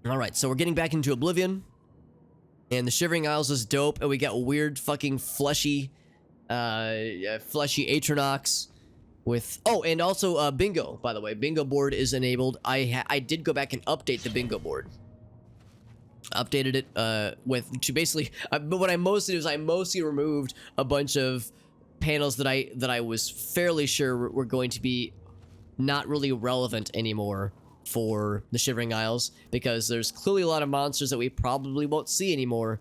Alright, so we're getting back into Oblivion. And the Shivering Isles is dope, and we got weird fucking fleshy Atronox with... Oh, and also bingo, by the way. Bingo board is enabled. I did go back and update the bingo board. Updated it to basically... but what I mostly did is I mostly removed a bunch of panels that I was fairly sure were going to be not really relevant anymore for the Shivering Isles, because there's clearly a lot of monsters that we probably won't see anymore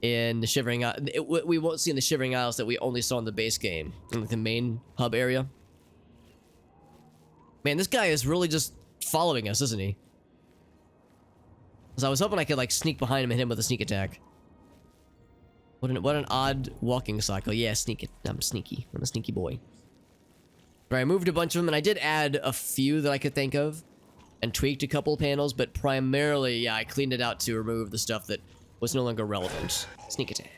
in the Shivering Isles. We won't see in the Shivering Isles that we only saw in the base game, in like the main hub area. Man, this guy is really just following us, isn't he? Because I was hoping I could like sneak behind him and hit him with a sneak attack. What an odd walking cycle. Yeah, sneak it. I'm sneaky. I'm a sneaky boy. Right, I moved a bunch of them, and I did add a few that I could think of, and tweaked a couple panels, but primarily, yeah, I cleaned it out to remove the stuff that was no longer relevant. Sneak attack.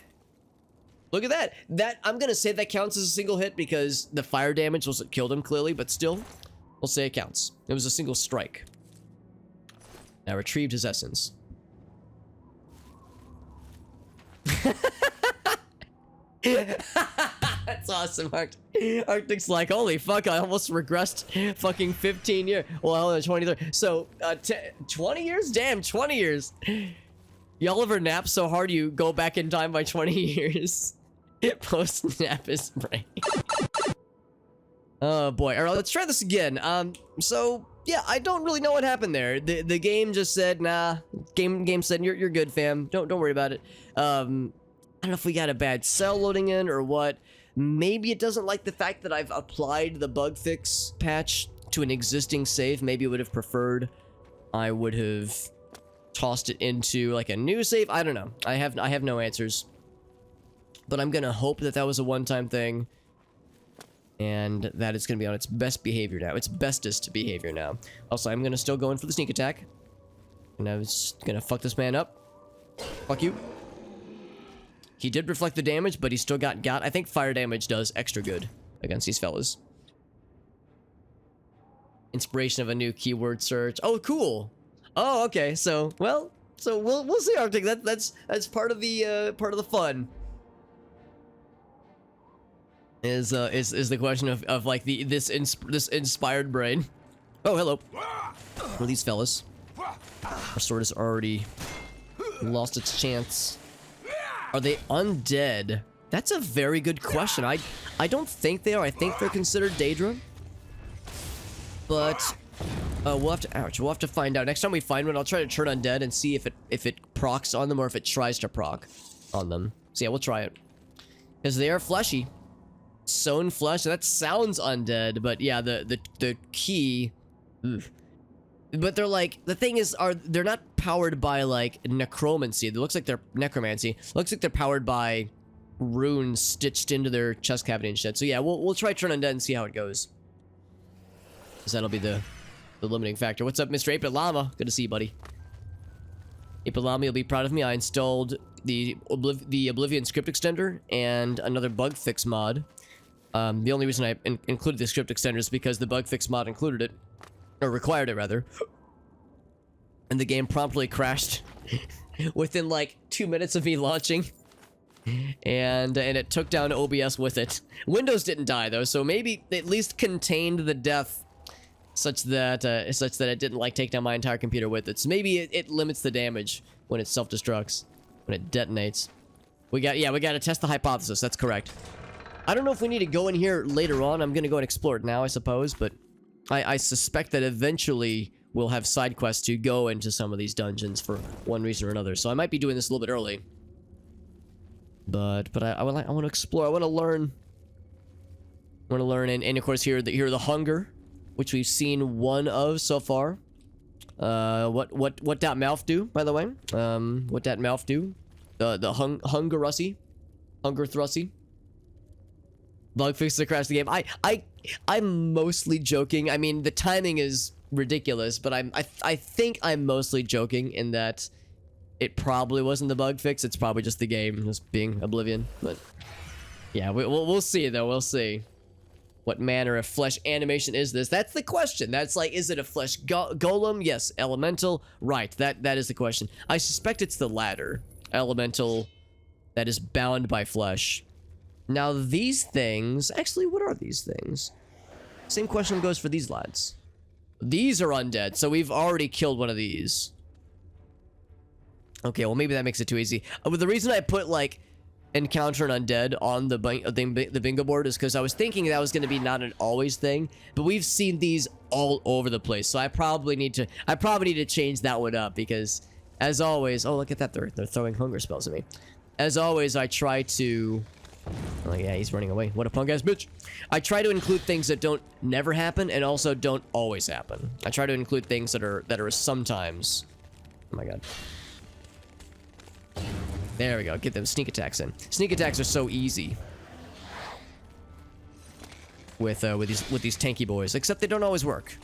Look at that! I'm gonna say that counts as a single hit because the fire damage was what killed him, clearly, but still, we'll say it counts. It was a single strike. I retrieved his essence. That's awesome, Arctic's like, holy fuck, I almost regressed fucking 15 years. Well, 23. So, 20 years? Damn, 20 years. Y'all ever nap so hard you go back in time by 20 years? Post-nap is brain. Oh boy. Alright, let's try this again. So, yeah, I don't really know what happened there. The game just said, nah. Game said, you're good, fam. Don't worry about it. I don't know if we got a bad cell loading in or what. Maybe it doesn't like the fact that I've applied the bug fix patch to an existing save. Maybe it would have preferred I would have tossed it into like a new save. I don't know. I have no answers. But I'm gonna hope that was a one-time thing, and that it's gonna be on its best behavior now. Its bestest behavior now. Also, I'm gonna still go in for the sneak attack, and I was gonna fuck this man up. Fuck you. He did reflect the damage, but he still got. I think fire damage does extra good against these fellas. Inspiration of a new keyword search. Oh, cool. Oh, okay. So, well, we'll see, Arctic. That's part of the fun. Is the question of like this inspired brain. Oh, hello. Who are these fellas? Our sword has already lost its chance. Are they undead? That's a very good question. I don't think they are. I think they're considered Daedra. But we'll have to we'll have to find out. Next time we find one, I'll try to turn undead and see if it procs on them or if it tries to proc on them. So yeah, we'll try it. Because they are fleshy. Sewn flesh. That sounds undead, but yeah, the key. Oof. But they're like, the thing is, they're not powered by like necromancy. It looks like they're necromancy. Looks like they're powered by runes stitched into their chest cavity and shit. So yeah, we'll try turn undead and see how it goes. Because that'll be the limiting factor. What's up, Mr. Apid Llama? Good to see you, buddy. Apid Llama, you'll be proud of me. I installed the Oblivion script extender and another bug fix mod. The only reason I included the script extender is because the bug fix mod included it. Or required it, rather. And the game promptly crashed within like 2 minutes of me launching. And it took down OBS with it. Windows didn't die though, so maybe it at least contained the death such that it didn't like take down my entire computer with it. So maybe it limits the damage when it self-destructs, when it detonates. We got to test the hypothesis. That's correct. I don't know if we need to go in here later on. I'm gonna go and explore it now, I suppose, but I suspect that eventually we'll have side quests to go into some of these dungeons for one reason or another. So I might be doing this a little bit early. But I want to explore. I want to learn. And of course here the hunger, which we've seen one of so far. What that mouth do, by the way? What that mouth do? The hunger thrusty. Bug fixes across the game. I'm mostly joking. I mean, the timing is ridiculous, but I think I'm mostly joking in that it probably wasn't the bug fix. It's probably just the game just being Oblivion. But yeah, we'll see though. We'll see. What manner of flesh animation is this? That's the question. That's like, is it a flesh golem? Yes. Elemental? Right. That is the question. I suspect it's the latter. Elemental that is bound by flesh. Now these things... Actually, what are these things? Same question goes for these lads. These are undead, so we've already killed one of these. Okay, well maybe that makes it too easy. But the reason I put, like, encounter an undead on the bingo board is because I was thinking that was going to be not an always thing, but we've seen these all over the place, so I probably need to change that one up, because as always... Oh, look at that, they're throwing hunger spells at me. As always, I try to... Oh yeah, he's running away. What a punk ass bitch. I try to include things that don't never happen and also don't always happen. I try to include things that are sometimes... Oh my god. There we go. Get them sneak attacks in. Sneak attacks are so easy with these tanky boys, except they don't always work.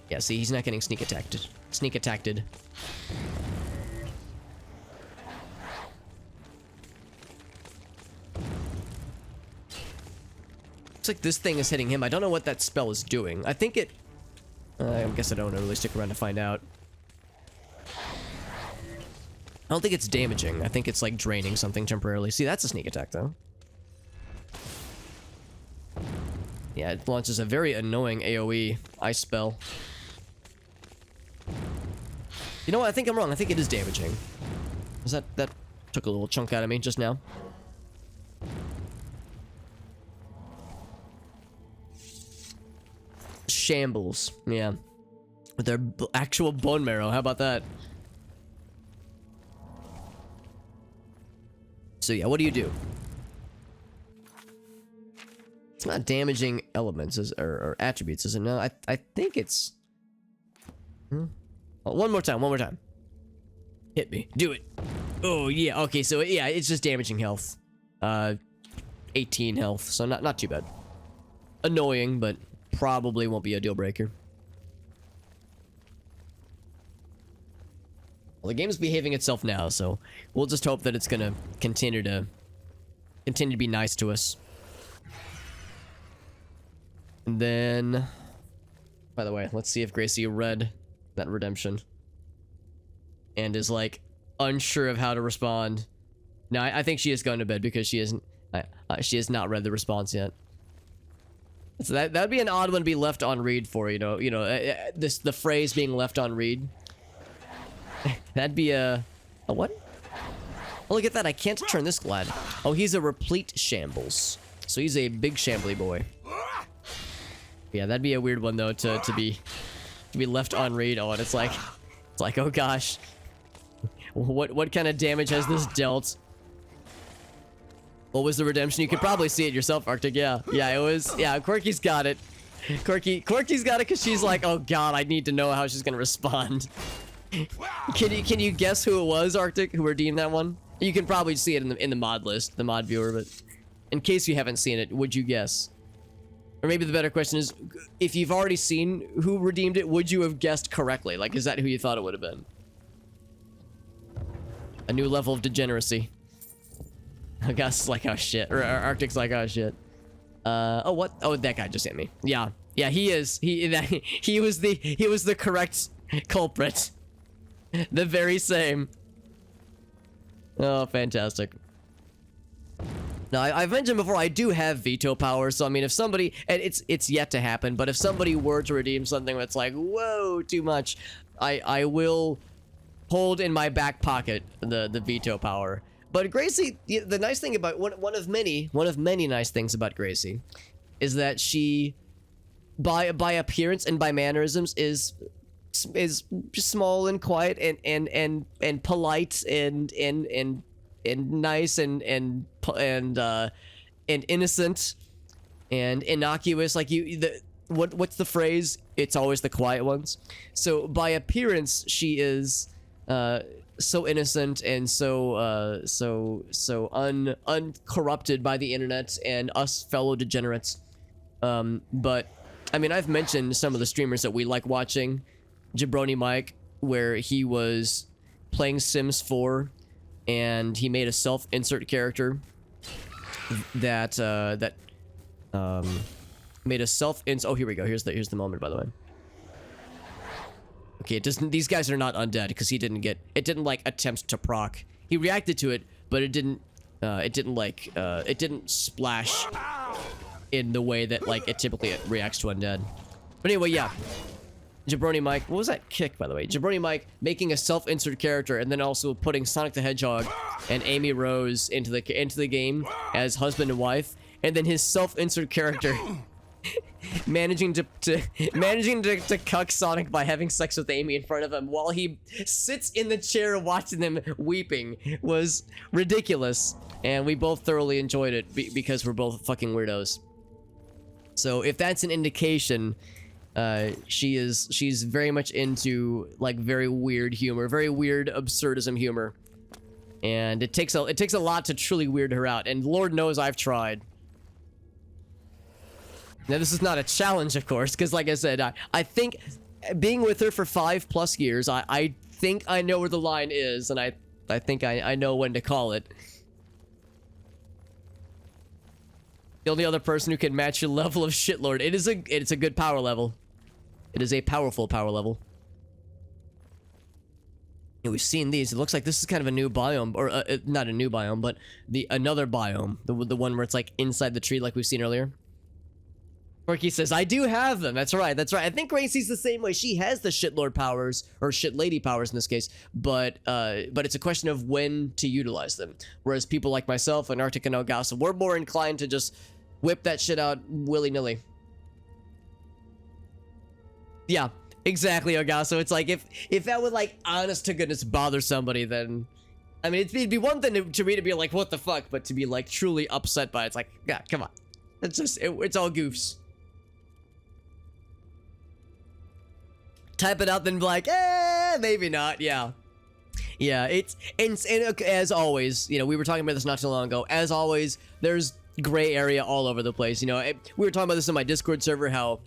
Yeah, see, he's not getting sneak attacked. Sneak attacked. Looks like this thing is hitting him. I don't know what that spell is doing. I think it... I guess I don't really stick around to find out. I don't think it's damaging. I think it's like draining something temporarily. See, that's a sneak attack though. Yeah, it launches a very annoying AoE ice spell. You know what? I think I'm wrong. I think it is damaging. Was that took a little chunk out of me just now? Shambles. Yeah. With their actual bone marrow. How about that? So yeah, what do you do? It's not damaging elements or attributes, is it? No, I think it's... Oh, one more time. Hit me. Do it. Oh, yeah. Okay, so yeah, it's just damaging health. 18 health, so not too bad. Annoying, but probably won't be a deal breaker. Well, the game's behaving itself now, so we'll just hope that it's gonna continue to be nice to us. And then, by the way, let's see if Gracie read that redemption and is like unsure of how to respond. No, I think she has gone to bed because she hasn't. She has not read the response yet. So that'd be an odd one to be left on read for, the phrase being left on read. That'd be a what? Oh, look at that. I can't turn this glad. Oh, he's a replete shambles. So he's a big shambly boy. Yeah, that'd be a weird one though to be left on read. Oh, and it's like oh gosh. What kind of damage has this dealt? What was the redemption? You could probably see it yourself, Arctic. Yeah, it was. Yeah, Quirky's got it. Quirky's got it because she's like, oh god, I need to know how she's gonna respond. Can you guess who it was, Arctic, who redeemed that one? You can probably see it in the mod list, the mod viewer, but in case you haven't seen it, would you guess? Or maybe the better question is, if you've already seen who redeemed it, would you have guessed correctly? Like, is that who you thought it would have been? A new level of degeneracy. Gus like, oh shit. Or Arctic's like, oh shit. Oh what? Oh, that guy just hit me. Yeah, he is. He was the correct culprit. The very same. Oh, fantastic. Now, I've mentioned before, I do have veto power, so I mean, if somebody, and it's yet to happen, but if somebody were to redeem something that's like, whoa, too much, I will hold in my back pocket the veto power. But Gracie, the nice thing about, one of many nice things about Gracie, is that she, by appearance and by mannerisms, is just small and quiet and polite and nice and innocent and innocuous. Like what's the phrase? It's always the quiet ones. So by appearance, she is so innocent and so uncorrupted by the internet and us fellow degenerates. But I mean, I've mentioned some of the streamers that we like watching. Jabroni Mike, where he was playing Sims 4 and he made a self-insert character that Made a oh, here we go. Here's the moment, by the way. Okay, it doesn't. These guys are not undead because he didn't get. It didn't like attempt to proc. He reacted to it, but it didn't. It didn't splash in the way that like it typically reacts to undead. But anyway, yeah. Jabroni Mike, what was that kick, by the way? Jabroni Mike making a self-insert character and then also putting Sonic the Hedgehog and Amy Rose into the game as husband and wife, and then his self-insert character managing to cuck Sonic by having sex with Amy in front of him while he sits in the chair watching them weeping was ridiculous, and we both thoroughly enjoyed it because we're both fucking weirdos. So if that's an indication, she's very much into like very weird humor, very weird absurdism humor, and it takes a lot to truly weird her out, and Lord knows I've tried. Now this is not a challenge, of course, because like I said, I think being with her for 5+ years, I think I know where the line is, and I think I know when to call it. The only other person who can match your level of shitlord. It's a good power level. It is a powerful power level. And we've seen these. It looks like this is kind of a new biome, or not a new biome, but another biome, the one where it's like inside the tree, like we've seen earlier. Porky says, "I do have them." That's right. That's right. I think Gracie's the same way. She has the shitlord powers, or shit lady powers in this case, but it's a question of when to utilize them. Whereas people like myself and Arctic and Elgaso, we're more inclined to just whip that shit out willy-nilly. Yeah, exactly, Elgaso. It's like if that would like honest to goodness bother somebody, then I mean it'd be one thing to me to be like what the fuck, but to be like truly upset by it, it's like, yeah, come on. It's just it's all goofs. Type it out, then be like, maybe not. Yeah, it's and as always, you know, we were talking about this not too long ago. As always, there's gray area all over the place. You know, we were talking about this in my Discord server, how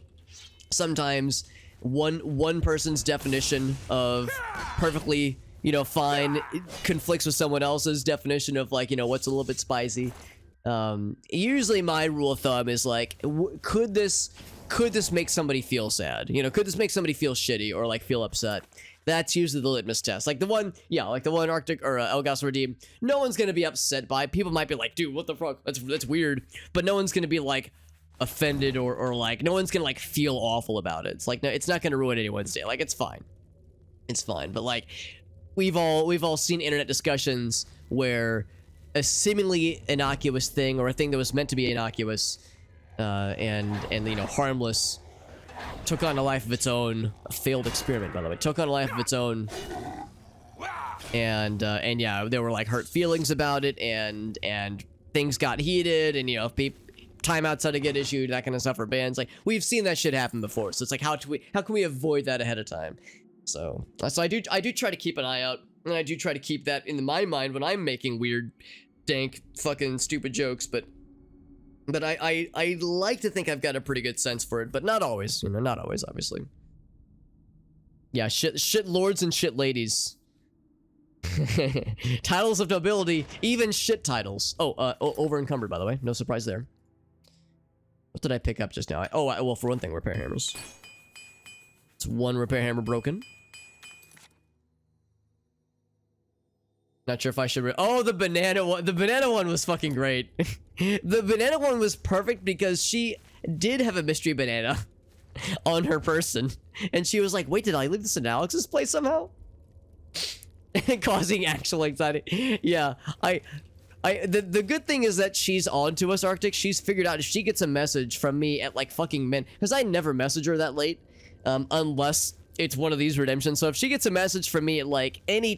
sometimes one person's definition of perfectly, you know, fine conflicts with someone else's definition of like, you know, what's a little bit spicy. Usually my rule of thumb is like, could this make somebody feel sad? You know, could this make somebody feel shitty or like feel upset? That's usually the litmus test. Like the one, yeah, like the one Arctic or Elgaso Redeem, no one's gonna be upset by. People might be like, dude, what the fuck? That's weird. But no one's gonna be like offended or like, no one's gonna like feel awful about it. It's like, no, it's not gonna ruin anyone's day. Like, it's fine. It's fine. But like, we've all seen internet discussions where a seemingly innocuous thing, or a thing that was meant to be innocuous, and you know, harmless, took on a life of its own. A failed experiment, by the way. Took on a life of its own, and yeah, there were like hurt feelings about it, and things got heated, and you know, timeouts had to get issued, that kind of stuff, or bans. Like, we've seen that shit happen before, so it's like, how can we avoid that ahead of time? So I do try to keep an eye out, and I do try to keep that in my mind when I'm making weird, dank, fucking stupid jokes, but I like to think I've got a pretty good sense for it, but not always, you know, not always, obviously. Yeah, shit lords and shit ladies. Titles of nobility, even shit titles. Oh, over encumbered, by the way, no surprise there. What did I pick up just now? Well, for one thing, repair hammers. It's one repair hammer broken. Not sure if I should. Oh, the banana one. The banana one was fucking great. The banana one was perfect because she did have a mystery banana on her person, and she was like, "Wait, did I leave this in Alex's place somehow?" Causing actual anxiety. Yeah, the good thing is that she's on to us, Arctic. She's figured out if she gets a message from me at like fucking because I never message her that late, unless it's one of these redemptions. So if she gets a message from me at like any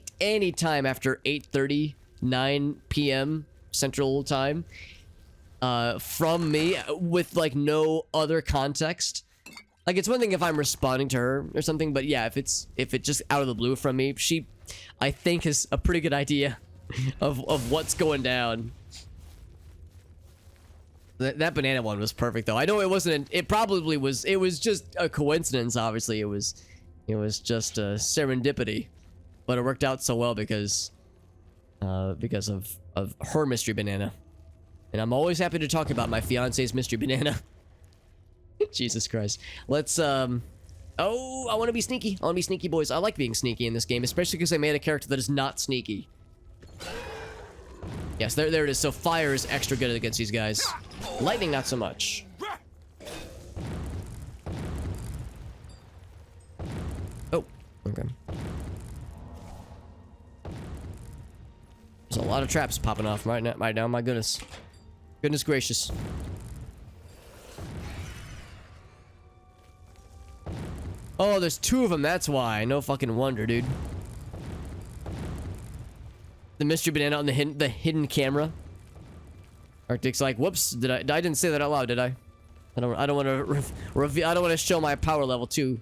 time after 8:30, 9 p.m. Central Time, from me with like no other context, like, it's one thing if I'm responding to her or something, but yeah, if it's just out of the blue from me, she, I think, has a pretty good idea of what's going down. That banana one was perfect though. I know it wasn't. It probably was. It was just a coincidence. Obviously, it was just a serendipity, but it worked out so well because of her mystery banana, And I'm always happy to talk about my fiance's mystery banana. Jesus Christ. Let's, oh, I want to be sneaky. I want to be sneaky, boys. I like being sneaky in this game, especially because I made a character that is not sneaky. Yes, there it is. So fire is extra good against these guys. Lightning, not so much. Oh, okay. There's a lot of traps popping off right now. My goodness. Goodness gracious. Oh, there's 2 of them. That's why. No fucking wonder, dude. The mystery banana on the hidden camera. Arctic's like, whoops, I didn't say that out loud, did I? I don't want to reveal. I don't want to show my power level too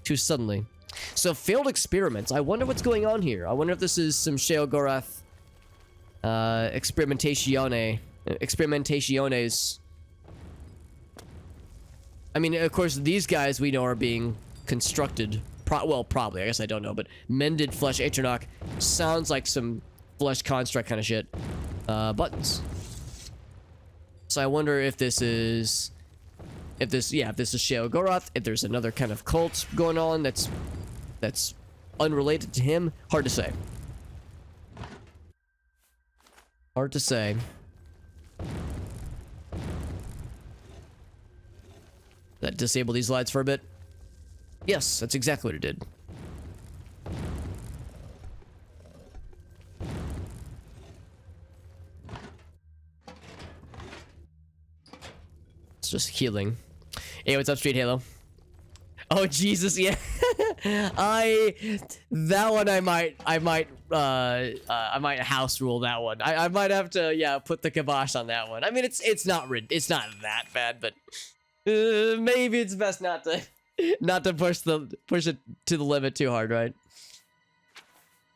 suddenly. So failed experiments. I wonder what's going on here. I wonder if this is some Sheogorath experimentationes. I mean, of course, these guys we know are being constructed. Well, probably. I guess I don't know, but mended flesh Atronach sounds like some flesh construct kind of shit. Buttons. So I wonder if this is Sheogorath, if there's another kind of cult going on that's unrelated to him. Hard to say. Hard to say. That disable these lights for a bit? Yes, that's exactly what it did. It's just healing. Hey, what's up, Street Halo? Oh Jesus, yeah. That one I might house rule that one. I might have to, yeah, put the kibosh on that one. I mean, it's not that bad, but maybe it's best not to push it to the limit too hard, right?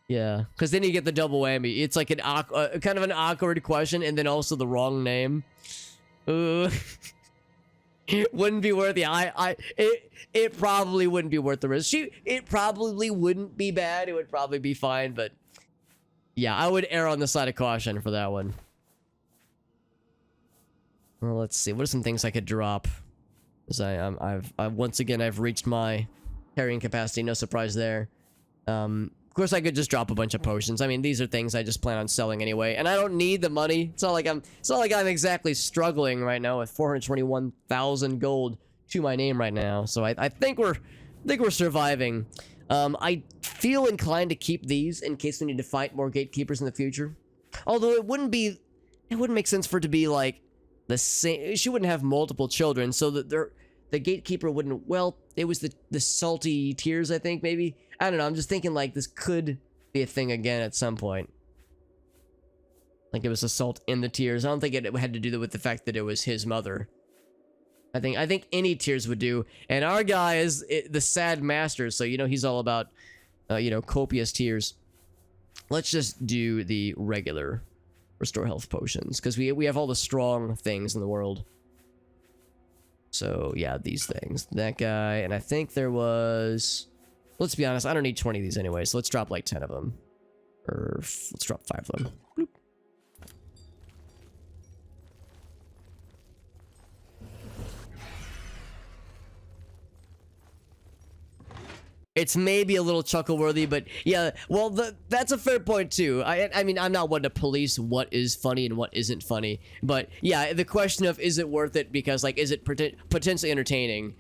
Yeah, because then you get the double whammy. It's like kind of an awkward question, and then also the wrong name. Wouldn't be worth it probably wouldn't be worth the risk. It probably wouldn't be bad. It would probably be fine, but yeah, I would err on the side of caution for that one. Well, let's see. What are some things I could drop? Because I've once again I've reached my carrying capacity. No surprise there. Of course, I could just drop a bunch of potions. I mean, these are things I just plan on selling anyway, and I don't need the money. It's not like I'm exactly struggling right now with 421,000 gold to my name right now. So I think we're surviving. I feel inclined to keep these in case we need to fight more gatekeepers in the future. Although it wouldn't make sense for it to be like the same. She wouldn't have multiple children, so that the gatekeeper wouldn't. Well, it was the salty tears, I think, maybe. I don't know, I'm just thinking like this could be a thing again at some point. Like it was assault in the tears. I don't think it had to do with the fact that it was his mother. I think any tears would do. And our guy is the sad master, so you know he's all about copious tears. Let's just do the regular restore health potions, because we have all the strong things in the world. So yeah, these things. That guy, and I think there was... Let's be honest, I don't need 20 of these anyway, so let's drop like 10 of them. Or let's drop 5 of them. Bloop. It's maybe a little chuckle-worthy, but yeah, well, that's a fair point too. I mean, I'm not one to police what is funny and what isn't funny, but yeah, the question of is it worth it because like is it potentially entertaining?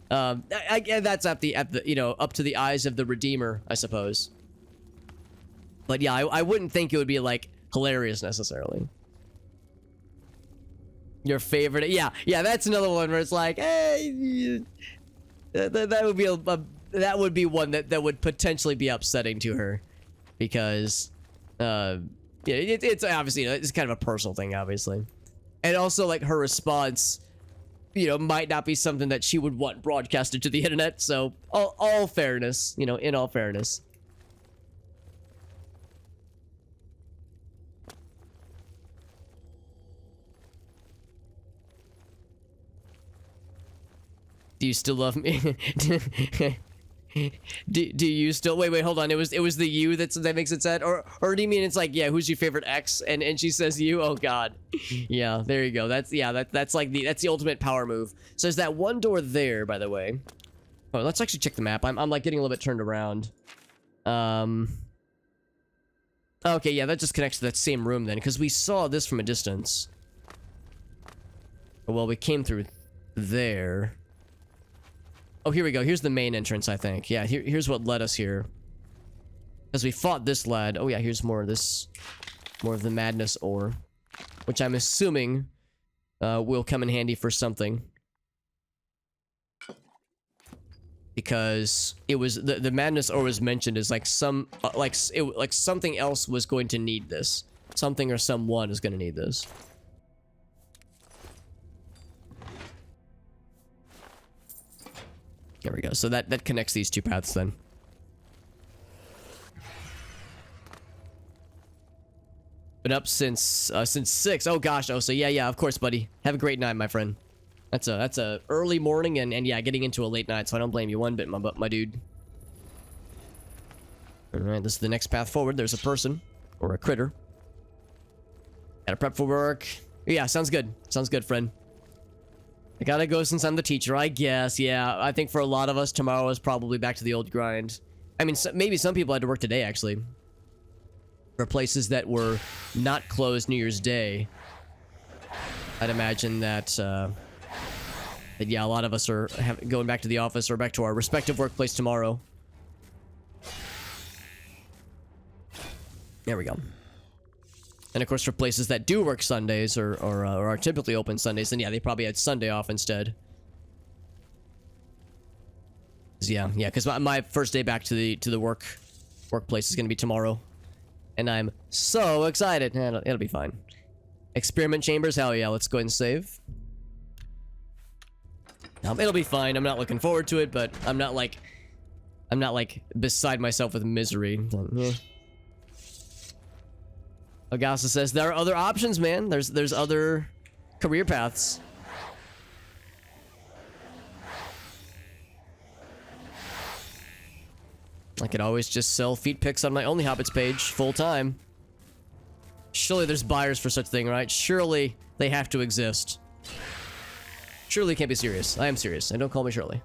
That's up to the eyes of the redeemer, I suppose. But yeah, I wouldn't think it would be like hilarious necessarily. Your favorite? Yeah, that's another one where it's like, hey, that would be that would be one that would potentially be upsetting to her, because yeah, it's obviously it's kind of a personal thing, obviously, and also like her response, might not be something that she would want broadcasted to the internet. So all fairness, in all fairness. Do you still love me? Do you still wait, hold on, it was the you that makes it sad, or do you mean it's like, yeah, who's your favorite ex, and she says you? Oh god. Yeah, there you go. That's, yeah, that's like that's the ultimate power move. So there's that one door there, by the way. Oh, let's actually check the map. I'm like getting a little bit turned around. Okay, yeah, that just connects to that same room then, because we saw this from a distance. Well, we came through there. Oh, here we go. Here's the main entrance, I think. Yeah, here's what led us here. Because we fought this lad. Oh yeah, here's more of this, more of the madness ore, which I'm assuming will come in handy for something. Because it was the madness ore was mentioned as like some like something else was going to need this. Something or someone is going to need this. There we go. So that connects these two paths then. Been up since 6. Oh gosh. Oh, so yeah, of course, buddy. Have a great night, my friend. That's a early morning and yeah, getting into a late night, so I don't blame you one bit, my dude. All right, this is the next path forward. There's a person or a critter. Gotta prep for work. Yeah, sounds good. Sounds good, friend. I gotta go since I'm the teacher, I guess. Yeah, I think for a lot of us, tomorrow is probably back to the old grind. I mean, maybe some people had to work today, actually. For places that were not closed New Year's Day, I'd imagine that, yeah, a lot of us are going back to the office or back to our respective workplace tomorrow. There we go. And of course, for places that do work Sundays or are typically open Sundays, then yeah, they probably had Sunday off instead. Yeah, because my first day back to the workplace is gonna be tomorrow, and I'm so excited. It'll be fine. Experiment chambers, hell yeah! Let's go ahead and save. It'll be fine. I'm not looking forward to it, but I'm not like beside myself with misery. Yeah. Augusta says there are other options, man. There's other career paths. I could always just sell feet pics on my Only Hobbits page full time. Surely there's buyers for such thing, right? Surely they have to exist. Surely can't be serious. I am serious. And don't call me Shirley.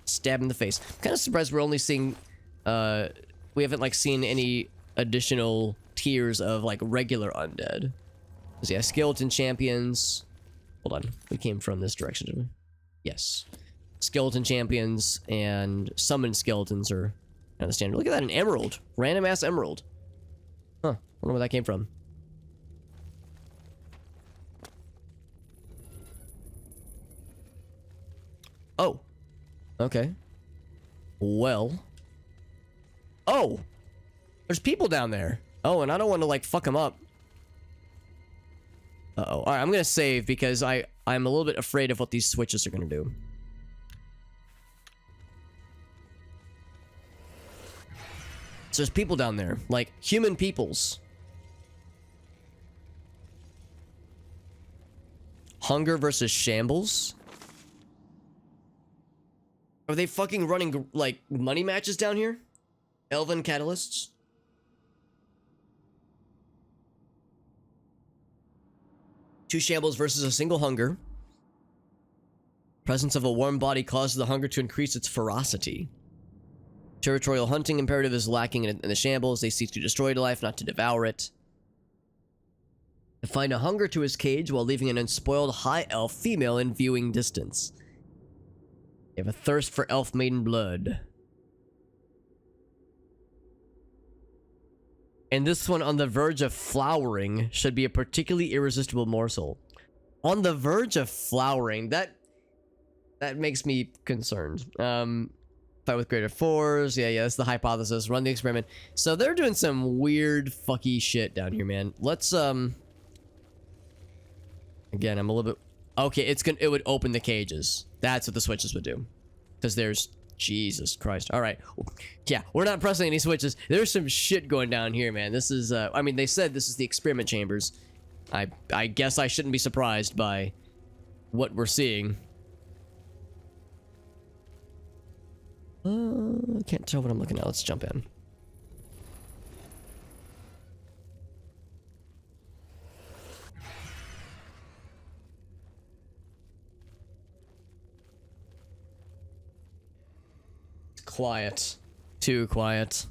Stab in the face. I'm kind of surprised we're only seeing, we haven't like seen any additional tiers of like regular undead. So yeah, skeleton champions. Hold on. We came from this direction, didn't we? Yes. Skeleton champions and summoned skeletons are kind of the standard. Look at that, an emerald. Random ass emerald. Huh. Wonder where that came from. Oh. Okay. Well. Oh! There's people down there. Oh, and I don't want to, like, fuck them up. Uh-oh. Alright, I'm gonna save because I'm a little bit afraid of what these switches are gonna do. So there's people down there. Like, human peoples. Hunger versus shambles? Are they fucking running, like, money matches down here? Elven catalysts? Two shambles versus a single hunger. Presence of a warm body causes the hunger to increase its ferocity. Territorial hunting imperative is lacking in the shambles. They seek to destroy life, not to devour it. Find a hunger to his cage while leaving an unspoiled high elf female in viewing distance. They have a thirst for elf maiden blood. And this one, on the verge of flowering, should be a particularly irresistible morsel. On the verge of flowering, that makes me concerned. Fight with greater force. Yeah, that's the hypothesis. Run the experiment. So they're doing some weird fucky shit down here, man. Let's again, I'm a little bit okay. It would open the cages. That's what the switches would do. Because there's Jesus Christ. All right. Yeah, we're not pressing any switches. There's some shit going down here, man. This is I mean, they said this is the experiment chambers. I guess I shouldn't be surprised by what we're seeing. Can't tell what I'm looking at. Let's jump in. It's quiet. Too quiet.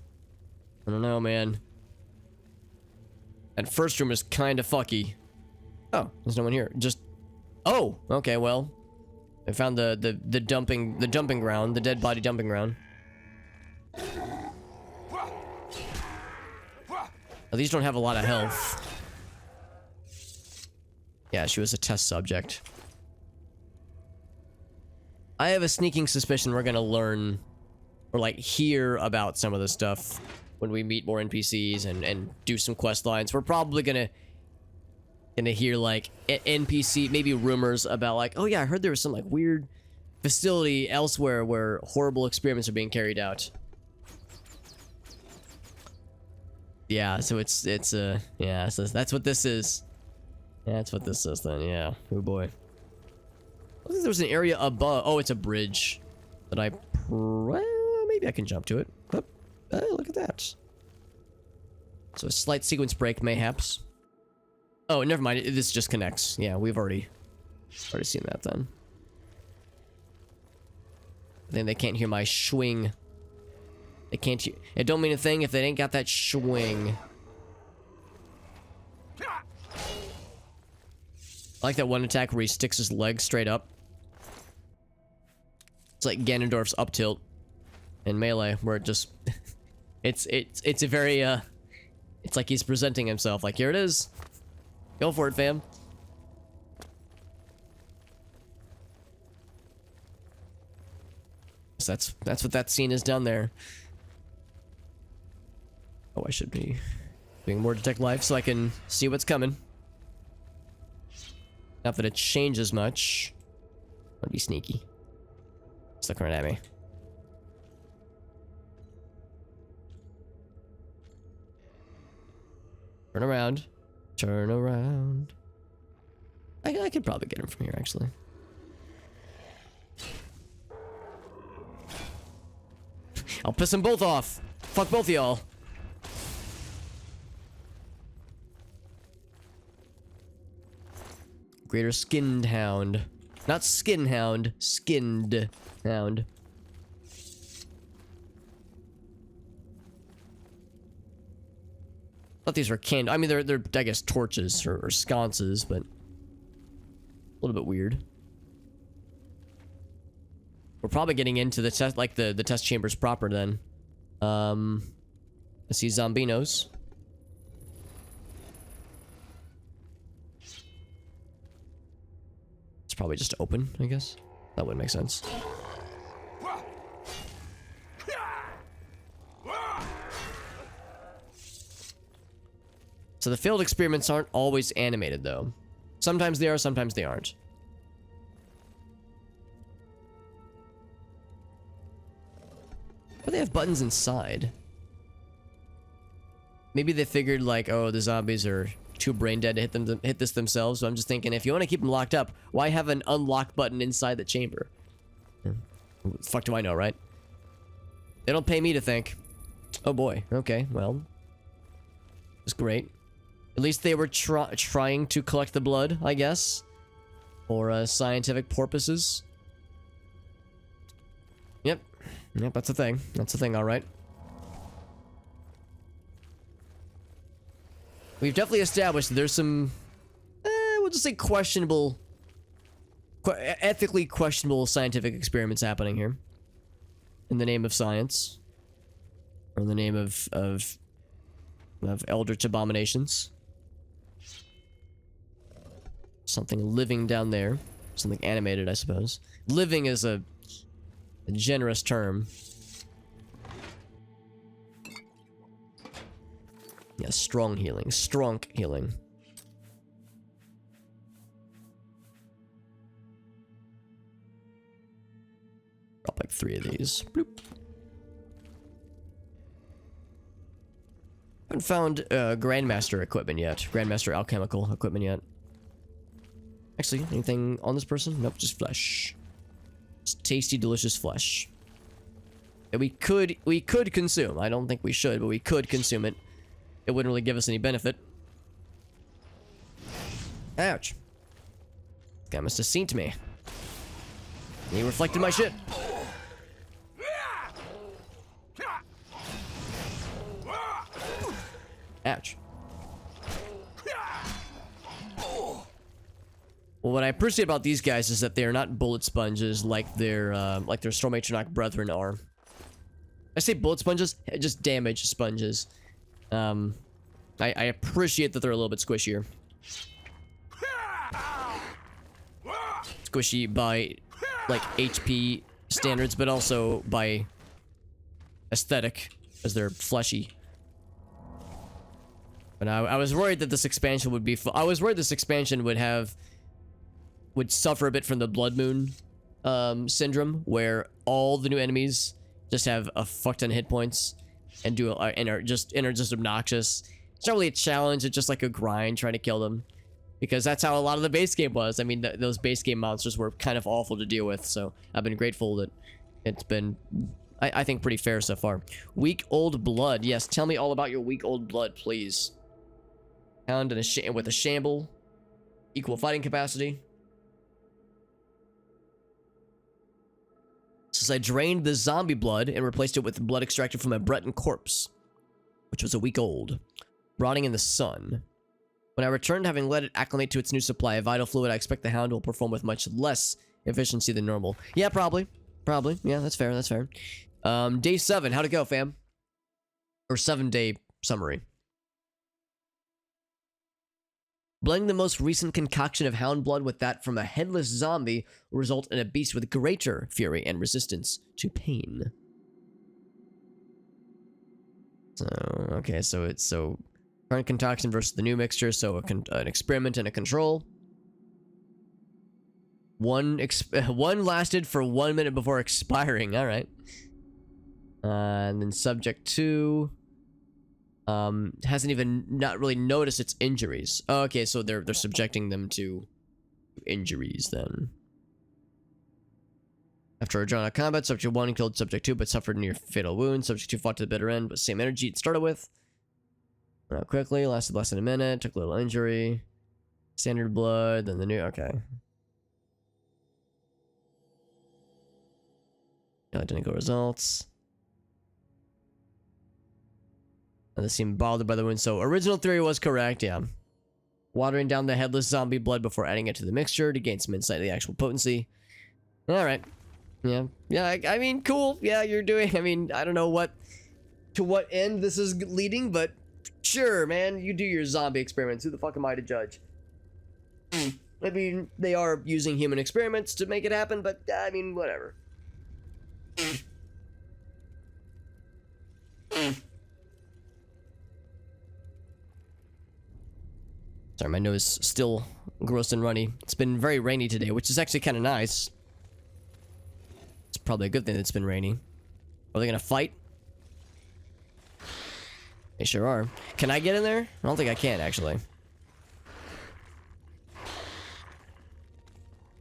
I don't know, man. That first room is kind of fucky. Oh, there's no one here. Just... Oh! Okay, well. I found the dumping ground. The dead body dumping ground. Oh, these don't have a lot of health. Yeah, she was a test subject. I have a sneaking suspicion we're gonna learn... or, like, hear about some of this stuff when we meet more NPCs and do some quest lines. We're probably gonna hear, like, NPC, maybe rumors about, like, oh yeah, I heard there was some, like, weird facility elsewhere where horrible experiments are being carried out. Yeah, so yeah, so that's what this is. That's what this is then, yeah. Oh boy. I think there was an area above. Oh, it's a bridge that maybe I can jump to it. Oh, look at that. So a slight sequence break, mayhaps. Oh, never mind. This just connects. Yeah, we've already seen that then. Then they can't hear my swing. They can't hear. It don't mean a thing if they ain't got that swing. I like that one attack where he sticks his leg straight up. It's like Ganondorf's up tilt in Melee, where it just it's a very it's like he's presenting himself like, here it is. Go for it, fam. So that's what that scene is down there. Oh, I should be doing more detect life so I can see what's coming. Not that it changes much. I'd be sneaky. It's looking right at me. Turn around. Turn around. I could probably get him from here, actually. I'll piss them both off. Fuck both of y'all. Greater skinned hound. Not skin hound. Skinned hound. Thought these were candle. I mean, they're I guess torches or sconces, but a little bit weird. We're probably getting into the test, like the test chambers proper then. I see zombinos. It's probably just open, I guess. That would make sense. So the failed experiments aren't always animated, though. Sometimes they are, sometimes they aren't. But they have buttons inside. Maybe they figured, like, oh, the zombies are too brain dead to hit this themselves. So I'm just thinking, if you want to keep them locked up, why have an unlock button inside the chamber? Fuck do I know, right? They don't pay me to think. Oh boy. Okay, well, it's great. At least they were trying to collect the blood, I guess, for scientific purposes. Yep, that's a thing. That's a thing, all right. We've definitely established that there's some, we'll just say questionable, ethically questionable scientific experiments happening here. In the name of science. Or in the name of eldritch abominations. Something living down there. Something animated, I suppose. Living is a generous term. Yeah, strong healing. Strong healing. Drop like 3 of these. Bloop. Haven't found Grandmaster equipment yet. Grandmaster alchemical equipment yet. Actually, anything on this person? Nope, just flesh. Just tasty, delicious flesh. that we could consume. I don't think we should, but we could consume it. It wouldn't really give us any benefit. Ouch. This guy must have seen me. He reflected my shit. Ouch. Well, what I appreciate about these guys is that they are not bullet sponges like their Storm Atronach brethren are. I say bullet sponges, just damage sponges. I appreciate that they're a little bit squishier. Squishy by, like, HP standards, but also by aesthetic, as they're fleshy. But I was worried that this expansion would be... I was worried this expansion would suffer a bit from the Blood Moon syndrome, where all the new enemies just have a fuck ton of hit points and are just obnoxious. It's not really a challenge, it's just like a grind trying to kill them. Because that's how a lot of the base game was. I mean, those base game monsters were kind of awful to deal with, so I've been grateful that it's been, I think, pretty fair so far. Weak old blood. Yes, tell me all about your weak old blood, please. Hound with a shamble. Equal fighting capacity. Says I drained the zombie blood and replaced it with blood extracted from a Breton corpse, which was a week old, rotting in the sun. When I returned, having let it acclimate to its new supply of vital fluid, I expect the Hound will perform with much less efficiency than normal. Yeah, probably. Probably. Yeah, that's fair. That's fair. Day 7. How'd it go, fam? Or 7-day summary. Blending the most recent concoction of Hound blood with that from a headless zombie will result in a beast with greater fury and resistance to pain. So, okay, so current concoction versus the new mixture, so an experiment and a control. One lasted for 1 minute before expiring. All right. And then subject 2 hasn't even not really noticed its injuries. Oh, okay, so they're subjecting them to injuries then. After a drawn-out combat, subject 1 killed subject 2 but suffered near fatal wounds. Subject 2 fought to the bitter end, but same energy it started with. Went out quickly, lasted less than a minute, took a little injury. Standard blood, then the new... Okay. Identical results. They seem bothered by the wound, so original theory was correct, yeah. Watering down the headless zombie blood before adding it to the mixture to gain some insight into the actual potency. Alright. Yeah. Yeah, I mean, cool. Yeah, you're doing... I mean, I don't know to what end this is leading, but... Sure, man, you do your zombie experiments. Who the fuck am I to judge? I mean, they are using human experiments to make it happen, but, I mean, whatever. Sorry, my nose is still gross and runny. It's been very rainy today, which is actually kind of nice. It's probably a good thing that it's been rainy. Are they gonna fight? They sure are. Can I get in there? I don't think I can, actually.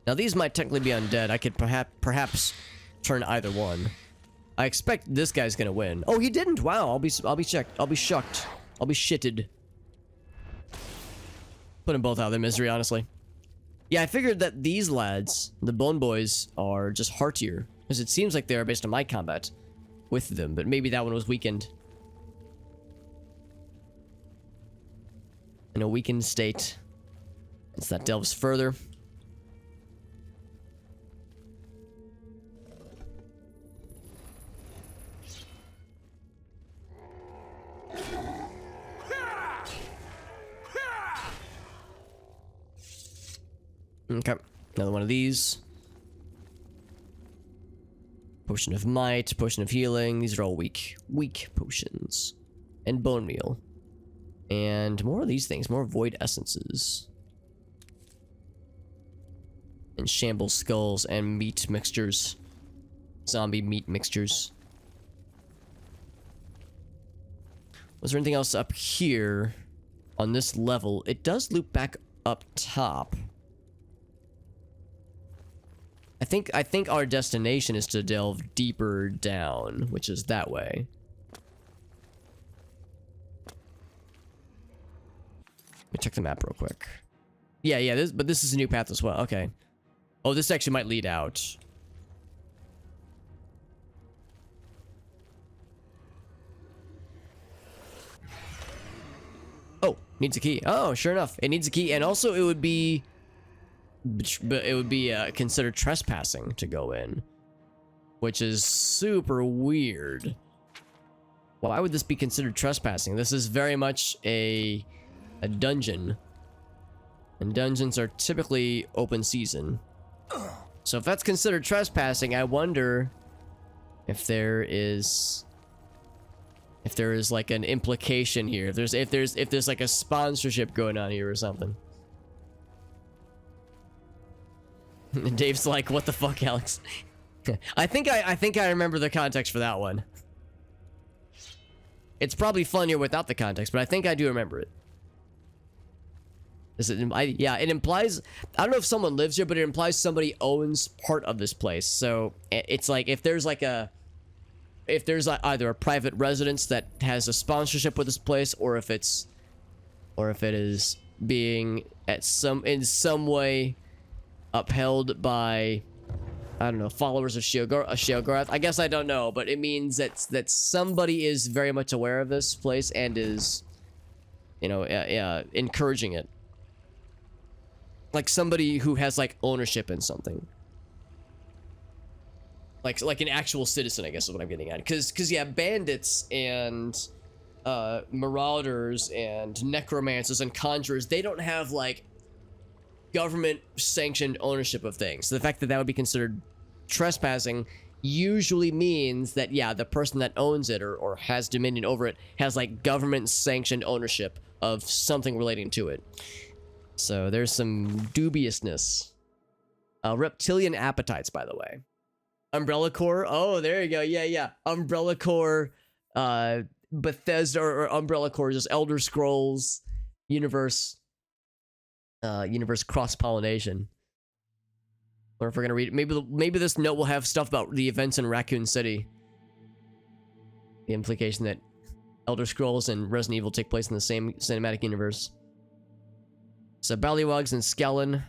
Now, these might technically be undead. I could perhaps turn either one. I expect this guy's gonna win. Oh, he didn't! Wow, I'll be checked. I'll be shocked. I'll be shitted. Put them both out of their misery, honestly. Yeah, I figured that these lads, the Bone Boys, are just heartier. Because it seems like they are based on my combat with them, but maybe that one was weakened. In a weakened state. As that delves further. Okay, another one of these. Potion of Might, Potion of Healing. These are all weak potions. And Bone Meal. And more of these things, more Void Essences. And Shamble Skulls and meat mixtures. Zombie meat mixtures. Was there anything else up here on this level? It does loop back up top. I think our destination is to delve deeper down, which is that way. Let me check the map real quick. Yeah, but this is a new path as well. Okay. Oh, this actually might lead out. Oh, needs a key. Oh, sure enough, it needs a key, and also it would be considered trespassing to go in, which is super weird. Why would this be considered trespassing? This is very much a dungeon, and dungeons are typically open season. So if that's considered trespassing, I wonder if there is like an implication here. If there's like a sponsorship going on here or something. And Dave's like, "What the fuck, Alex?" I think I remember the context for that one. It's probably funnier without the context, but I think I do remember it. Yeah, it implies, I don't know if someone lives here, but it implies somebody owns part of this place. So it's like if there's either a private residence that has a sponsorship with this place, or if it is being in some way upheld by, I don't know, followers of Sheogorath. I guess I don't know, but it means that somebody is very much aware of this place and is, you know, encouraging it. Like somebody who has like ownership in something. Like an actual citizen, I guess is what I'm getting at. Cause yeah, bandits and marauders and necromancers and conjurers, they don't have like government sanctioned ownership of things. So the fact that that would be considered trespassing usually means that, yeah, the person that owns it or has dominion over it has like government sanctioned ownership of something relating to it. So there's some dubiousness. Reptilian appetites, by the way. Umbrella Corps. Oh, there you go. Yeah. Umbrella Corps, Bethesda or Umbrella Corps, just Elder Scrolls universe cross-pollination. Or if we're gonna read it, maybe this note will have stuff about the events in Raccoon City. The implication that Elder Scrolls and Resident Evil take place in the same cinematic universe. So Ballywogs and Skellen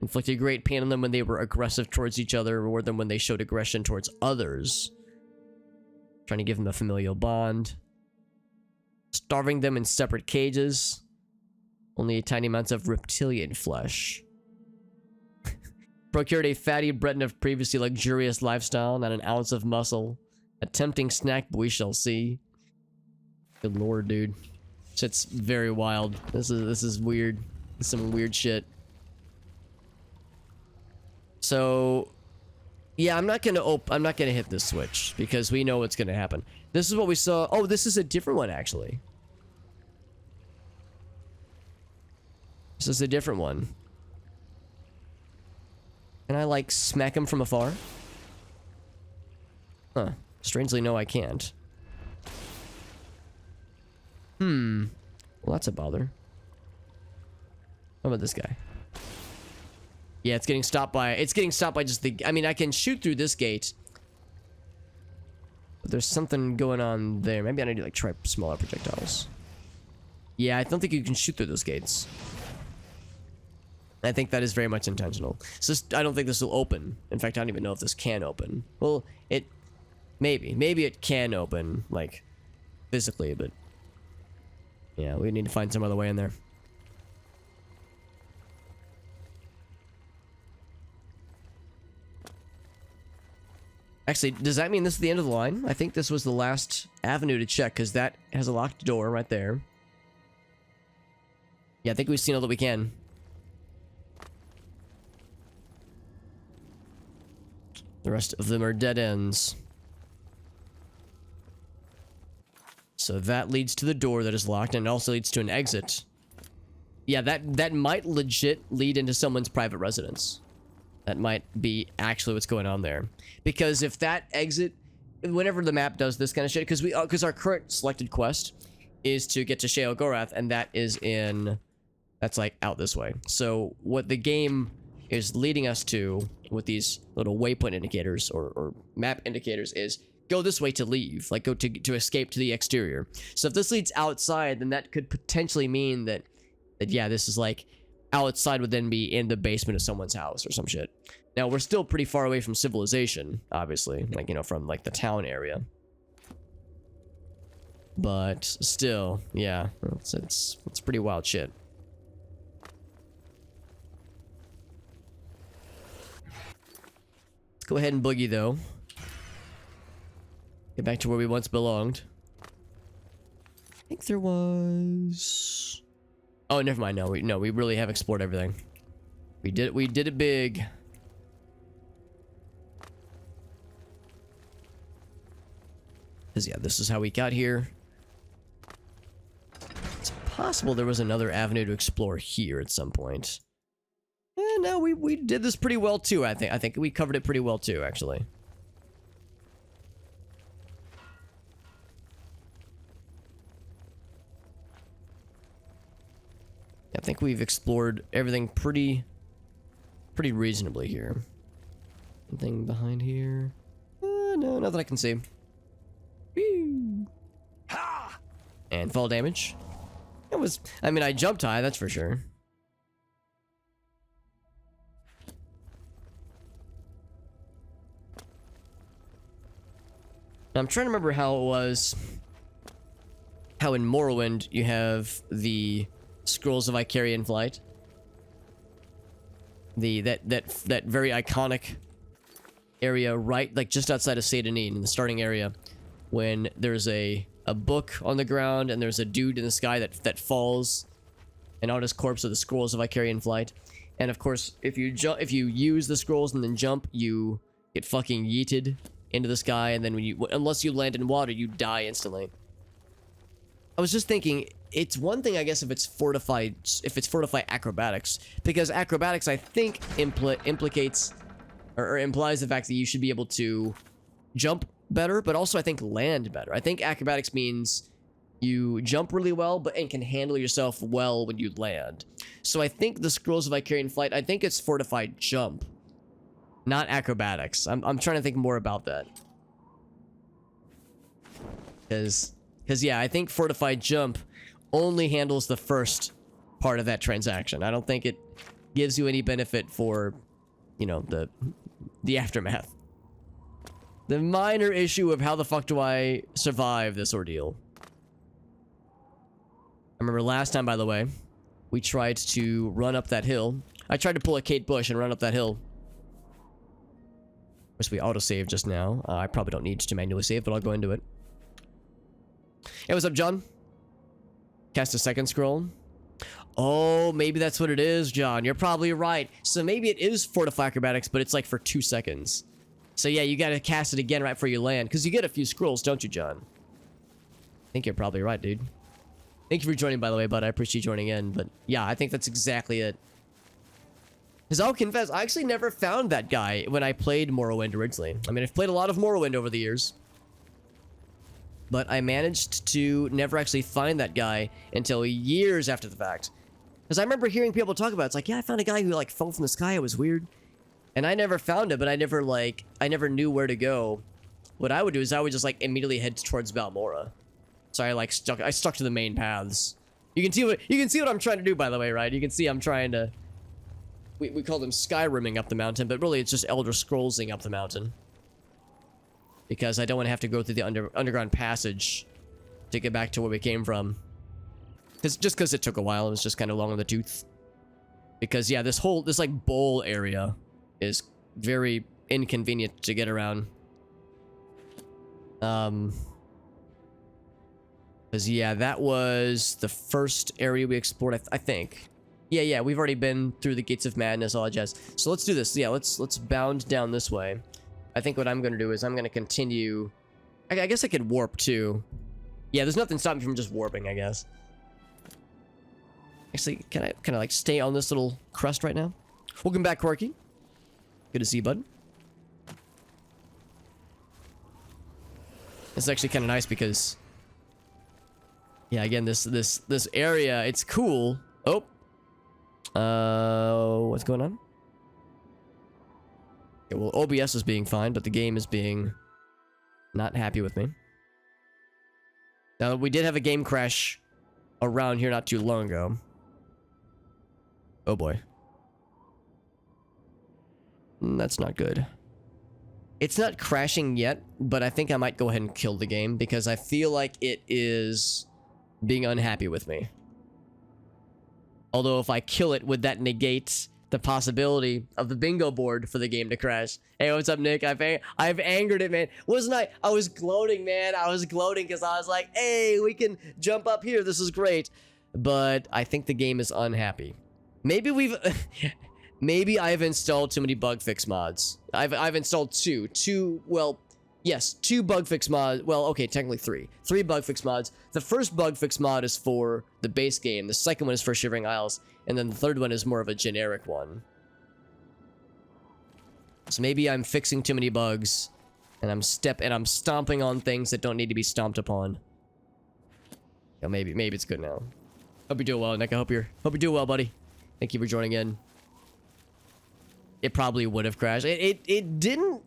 inflicted great pain on them when they were aggressive towards each other, or than when they showed aggression towards others. Trying to give them a familial bond. Starving them in separate cages. Only tiny amounts of reptilian flesh. Procured a fatty Breton of previously luxurious lifestyle, not an ounce of muscle. A tempting snack, but we shall see. Good lord, dude. Shit's very wild. This is weird. Some weird shit. So, yeah, I'm not gonna hit this switch because we know what's gonna happen. This is what we saw. Oh, this is a different one actually. This is a different one. Can I like smack him from afar? Huh. Strangely, no, I can't. Well, that's a bother. How about this guy? Yeah, it's getting stopped by just the, I mean, I can shoot through this gate. But there's something going on there. Maybe I need to like try smaller projectiles. Yeah, I don't think you can shoot through those gates. I think that is very much intentional. So I don't think this will open. In fact, I don't even know if this can open. Well, maybe it can open, like, physically, but yeah, we need to find some other way in there. Actually, does that mean this is the end of the line? I think this was the last avenue to check, because that has a locked door right there. Yeah, I think we've seen all that we can. The rest of them are dead ends. So that leads to the door that is locked, and it also leads to an exit. Yeah, that might legit lead into someone's private residence. That might be actually what's going on there. Because if that exit, whenever the map does this kind of shit, because our current selected quest is to get to Sheogorath, and that is that's like out this way. So what the game is leading us to, with these little waypoint indicators or map indicators is go this way to leave, like go to escape to the exterior. So if this leads outside, then that could potentially mean that yeah, this is like outside would then be in the basement of someone's house or some shit. Now we're still pretty far away from civilization, obviously, like, you know, from like the town area. But still, yeah, it's pretty wild shit. Let's go ahead and boogie though. Get back to where we once belonged. I think there was... Oh, never mind. No, we really have explored everything. We did it big. Cause yeah, this is how we got here. It's possible there was another avenue to explore here at some point. No, we did this pretty well too. I think we covered it pretty well too, actually. I think we've explored everything pretty reasonably here. Anything behind here? No, nothing I can see. Whee! And fall damage. It was, I mean, I jumped high, that's for sure. Now, I'm trying to remember how it was. How in Morrowind you have the Scrolls of Icarian Flight. That very iconic area right, like just outside of Saint Denis in the starting area, when there's a book on the ground and there's a dude in the sky that falls, and on his corpse are the Scrolls of Icarian Flight. And of course, if you use the scrolls and then jump, you get fucking yeeted into the sky, and then unless you land in water, you die instantly. I was just thinking, it's one thing, I guess, if it's fortified acrobatics, because acrobatics, I think, implicates or implies the fact that you should be able to jump better, but also I think land better. I think acrobatics means you jump really well, and can handle yourself well when you land. So I think the Scrolls of Icarian Flight, I think it's fortified jump, not acrobatics. I'm trying to think more about that. Because yeah, I think fortified jump only handles the first part of that transaction. I don't think it gives you any benefit for, you know, the aftermath. The minor issue of how the fuck do I survive this ordeal. I remember last time, by the way, we tried to run up that hill. I tried to pull a Kate Bush and run up that hill. Of course, we auto-saved just now. I probably don't need to manually save, but I'll go into it. Hey, what's up, John? Cast a second scroll. Oh, maybe that's what it is, John. You're probably right. So maybe it is Fortify Acrobatics, but it's like for 2 seconds. So yeah, you gotta cast it again right before you land, because you get a few scrolls, don't you, John? I think you're probably right, dude. Thank you for joining, by the way, bud. I appreciate you joining in, but yeah, I think that's exactly it. Because I'll confess, I actually never found that guy when I played Morrowind originally. I mean, I've played a lot of Morrowind over the years, but I managed to never actually find that guy until years after the fact. Because I remember hearing people talk about it. It's like, yeah, I found a guy who like fell from the sky. It was weird. And I never found it, but I never knew where to go. What I would do is I would just like immediately head towards Balmora. So I stuck to the main paths. You can see what I'm trying to do, by the way, right? You can see I'm trying to, we call them Skyrimming up the mountain, but really it's just Elder Scrollsing up the mountain. Because I don't want to have to go through the underground passage to get back to where we came from. Just because it took a while, it was just kind of long in the tooth. Because yeah, this like bowl area is very inconvenient to get around. Because yeah, that was the first area we explored, I think. Yeah, we've already been through the Gates of Madness, all that jazz. So let's do this. Yeah, let's bound down this way. I think what I'm going to do is I'm going to continue. I guess I could warp too. Yeah, there's nothing stopping me from just warping, I guess. Actually, can I like stay on this little crust right now? Welcome back, Corky. Good to see you, bud. It's actually kind of nice because, yeah, again, this area, it's cool. Oh, what's going on? Okay, well, OBS is being fine, but the game is being not happy with me. Now, we did have a game crash around here not too long ago. Oh boy. That's not good. It's not crashing yet, but I think I might go ahead and kill the game because I feel like it is being unhappy with me. Although if I kill it, would that negate the possibility of the bingo board for the game to crash? Hey, what's up, Nick? I've angered it, man. Wasn't I? I was gloating, man. I was gloating because I was like, hey, we can jump up here. This is great. But I think the game is unhappy. Maybe we've... Maybe I've installed too many bug fix mods. I've installed two, well, yes, 2 bug fix mods. Well, okay, technically 3. 3 bug fix mods. The first bug fix mod is for the base game. The second one is for Shivering Isles. And then the third one is more of a generic one. So maybe I'm fixing too many bugs. And I'm stomping on things that don't need to be stomped upon. Yeah, maybe it's good now. Hope you're doing well, Nick. I hope you're doing well, buddy. Thank you for joining in. It probably would have crashed. It didn't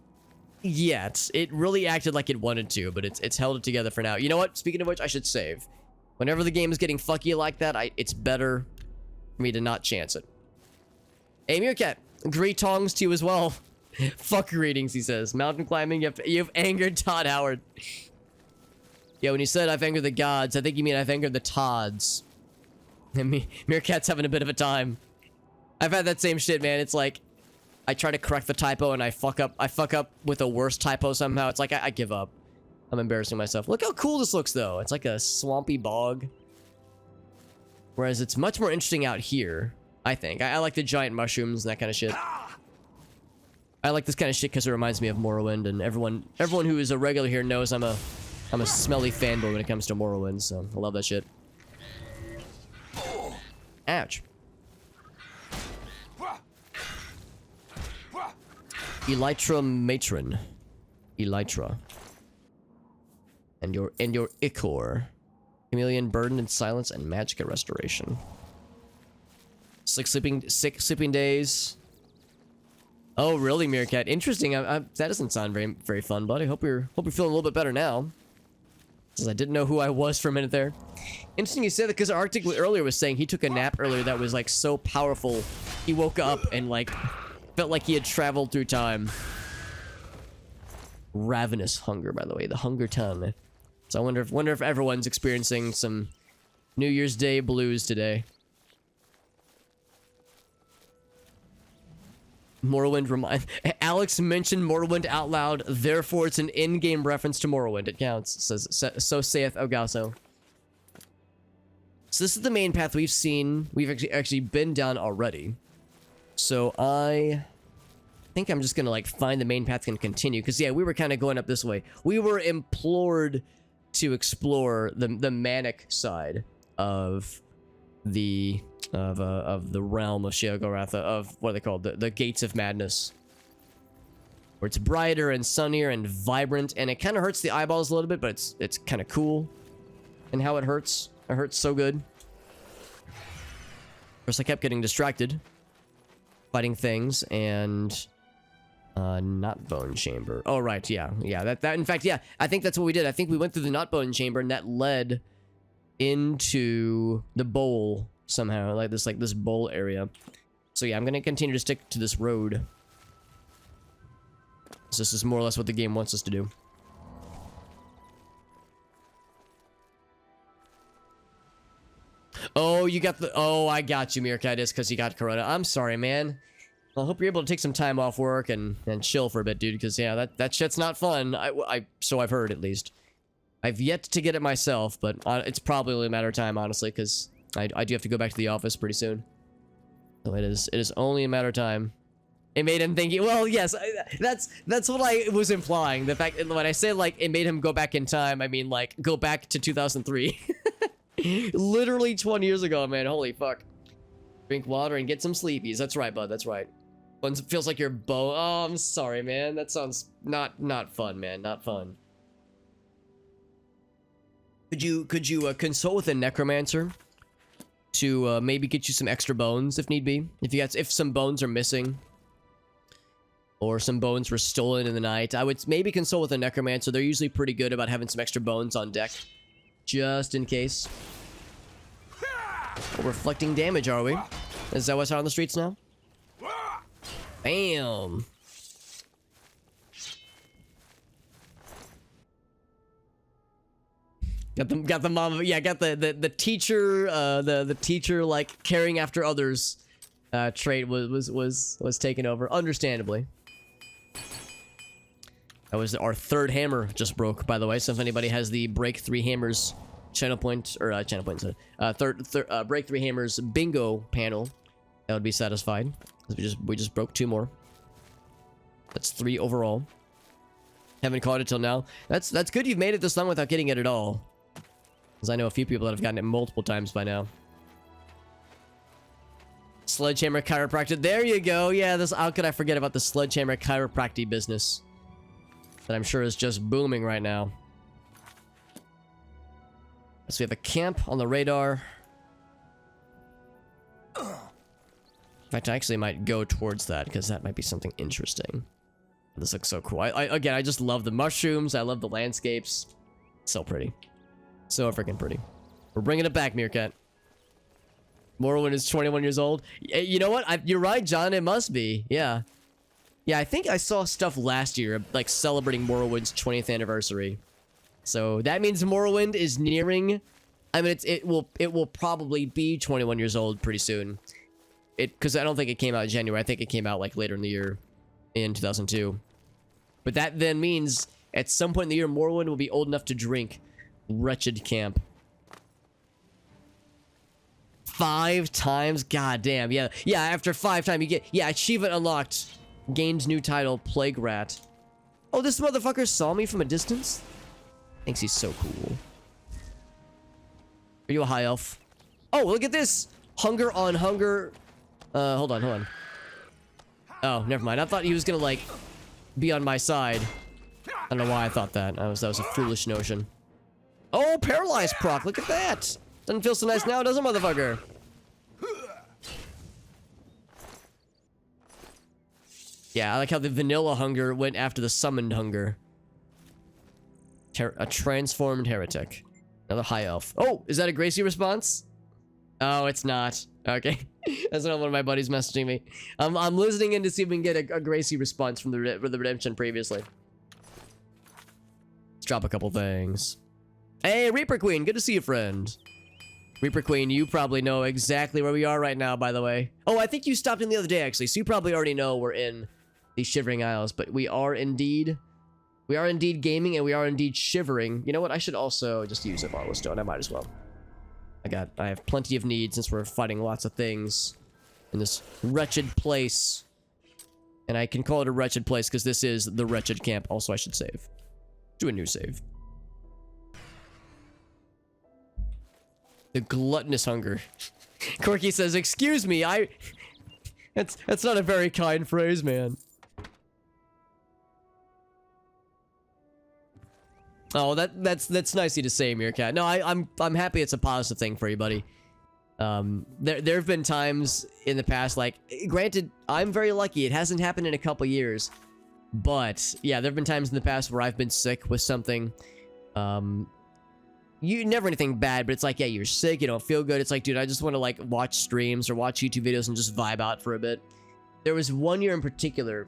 yet. It really acted like it wanted to, but it's held it together for now. You know what? Speaking of which, I should save. Whenever the game is getting fucky like that, it's better for me to not chance it. Hey, Meerkat. Great tongs to you as well. Fuck greetings, he says. Mountain climbing, you've angered Todd Howard. Yeah, when you said I've angered the gods, I think you mean I've angered the Todds. And Meerkat's having a bit of a time. I've had that same shit, man. It's like, I try to correct the typo and I fuck up with a worse typo somehow. It's like, I give up. I'm embarrassing myself. Look how cool this looks, though. It's like a swampy bog. Whereas it's much more interesting out here, I think. I like the giant mushrooms and that kind of shit. I like this kind of shit because it reminds me of Morrowind, and everyone who is a regular here knows I'm a smelly fanboy when it comes to Morrowind, so I love that shit. Ouch. Elytra Matron. Elytra. And your Ichor. Chameleon, Burden and Silence, and Magicka Restoration. Sick sleeping days. Oh, really, Meerkat? Interesting. That doesn't sound very fun, buddy. Hope you're feeling a little bit better now. Because I didn't know who I was for a minute there. Interesting you said that because Arctic earlier was saying he took a nap earlier that was like so powerful. He woke up and like felt like he had traveled through time. Ravenous hunger, by the way, the hunger tongue. So I wonder if everyone's experiencing some New Year's Day blues today. Morrowind Alex mentioned Morrowind out loud, therefore it's an in-game reference to Morrowind. It counts. So saith Ogaso. So this is the main path we've seen. We've actually been down already. So I think I'm just gonna like find the main path and continue. Because yeah, we were kind of going up this way. We were implored to explore the manic side of the realm of Sheogorath, of what are they called, the Gates of Madness, where it's brighter and sunnier and vibrant, and it kind of hurts the eyeballs a little bit, but it's kind of cool and how it hurts. It hurts so good. Of course, I kept getting distracted fighting things, and not bone chamber. Oh right, yeah, that in fact, yeah, I think that's what we did. I think we went through the not bone chamber, and that led into the bowl somehow, like this bowl area. So yeah, I'm gonna continue to stick to this road. So this is more or less what the game wants us to do. Oh, you got the... Oh, I got you, Meerkat. It's because you got Corona. I'm sorry, man. Well, I hope you're able to take some time off work and chill for a bit, dude, because, yeah, that shit's not fun. So I've heard, at least. I've yet to get it myself, but it's probably only a matter of time, honestly, because I do have to go back to the office pretty soon. So it is only a matter of time. It made him think... Well, yes, that's what I was implying. The fact... When I say, like, it made him go back in time, I mean, like, go back to 2003. Literally 20 years ago, man. Holy fuck. Drink water and get some sleepies. That's right, bud. That's right. One feels like your bow. Oh, I'm sorry, man. That sounds not fun, man. Not fun. Could you consult with a necromancer to maybe get you some extra bones if need be? If some bones are missing, or some bones were stolen in the night. I would maybe consult with a necromancer. They're usually pretty good about having some extra bones on deck, just in case. We're reflecting damage, are we? Is that what's out on the streets now? Bam! Got the mom. Yeah, got the teacher. The teacher like caring after others. Trait was taken over, understandably. That was our third hammer just broke, by the way. So if anybody has the break 3 hammers channel point or break 3 hammers bingo panel, that would be satisfied. We just broke 2 more. That's 3 overall. Haven't caught it till now. That's good. You've made it this long without getting it at all. Because I know a few people that have gotten it multiple times by now. Sledgehammer chiropractic. There you go. Yeah, this. How could I forget about the sledgehammer chiropractic business that I'm sure is just booming right now. So we have a camp on the radar. In fact, I actually might go towards that because that might be something interesting. This looks so cool. Again, I just love the mushrooms. I love the landscapes. So pretty. So freaking pretty. We're bringing it back, Meerkat. Morrowind is 21 years old. You know what? You're right, John. It must be. Yeah. Yeah, I think I saw stuff last year, like celebrating Morrowind's 20th anniversary. So that means Morrowind is nearing. I mean, it will probably be 21 years old pretty soon. Because I don't think it came out in January. I think it came out like later in the year, in 2002. But that then means at some point in the year, Morrowind will be old enough to drink Wretched Camp. 5 times? God damn. Yeah. Yeah, after 5 times you get... Yeah, achievement unlocked. Gained new title, Plague Rat. Oh, this motherfucker saw me from a distance? Thinks he's so cool. Are you a high elf? Oh, look at this! Hunger on hunger... hold on. Oh, never mind. I thought he was gonna, like, be on my side. I don't know why I thought that. That was a foolish notion. Oh, paralyzed proc. Look at that. Doesn't feel so nice now, does it, motherfucker? Yeah, I like how the vanilla hunger went after the summoned hunger. A transformed heretic. Another high elf. Oh, is that a Gracie response? Oh, it's not. Okay. That's not one of my buddies messaging me. I'm listening in to see if we can get a Gracie response from the redemption previously. Let's drop a couple things. Hey, Reaper Queen, good to see you, friend. Reaper Queen, you probably know exactly where we are right now, by the way. Oh, I think you stopped in the other day, actually, so you probably already know we're in the Shivering Isles, but we are indeed gaming, and we are indeed shivering. You know what? I should also just use a bottle of stone. I might as well. I have plenty of need since we're fighting lots of things in this wretched place. And I can call it a wretched place because this is the wretched camp. Also, I should save. Do a new save. The gluttonous hunger. Corky says, "Excuse me, that's not a very kind phrase, man." Oh, that's nice of you to say, Meerkat. No, I'm happy it's a positive thing for you, buddy. There have been times in the past, like, granted, I'm very lucky. It hasn't happened in a couple years, but yeah, there have been times in the past where I've been sick with something. You never anything bad, but it's like, yeah, you're sick, you don't feel good. It's like, dude, I just want to like watch streams or watch YouTube videos and just vibe out for a bit. There was one year in particular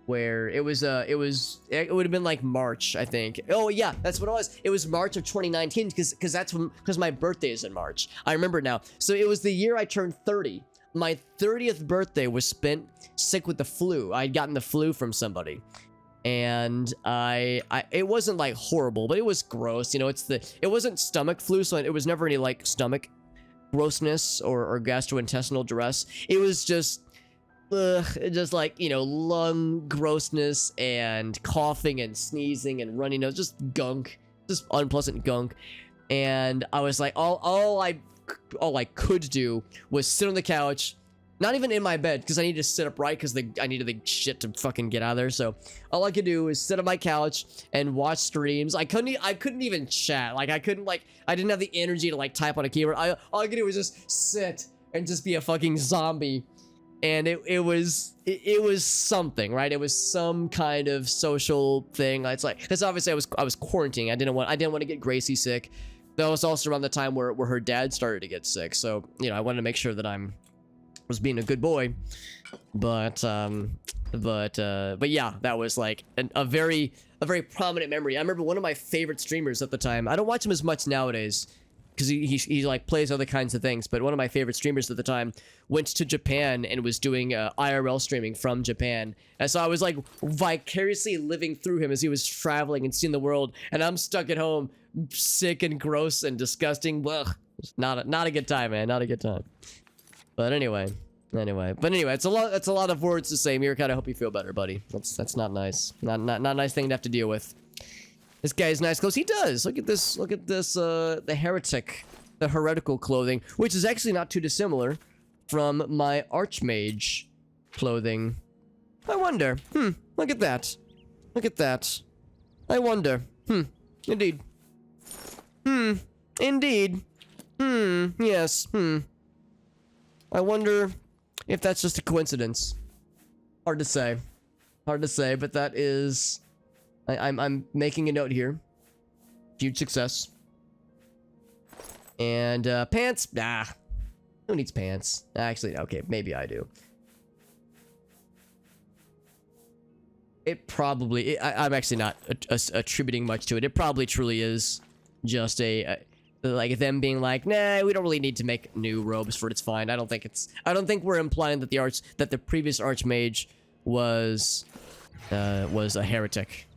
where it would have been like March, I think. Oh yeah, that's what it was. It was March of 2019 because my birthday is in March. I remember now. So it was the year I turned 30. My 30th birthday was spent sick with the flu. I had gotten the flu from somebody. And it wasn't like horrible, but it was gross. You know, it wasn't stomach flu, so it was never any like stomach grossness or gastrointestinal duress. It was just like, you know, lung grossness and coughing and sneezing and runny nose, just gunk, just unpleasant gunk. And I was like, all I could do was sit on the couch. Not even in my bed, because I needed to sit upright, because I needed the shit to fucking get out of there. So all I could do is sit on my couch and watch streams. I couldn't even chat. Like I didn't have the energy to like type on a keyboard. All I could do was just sit and just be a fucking zombie and it was something, right? It was some kind of social thing. It's like, because obviously I was quarantining. I didn't want to get Gracie sick. That was also around the time where her dad started to get sick. So, you know, I wanted to make sure that was being a good boy. But yeah, that was like a very prominent memory. I remember one of my favorite streamers at the time. I don't watch him as much nowadays because he like plays other kinds of things. But one of my favorite streamers at the time went to Japan and was doing IRL streaming from Japan. And so I was like vicariously living through him as he was traveling and seeing the world. And I'm stuck at home, sick and gross and disgusting. Ugh, not a good time, man. Not a good time. But anyway, it's a lot of words to say. Meerkat, I hope you feel better, buddy. That's not nice. Not a nice thing to have to deal with. This guy's nice clothes. He does. Look at this. The heretical clothing, which is actually not too dissimilar from my archmage clothing. I wonder. Look at that. I wonder. Indeed. Indeed. Yes. I wonder if that's just a coincidence. Hard to say, but that is... I'm making a note here. Huge success. And, pants? Nah. Who needs pants? Actually, okay, maybe I do. It probably... I'm actually not attributing much to it. It probably truly is just like them being like, nah, we don't really need to make new robes for it. It's fine. I don't think we're implying that the previous archmage was a heretic.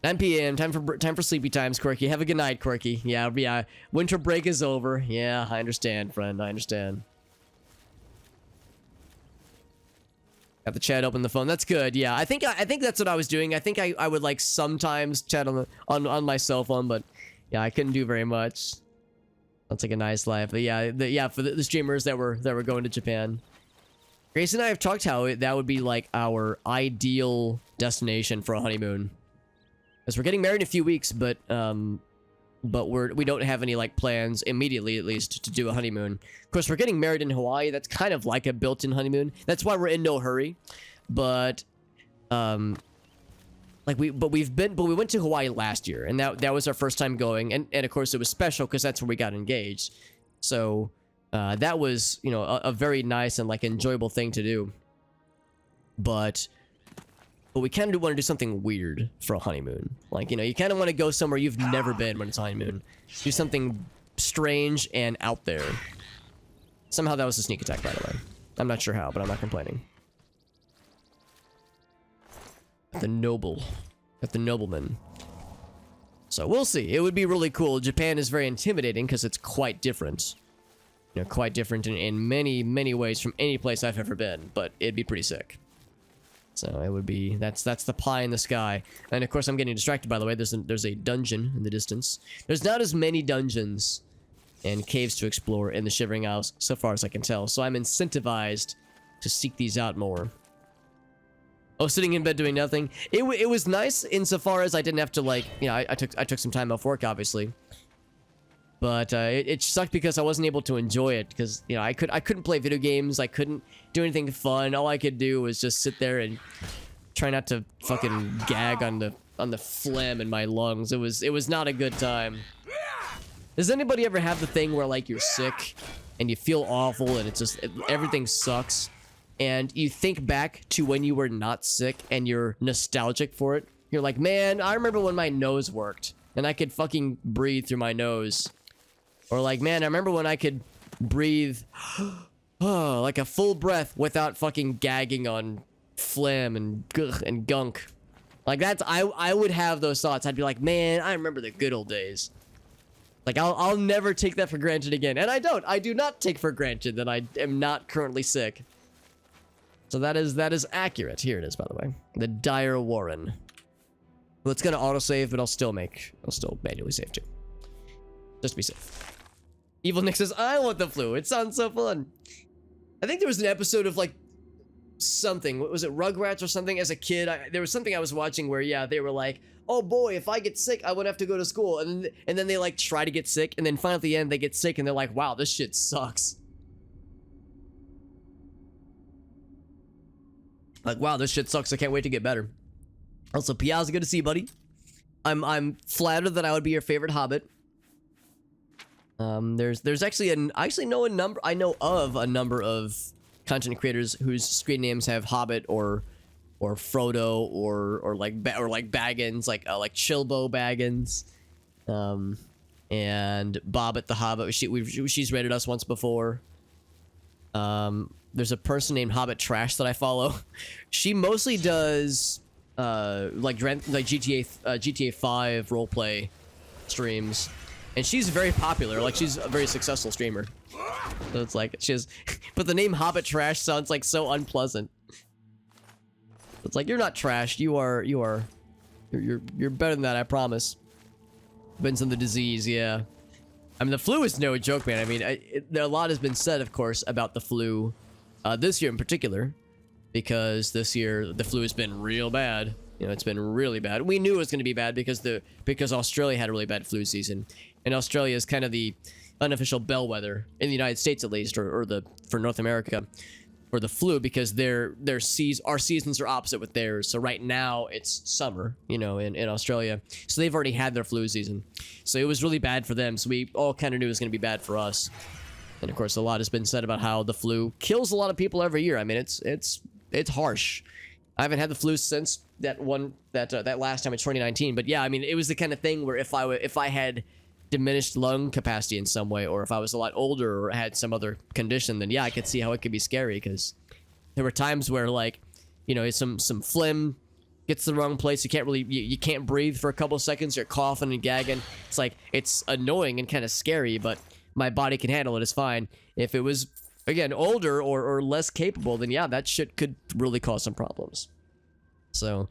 9 p.m. Time for sleepy times, Quirky. Have a good night, Quirky. Yeah. Winter break is over. Yeah, I understand, friend. I understand. Got the chat open the phone. That's good. Yeah, I think that's what I was doing. I think I would like sometimes chat on my cell phone, but yeah, I couldn't do very much. That's like a nice life. But yeah, for the streamers that were going to Japan. Grace and I have talked how that would be like our ideal destination for a honeymoon. Because we're getting married in a few weeks, but we don't have any like plans immediately, at least, to do a honeymoon. Of course, we're getting married in Hawaii. That's kind of like a built-in honeymoon. That's why we're in no hurry. But we went to Hawaii last year, and that was our first time going, and of course it was special because that's where we got engaged. So that was, you know, a very nice and like enjoyable thing to do. But we kind of want to do something weird for a honeymoon. Like, you know, you kind of want to go somewhere you've never been when it's a honeymoon. Do something strange and out there. Somehow that was a sneak attack, by the way. I'm not sure how, but I'm not complaining. At the nobleman. So we'll see. It would be really cool. Japan is very intimidating because it's quite different. You know, quite different in many, many ways from any place I've ever been. But it'd be pretty sick. So it would be, that's the pie in the sky. And of course I'm getting distracted, by the way. There's a dungeon in the distance. There's not as many dungeons and caves to explore in the Shivering Isles, so far as I can tell. So I'm incentivized to seek these out more. Oh, sitting in bed doing nothing. It was nice insofar as I didn't have to, like, you know, I took some time off work, obviously. But it sucked because I wasn't able to enjoy it because, you know, I couldn't play video games. I couldn't do anything fun. All I could do was just sit there and try not to fucking gag on the phlegm in my lungs. It was not a good time. Does anybody ever have the thing where, like, you're sick and you feel awful and it's just everything sucks, and you think back to when you were not sick and you're nostalgic for it? You're like, man, I remember when my nose worked and I could fucking breathe through my nose. Or like, man, I remember when I could breathe like a full breath without fucking gagging on phlegm and gunk. Like, that's, I would have those thoughts. I'd be like, man, I remember the good old days. Like, I'll never take that for granted again. And I do not take for granted that I am not currently sick. So that is accurate. Here it is, by the way. The Dire Warren. Well, it's gonna autosave, but I'll still manually save too. Just to be safe. Evil Nick says, I want the flu. It sounds so fun. I think there was an episode of, like, something. What was it, Rugrats or something? As a kid, there was something I was watching where, yeah, they were like, oh boy, if I get sick, I wouldn't have to go to school. And then they, like, try to get sick, and then finally at the end, they get sick, and they're like, wow, this shit sucks. Like, wow, this shit sucks. I can't wait to get better. Also, Piazza, good to see you, buddy. I'm flattered that I would be your favorite Hobbit. There's actually I know of a number of content creators whose screen names have Hobbit or Frodo or like Baggins, like Chilbo Baggins, and Bobbit the Hobbit. She's rated us once before. There's a person named Hobbit Trash that I follow. She mostly does like GTA 5 roleplay streams, and she's very popular. Like, she's a very successful streamer. So it's like but the name Hobbit Trash sounds like so unpleasant. It's like, you're not trash. You're better than that, I promise. Depends on the disease, yeah. I mean, the flu is no joke, man. I mean, a lot has been said, of course, about the flu this year in particular, because this year the flu has been real bad. You know, it's been really bad. We knew it was going to be bad because Australia had a really bad flu season, and Australia is kind of the unofficial bellwether in the United States, at least, or for North America, for the flu, because our seasons are opposite with theirs. So right now it's summer, you know, in Australia. So they've already had their flu season. So it was really bad for them. So we all kind of knew it was going to be bad for us. And of course, a lot has been said about how the flu kills a lot of people every year. I mean, it's harsh. I haven't had the flu since that last time in 2019. But yeah, I mean, it was the kind of thing where if I had diminished lung capacity in some way, or if I was a lot older or had some other condition, then yeah, I could see how it could be scary, because there were times where, like, you know, some phlegm gets the wrong place. You can't really, you can't breathe for a couple of seconds. You're coughing and gagging. It's like, it's annoying and kind of scary, but my body can handle it. It's fine. If it was, again, older or less capable, then yeah, that shit could really cause some problems. So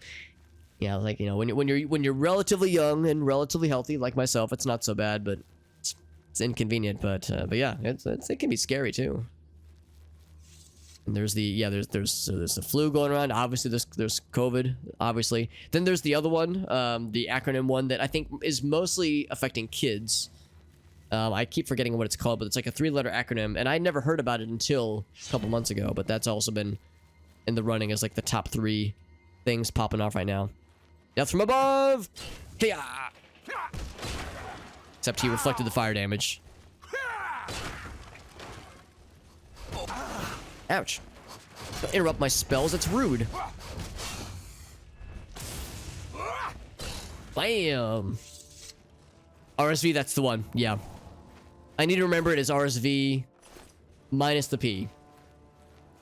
yeah, like, you know, when you're relatively young and relatively healthy, like myself, it's not so bad, but it's inconvenient. But yeah, it can be scary too. And there's the flu going around. Obviously, there's COVID. Obviously, then there's the other one, the acronym one that I think is mostly affecting kids. I keep forgetting what it's called, but it's like a 3-letter acronym, and I never heard about it until a couple months ago. But that's also been in the running as like the top 3 things popping off right now. Death from above! Hiya! Except he reflected the fire damage. Ouch. Don't interrupt my spells, that's rude. Bam! RSV, that's the one, yeah. I need to remember it as RSV minus the P.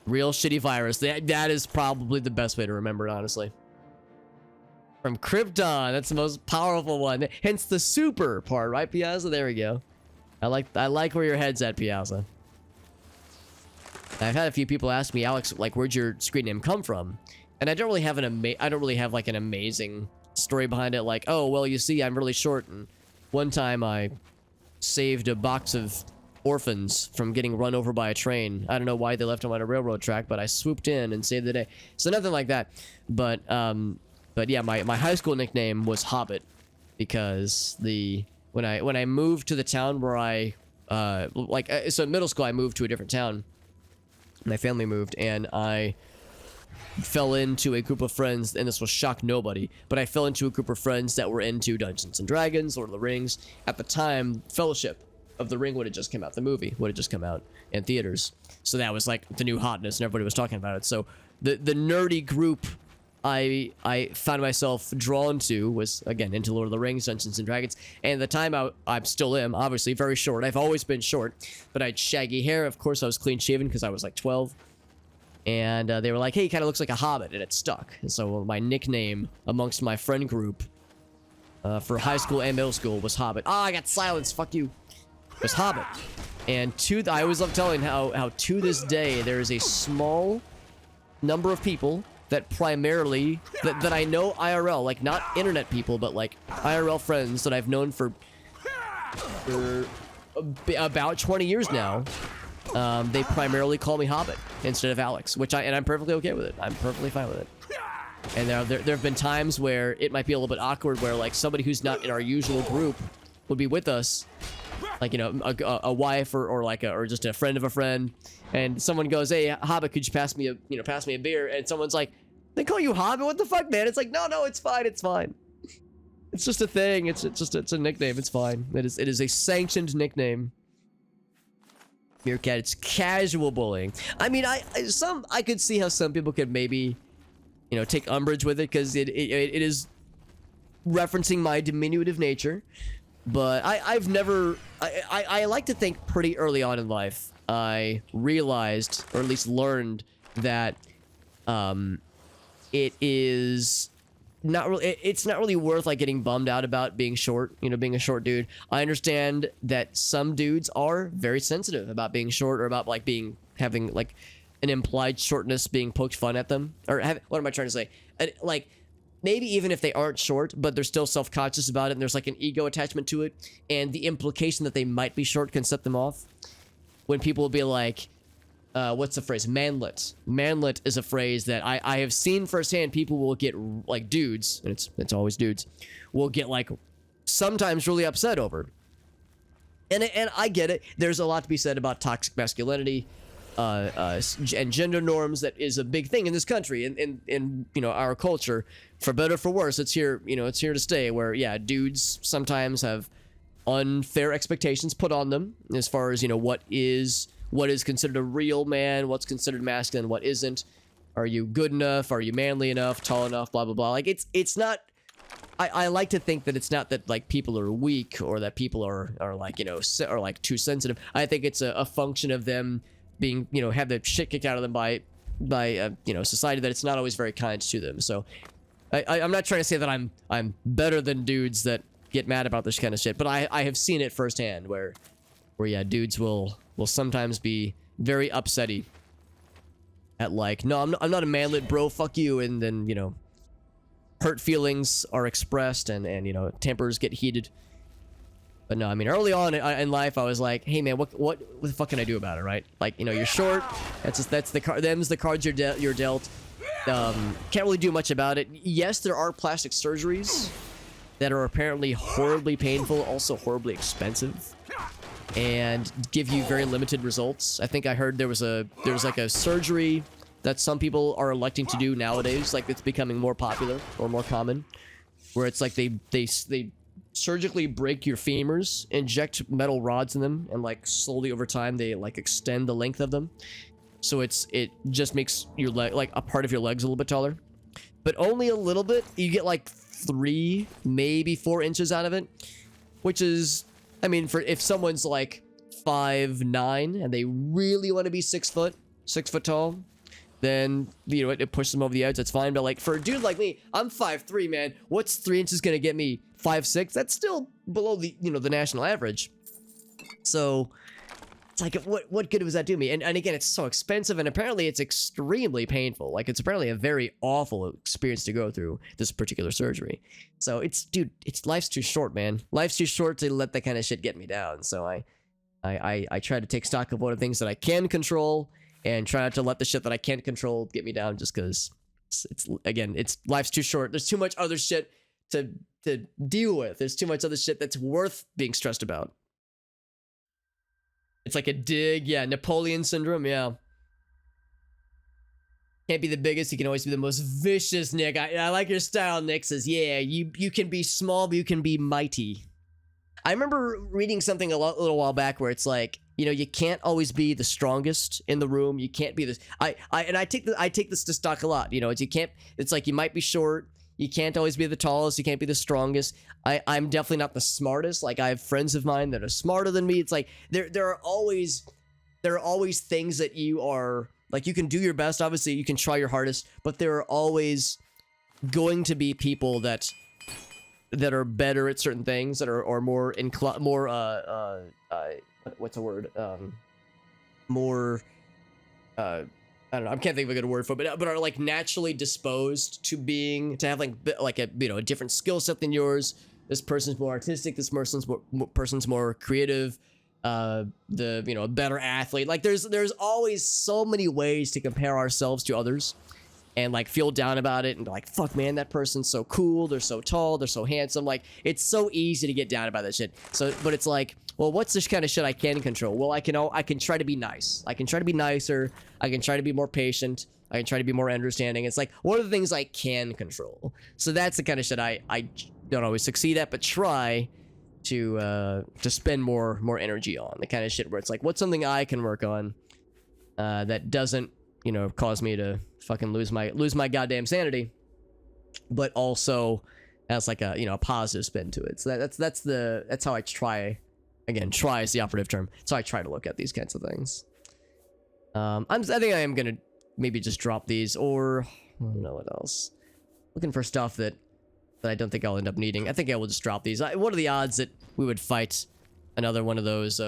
Real shitty virus. That is probably the best way to remember it, honestly. From Krypton, that's the most powerful one. Hence the super part, right, Piazza? There we go. I like where your head's at, Piazza. I've had a few people ask me, Alex, like, where'd your screen name come from? And I don't really have like an amazing story behind it. Like, oh, well, you see, I'm really short, and one time I saved a box of orphans from getting run over by a train. I don't know why they left them on a railroad track, but I swooped in and saved the day. So nothing like that. But yeah, my high school nickname was Hobbit, because when I moved to the town where I so in middle school I moved to a different town. My family moved, and I fell into a group of friends, and this will shock nobody, but I fell into a group of friends that were into Dungeons and Dragons, Lord of the Rings. At the time, Fellowship of the Ring would have just come out. The movie would have just come out in theaters. So that was like the new hotness, and everybody was talking about it. So the nerdy group I found myself drawn to was, again, into Lord of the Rings, Dungeons and Dragons. And at the time, I still am, obviously, very short. I've always been short, but I had shaggy hair. Of course, I was clean-shaven because I was like 12. And they were like, hey, he kind of looks like a hobbit, and it stuck. And so my nickname amongst my friend group for high school and middle school was Hobbit. Ah, I got silenced, fuck you. It was Hobbit. And I always love telling how to this day, there is a small number of people that primarily, that I know IRL, like not internet people, but like IRL friends that I've known for about 20 years now. They primarily call me Hobbit instead of Alex, and I'm perfectly okay with it. I'm perfectly fine with it. And there have been times where it might be a little bit awkward, where like somebody who's not in our usual group would be with us, like, you know, a wife or just a friend of a friend, and someone goes, hey, Hobbit, could you pass me a beer? And someone's like, They call you Hobbit? What the fuck, man? It's like, no, it's fine, it's fine. It's just a thing. It's a nickname. It's fine. It is a sanctioned nickname. Meerkat, it's casual bullying. I mean, I could see how some people could maybe, you know, take umbrage with it because it is referencing my diminutive nature. But I've never, I like to think pretty early on in life, I realized, or at least learned, that it is not really, it's not really worth like getting bummed out about being short, you know, being a short dude. I understand that some dudes are very sensitive about being short, or about like having like an implied shortness being poked fun at them, or what am I trying to say? Like, maybe even if they aren't short, but they're still self-conscious about it, and there's like an ego attachment to it, and the implication that they might be short can set them off. When people will be like, what's the phrase? Manlet. Manlet is a phrase that I have seen firsthand. People will get, like, dudes, and it's always dudes, will get, like, sometimes really upset over. And I get it. There's a lot to be said about toxic masculinity, and gender norms. That is a big thing in this country, in you know, our culture. For better or for worse, it's here, you know, it's here to stay, where, yeah, dudes sometimes have unfair expectations put on them as far as, you know, what is considered a real man, what's considered masculine, what isn't. Are you good enough? Are you manly enough? Tall enough? Blah, blah, blah. Like, it's not... I like to think that it's not that, like, people are weak, or that people are like, you know, are, like, too sensitive. I think it's a function of them being, you know, have the shit kicked out of them by you know, society, that it's not always very kind to them. So, I'm not trying to say that I'm better than dudes that get mad about this kind of shit, but I have seen it firsthand, where yeah, dudes will sometimes be very upsetty at, like, no, I'm not a manlet, bro, fuck you, and then, you know, hurt feelings are expressed, and you know, tempers get heated. But no, I mean, early on in life, I was like, hey man, what the fuck can I do about it, right? Like, you know, you're short, that's the cards you're dealt. Can't really do much about it. Yes, there are plastic surgeries that are apparently horribly painful, also horribly expensive, and give you very limited results. I think I heard there's like a surgery that some people are electing to do nowadays, like it's becoming more popular or more common, where it's like they surgically break your femurs, inject metal rods in them, and like slowly over time they like extend the length of them. So it just makes your leg, like a part of your legs, a little bit taller, but only a little bit. You get like 3, maybe 4 inches out of it, which is, I mean, for if someone's like 5'9" and they really want to be 6 foot tall, then, you know, it pushes them over the edge. That's fine. But like for a dude like me, I'm 5'3", man. What's 3 inches gonna get me? 5'6"? That's still below the, you know, the national average. So it's like, what good does that do me? And again, it's so expensive, and apparently it's extremely painful. Like, it's apparently a very awful experience to go through this particular surgery. So dude, life's too short, man. Life's too short to let that kind of shit get me down. So I try to take stock of what are things that I can control, and try not to let the shit that I can't control get me down, just because it's life's too short. There's too much other shit to deal with. There's too much other shit that's worth being stressed about. It's like a dig, yeah, Napoleon syndrome, yeah. Can't be the biggest, you can always be the most vicious, Nick. I like your style, Nick says, yeah, you can be small, but you can be mighty. I remember reading something a little while back where it's like, you know, you can't always be the strongest in the room. You can't be this. I take this to stock a lot. You know, it's like you might be short. You can't always be the tallest. You can't be the strongest. I'm definitely not the smartest. Like, I have friends of mine that are smarter than me. It's like there are always things that you are, like, you can do your best. Obviously, you can try your hardest, but there are always going to be people that are better at certain things, that are more what's the word? More I don't know. I can't think of a good word for it, but are like naturally disposed to have like a, you know, a different skill set than yours. This person's more artistic. This person's more creative. You know, a better athlete. Like there's always so many ways to compare ourselves to others, and like feel down about it, and like, fuck, man, that person's so cool. They're so tall. They're so handsome. Like, it's so easy to get down about that shit. So, but it's like, well, what's this kind of shit I can control? Well, I can try to be nice. I can try to be nicer. I can try to be more patient. I can try to be more understanding. It's like, what are the things I can control? So that's the kind of shit I don't always succeed at, but try to spend more energy on. The kind of shit where it's like, what's something I can work on that doesn't, you know, cause me to fucking lose my goddamn sanity, but also has like a, you know, a positive spin to it. So that's how I try. Again, try is the operative term. So I try to look at these kinds of things. I think I am gonna maybe just drop these, or I don't know what else. Looking for stuff that I don't think I'll end up needing. I think I will just drop these. What are the odds that we would fight another one of those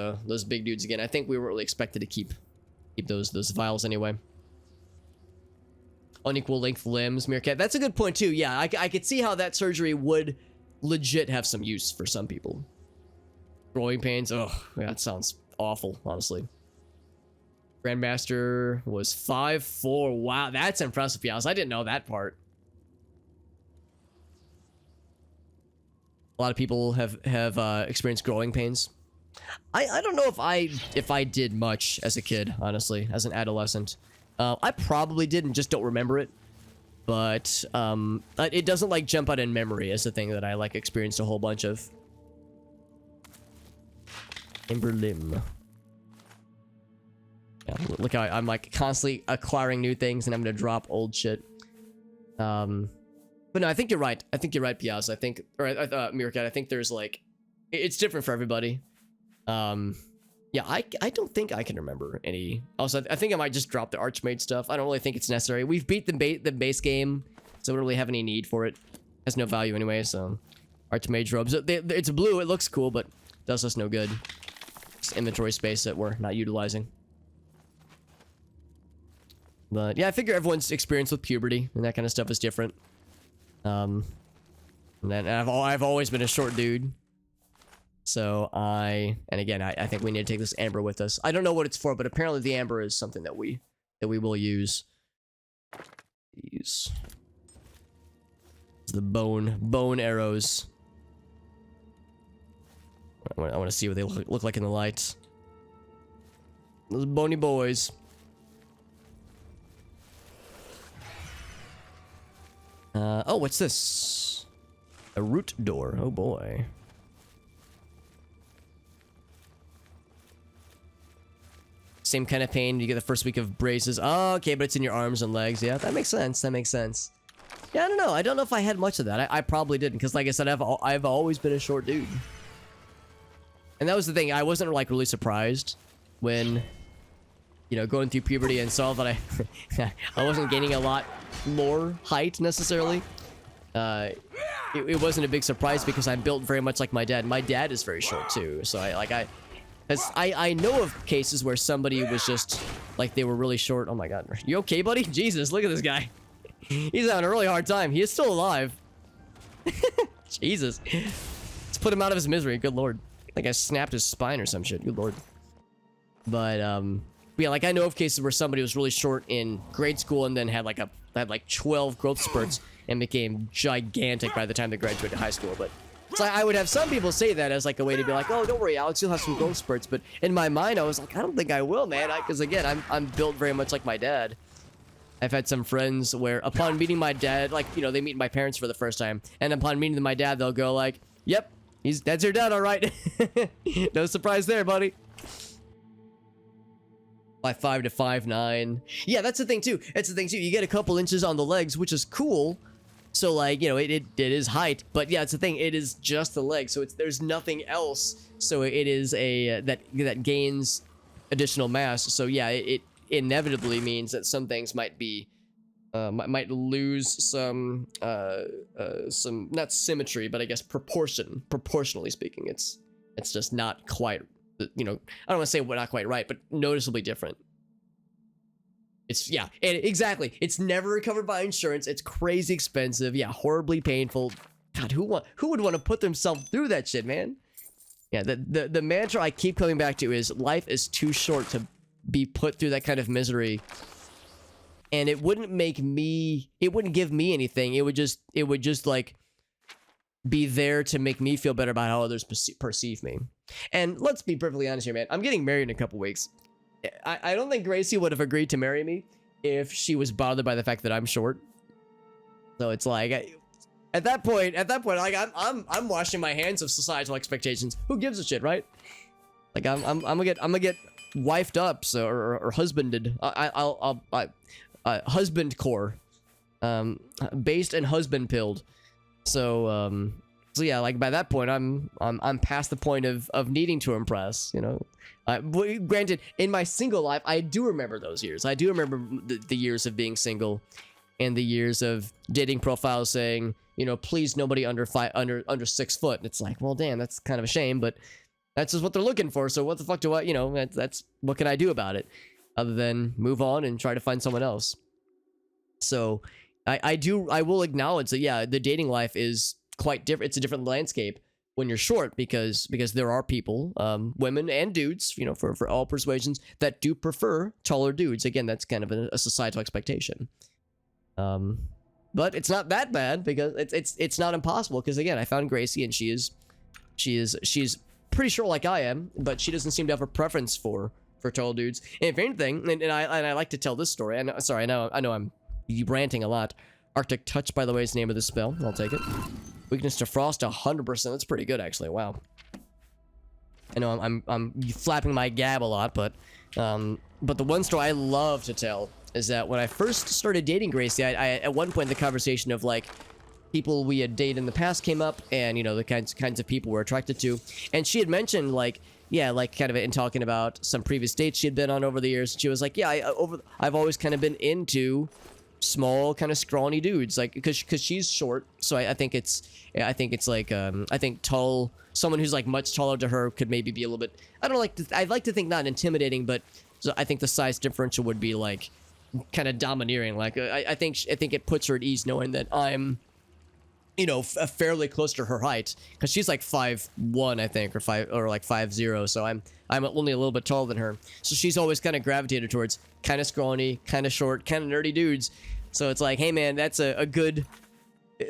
big dudes again? I think we were really expected to keep those vials anyway. Unequal length limbs, Meerkat. That's a good point too. Yeah, I could see how that surgery would legit have some use for some people. Growing pains. Oh, yeah, that sounds awful, honestly. Grandmaster was 5'4". Wow, that's impressive, Piaz. I didn't know that part. A lot of people have experienced growing pains. I don't know if I did much as a kid, honestly, as an adolescent. I probably did and just don't remember it. But it doesn't like jump out in memory as the thing that I like experienced a whole bunch of. Ember limb. Yeah, look how I'm like constantly acquiring new things and I'm gonna drop old shit. But no, I think you're right. I think you're right, Piaz. I think, or Meerkat, I think there's like, it's different for everybody. Yeah, I don't think I can remember any. Also, I think I might just drop the Archmage stuff. I don't really think it's necessary. We've beat the base game, so we don't really have any need for it. It has no value anyway, so. Archmage robes. It's blue, it looks cool, but does us no good. It's inventory space that we're not utilizing. But yeah, I figure everyone's experience with puberty and that kind of stuff is different. And then I've always been a short dude. So and again, I think we need to take this amber with us. I don't know what it's for, but apparently the amber is something that we will use. Use the bone arrows. I want to see what they look like in the light. Those bony boys. Oh, what's this? A root door. Oh boy. Same kind of pain you get the first week of braces. Oh, okay, but it's in your arms and legs. Yeah, that makes sense. That makes sense. Yeah, I don't know. I don't know if I had much of that. I probably didn't, because like I said, I've always been a short dude. And that was the thing. I wasn't like really surprised when, you know, going through puberty and saw that I wasn't gaining a lot more height necessarily. It wasn't a big surprise because I'm built very much like my dad. My dad is very short too, so I know of cases where somebody was just like they were really short. Oh my god, you okay, buddy? Jesus, look at this guy. He's having a really hard time. He is still alive. Jesus, let's put him out of his misery. Good lord. I think I snapped his spine or some shit. Good lord. But yeah, like I know of cases where somebody was really short in grade school and then had like 12 growth spurts and became gigantic by the time they graduated high school. But so I would have some people say that as like a way to be like, oh, don't worry, Alex, you'll have some growth spurts. But in my mind, I was like, I don't think I will, man. Because again, I'm built very much like my dad. I've had some friends where upon meeting my dad, like, you know, they meet my parents for the first time, and upon meeting my dad, they'll go like, yep, that's your dad, all right. No surprise there, buddy. 5'5" to 5'9". Yeah, that's the thing too. You get a couple inches on the legs, which is cool. So like, you know, it is height, but yeah, it's the thing. It is just the leg, so there's nothing else. So it is that gains additional mass. So yeah, it inevitably means that some things might lose some not symmetry, but I guess proportionally speaking, it's just not quite, you know, I don't want to say not quite right, but noticeably different. Yeah, and exactly. It's never covered by insurance. It's crazy expensive. Yeah, horribly painful. God, who would want to put themselves through that shit, man? Yeah, the mantra I keep coming back to is life is too short to be put through that kind of misery. And it wouldn't give me anything. It would just like be there to make me feel better about how others perceive me. And let's be perfectly honest here, man. I'm getting married in a couple weeks. I don't think Gracie would have agreed to marry me if she was bothered by the fact that I'm short. So it's like, at that point, like I'm washing my hands of societal expectations. Who gives a shit, right? Like I'm gonna get wifed up, so or husbanded. I'll husband core, based and husband pilled. So so yeah, like by that point, I'm past the point of needing to impress. You know, granted, in my single life, I do remember those years. I do remember the years of being single, and the years of dating profiles saying, you know, please nobody under 6 foot. And it's like, well, damn, that's kind of a shame, but that's just what they're looking for. So what the fuck do I, you know, that's what can I do about it, other than move on and try to find someone else. So I will acknowledge that, yeah, the dating life is quite different. It's a different landscape when you're short, because there are people, women and dudes, you know, for all persuasions, that do prefer taller dudes. Again, that's kind of a societal expectation. But it's not that bad, because it's not impossible, because again, I found Gracie, and she's pretty short like I am, but she doesn't seem to have a preference for tall dudes. And if anything, and I like to tell this story. And sorry, I know I'm ranting a lot. Arctic Touch, by the way, is the name of the spell. I'll take it. Weakness to frost 100%. That's pretty good, actually. Wow. I know I'm flapping my gab a lot, but the one story I love to tell is that when I first started dating Gracie, I at one point in the conversation of like people we had dated in the past came up, and you know, the kinds of people we're attracted to, and she had mentioned like, yeah, like kind of in talking about some previous dates she had been on over the years. She was like, yeah, I've always kind of been into small, kind of scrawny dudes, like because she's short, so I think it's like I think tall, someone who's like much taller to her could maybe be a little bit, I'd like to think not intimidating, but so I think the size differential would be like kind of domineering. Like I think it puts her at ease knowing that I'm, you know, fairly close to her height, because she's like 5'1", I think, or 5'0", so I'm only a little bit taller than her. So she's always kind of gravitated towards kind of scrawny, kind of short, kind of nerdy dudes. So it's like, hey man, that's a good.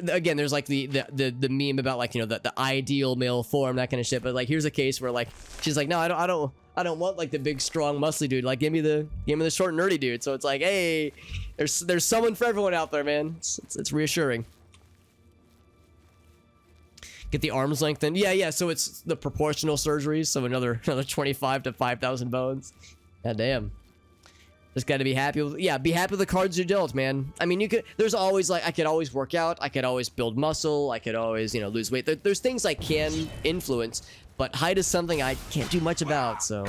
Again, there's like the meme about like, you know, the ideal male form, that kind of shit. But like, here's a case where like she's like, no, I don't want like the big, strong, muscly dude. Like, give me the short, nerdy dude. So it's like, hey, there's someone for everyone out there, man. It's reassuring. Get the arms lengthened. Yeah. So it's the proportional surgeries. So another 25 to 5,000 bones. God damn. Just got to be happy with, be happy with the cards you dealt, man. I mean, there's always like, I could always work out. I could always build muscle. I could always, you know, lose weight. There's things I can influence, but height is something I can't do much about. So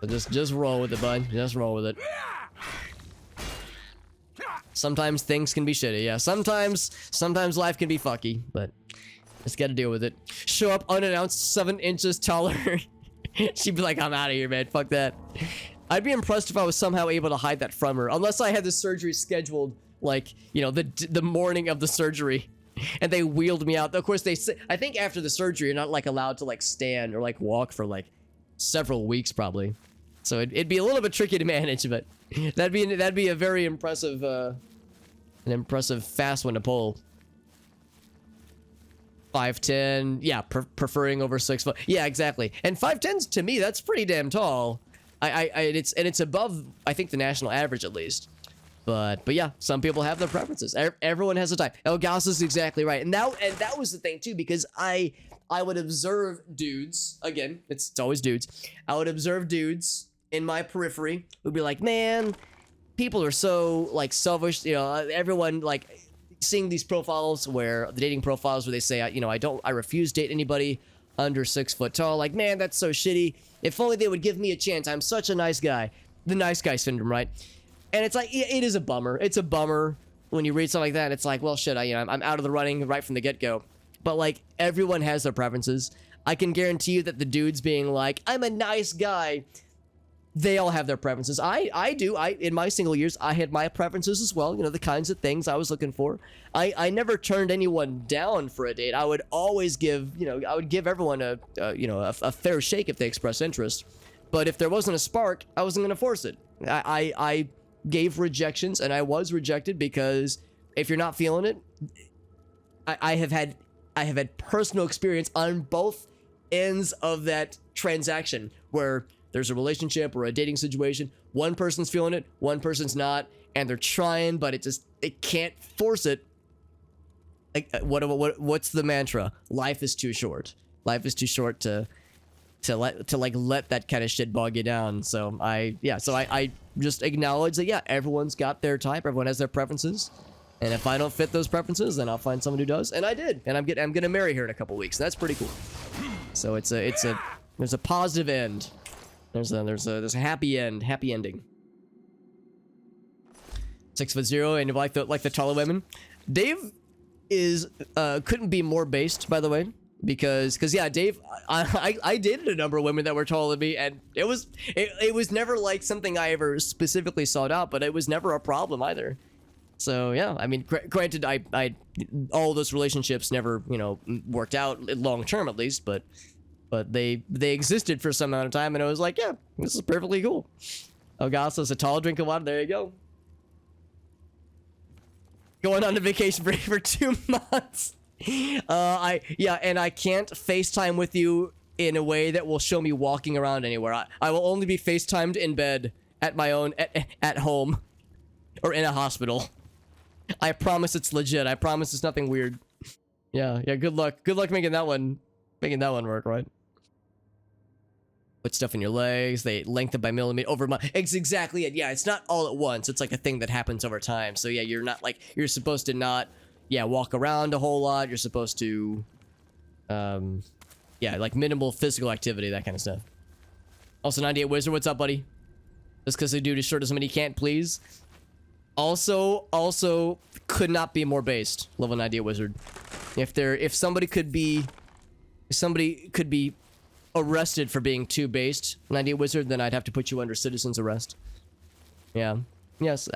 just roll with it, bud. Just roll with it. Sometimes things can be shitty. Yeah. Sometimes life can be fucky, but just gotta deal with it. Show up unannounced 7 inches taller. She'd be like, I'm out of here, man. Fuck that. I'd be impressed if I was somehow able to hide that from her. Unless I had the surgery scheduled, like, you know, the morning of the surgery. And they wheeled me out. Of course, I think after the surgery, you're not, like, allowed to, like, stand or, like, walk for, like, several weeks, probably. So it'd be a little bit tricky to manage, but that'd be a very impressive, an impressive fast one to pull. 5'10", yeah, preferring over 6 foot. Yeah, exactly. And 5'10's to me, that's pretty damn tall. It's above, I think, the national average at least. But yeah, some people have their preferences. Everyone has a type. Elgas is exactly right, and that was the thing too, because I would observe dudes. Again, it's always dudes. I would observe dudes in my periphery who'd be like, man, people are so like selfish. You know, everyone like seeing these profiles where the dating profiles where they say, you know, I refuse to date anybody under 6 foot tall. Like, man, that's so shitty. If only they would give me a chance. I'm such a nice guy. The nice guy syndrome, right? And it's like, it is a bummer. It's a bummer when you read something like that. It's like, well, shit, I'm out of the running right from the get-go. But like, everyone has their preferences. I can guarantee you that the dudes being like, I'm a nice guy, they all have their preferences. I do. In my single years, I had my preferences as well. You know, the kinds of things I was looking for. I never turned anyone down for a date. I would always give, you know, I would give everyone a fair shake if they expressed interest. But if there wasn't a spark, I wasn't going to force it. I gave rejections, and I was rejected because if you're not feeling it, I have had personal experience on both ends of that transaction where there's a relationship or a dating situation, one person's feeling it, one person's not, and they're trying, but it can't force it. Like, what's the mantra? Life is too short. Life is too short to let that kind of shit bog you down. So I just acknowledge that, yeah, everyone's got their type, everyone has their preferences, and if I don't fit those preferences, then I'll find someone who does, and I did, and I'm gonna marry her in a couple weeks. That's pretty cool. So there's a positive end. There's a happy ending. 6'0" and like the taller women. Dave is couldn't be more based, by the way, because yeah, Dave, I dated a number of women that were taller than me, and it was never like something I ever specifically sought out, but it was never a problem either. So yeah, I mean, granted, I all those relationships never, you know, worked out long term, at least, but they existed for some amount of time, and I was like, yeah, this is perfectly cool. Oh, gosh, it's a tall drink of water. There you go. Going on a vacation break for 2 months. And I can't FaceTime with you in a way that will show me walking around anywhere. I will only be FaceTimed in bed at my own at home or in a hospital. I promise it's legit. I promise it's nothing weird. Yeah. Good luck making that one work, right? Put stuff in your legs. They lengthen by millimeter over my. It's exactly it. Yeah, it's not all at once. It's like a thing that happens over time. So yeah, you're supposed to not, walk around a whole lot. You're supposed to, like minimal physical activity, that kind of stuff. Also, 98 Wizard, what's up, buddy? Just because the dude is short doesn't mean he can't please. Also could not be more based. Level 98 Wizard. If somebody could be arrested for being too based, 98 Wizard, then I'd have to put you under citizen's arrest. Yeah. Yes,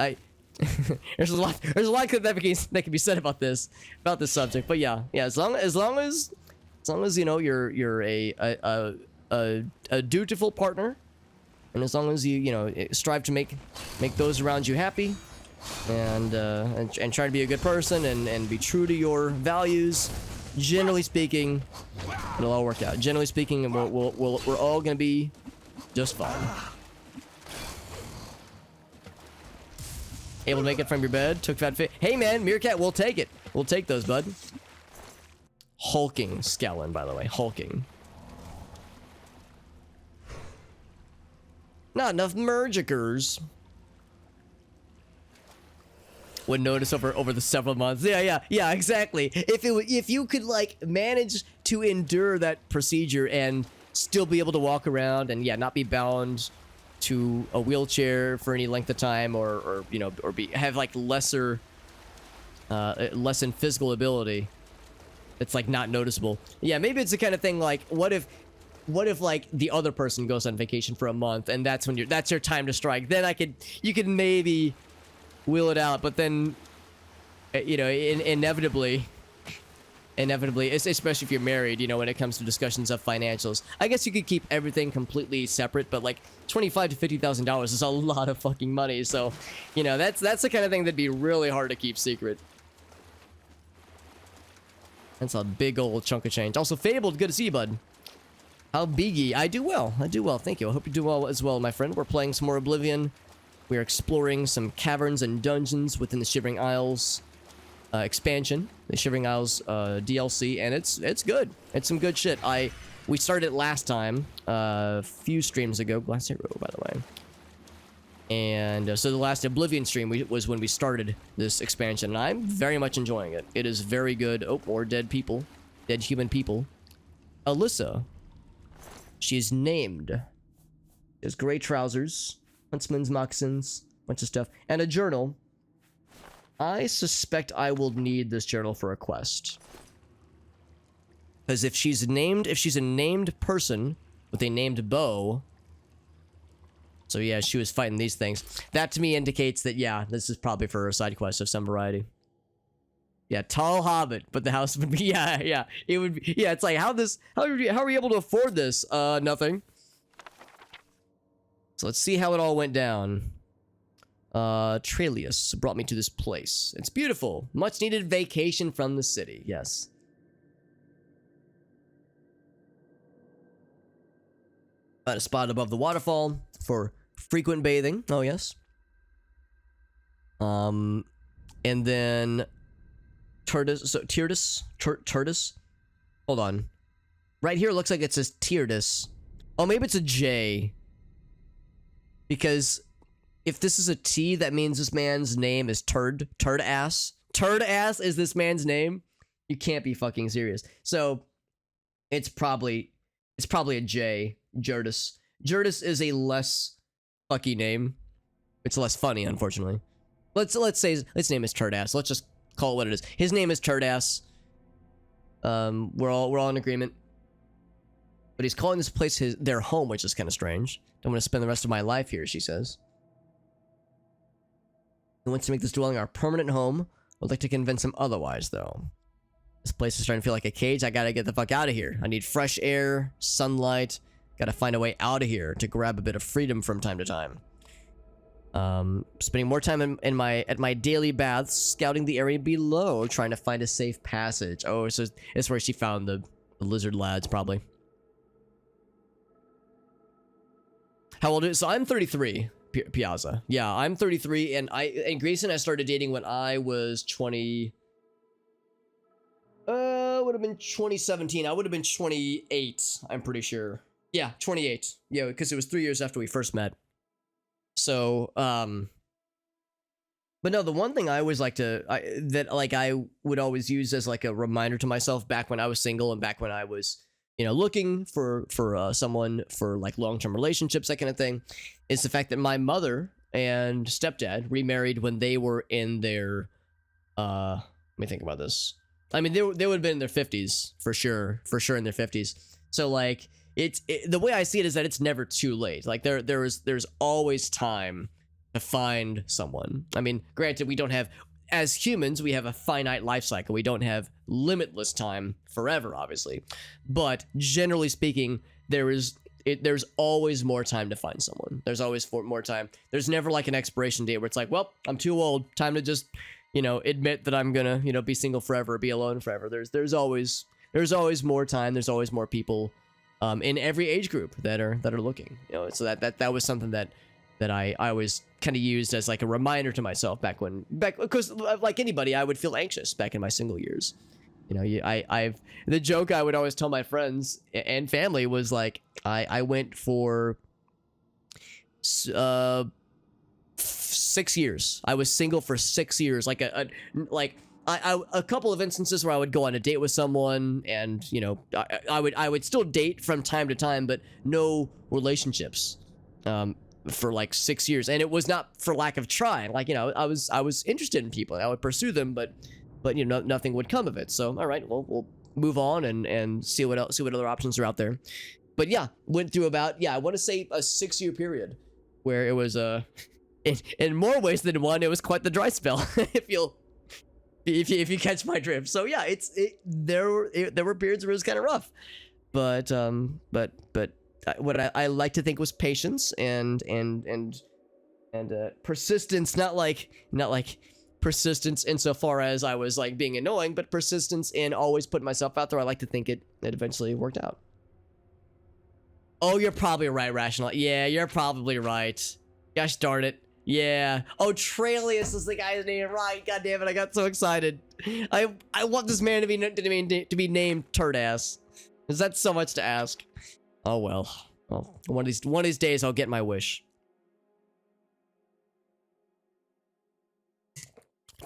there's a lot that can be said about this subject, but yeah, as long as you know you're a dutiful partner, and as long as you strive to make those around you happy, and try to be a good person and be true to your values, generally speaking, it'll all work out. Generally speaking, and we're all gonna be just fine. Able to make it from your bed. Took fat fit. Hey man, Meerkat, we'll take it. We'll take those, bud. Hulking Skellen, by the way. Hulking. Not enough mergicers. Would notice over the several months. Yeah, exactly. If you could like manage to endure that procedure and still be able to walk around and not be bound to a wheelchair for any length of time, or have like lessened physical ability, it's like not noticeable. Yeah, maybe it's the kind of thing like, what if like the other person goes on vacation for a month and that's your time to strike? Then you could maybe wheel it out, but then inevitably, especially if you're married, when it comes to discussions of financials, I guess you could keep everything completely separate, but like $25,000 to $50,000 is a lot of fucking money. So, that's the kind of thing that'd be really hard to keep secret. That's a big old chunk of change. Also, Fabled, good to see you, bud. How biggie? I do well. Thank you. I hope you do well as well, my friend. We're playing some more Oblivion. We are exploring some caverns and dungeons within the Shivering Isles expansion, the Shivering Isles DLC, and it's good. It's some good shit. We started it last time, a few streams ago. Glass Arrow, by the way. And so the last Oblivion stream was when we started this expansion, and I'm very much enjoying it. It is very good. Oh, more dead people. Dead human people. Alyssa. She's named. She has gray trousers, huntsman's moccasins, bunch of stuff, and a journal. I suspect I will need this journal for a quest. Because if she's a named person with a named bow, so yeah, she was fighting these things. That to me indicates that this is probably for a side quest of some variety. Yeah, tall hobbit, but the house would be it would be it's like how are we able to afford this? Nothing. So let's see how it all went down. Trelius brought me to this place. It's beautiful. Much needed vacation from the city. Yes. At a spot above the waterfall for frequent bathing. Oh yes. And then Turtus. So Turtus. Hold on. Right here it looks like it says Tyrtus. Oh, maybe it's a J. Because if this is a T, that means this man's name is Turd Ass. Turd Ass is this man's name. You can't be fucking serious. So it's probably a J. Jurtus. Jurtus is a less fucky name. It's less funny, unfortunately. Let's say his name is Turd Ass. Let's just call it what it is. His name is Turd Ass. We're all in agreement. But he's calling this place their home, which is kind of strange. Don't want to spend the rest of my life here, she says. He wants to make this dwelling our permanent home. Would like to convince him otherwise, though. This place is starting to feel like a cage. I gotta get the fuck out of here. I need fresh air, sunlight. Gotta find a way out of here to grab a bit of freedom from time to time. Spending more time at my daily baths, scouting the area below, trying to find a safe passage. Oh, so it's where she found the lizard lads, probably. How old is? So I'm 33, Piazza. Yeah, I'm 33, and Grace and I started dating when I was 20. Would have been 2017. I would have been 28. I'm pretty sure. Yeah, 28. Yeah, because it was 3 years after we first met. So, but no, the one thing I always like to, I would always use as like a reminder to myself back when I was single and back when I was, looking for someone for like long-term relationships, that kind of thing, is the fact that my mother and stepdad remarried when they were in their, let me think about this. I mean, they would have been in their 50s, for sure in their 50s. So like, the way I see it is that it's never too late. Like there's always time to find someone. I mean, granted, we don't have, as humans, we have a finite life cycle. We don't have limitless time forever, obviously. But generally speaking, there's always more time to find someone. There's always more time. There's never like an expiration date where it's like, well, I'm too old. Time to just, admit that I'm gonna, be single forever, be alone forever. There's always more time. There's always more people, in every age group that are looking. So that was something that I always kind of used as like a reminder to myself back because like anybody, I would feel anxious back in my single years. The joke I would always tell my friends and family was like, I went for 6 years. I was single for 6 years. Like a couple of instances where I would go on a date with someone, and I would still date from time to time, but no relationships for like 6 years. And it was not for lack of trying. Like I was interested in people. I would pursue them, but nothing would come of it. So all right, well, we'll move on and see what other options are out there. But yeah, went through about, I want to say a 6-year period where it was in more ways than one, it was quite the dry spell. if you catch my drift. So yeah, there were periods where it was kind of rough, but what I like to think was patience and persistence, not like persistence insofar as I was like being annoying, but persistence in always putting myself out there. I like to think it eventually worked out. Oh, you're probably right, Rational. Yeah, you're probably right. Gosh darn it. Yeah. Oh, Trailius is the guy's name, right? God damn it, I got so excited. I want this man to be named Turdass. Is that so much to ask? Oh well. Well, one of these days I'll get my wish.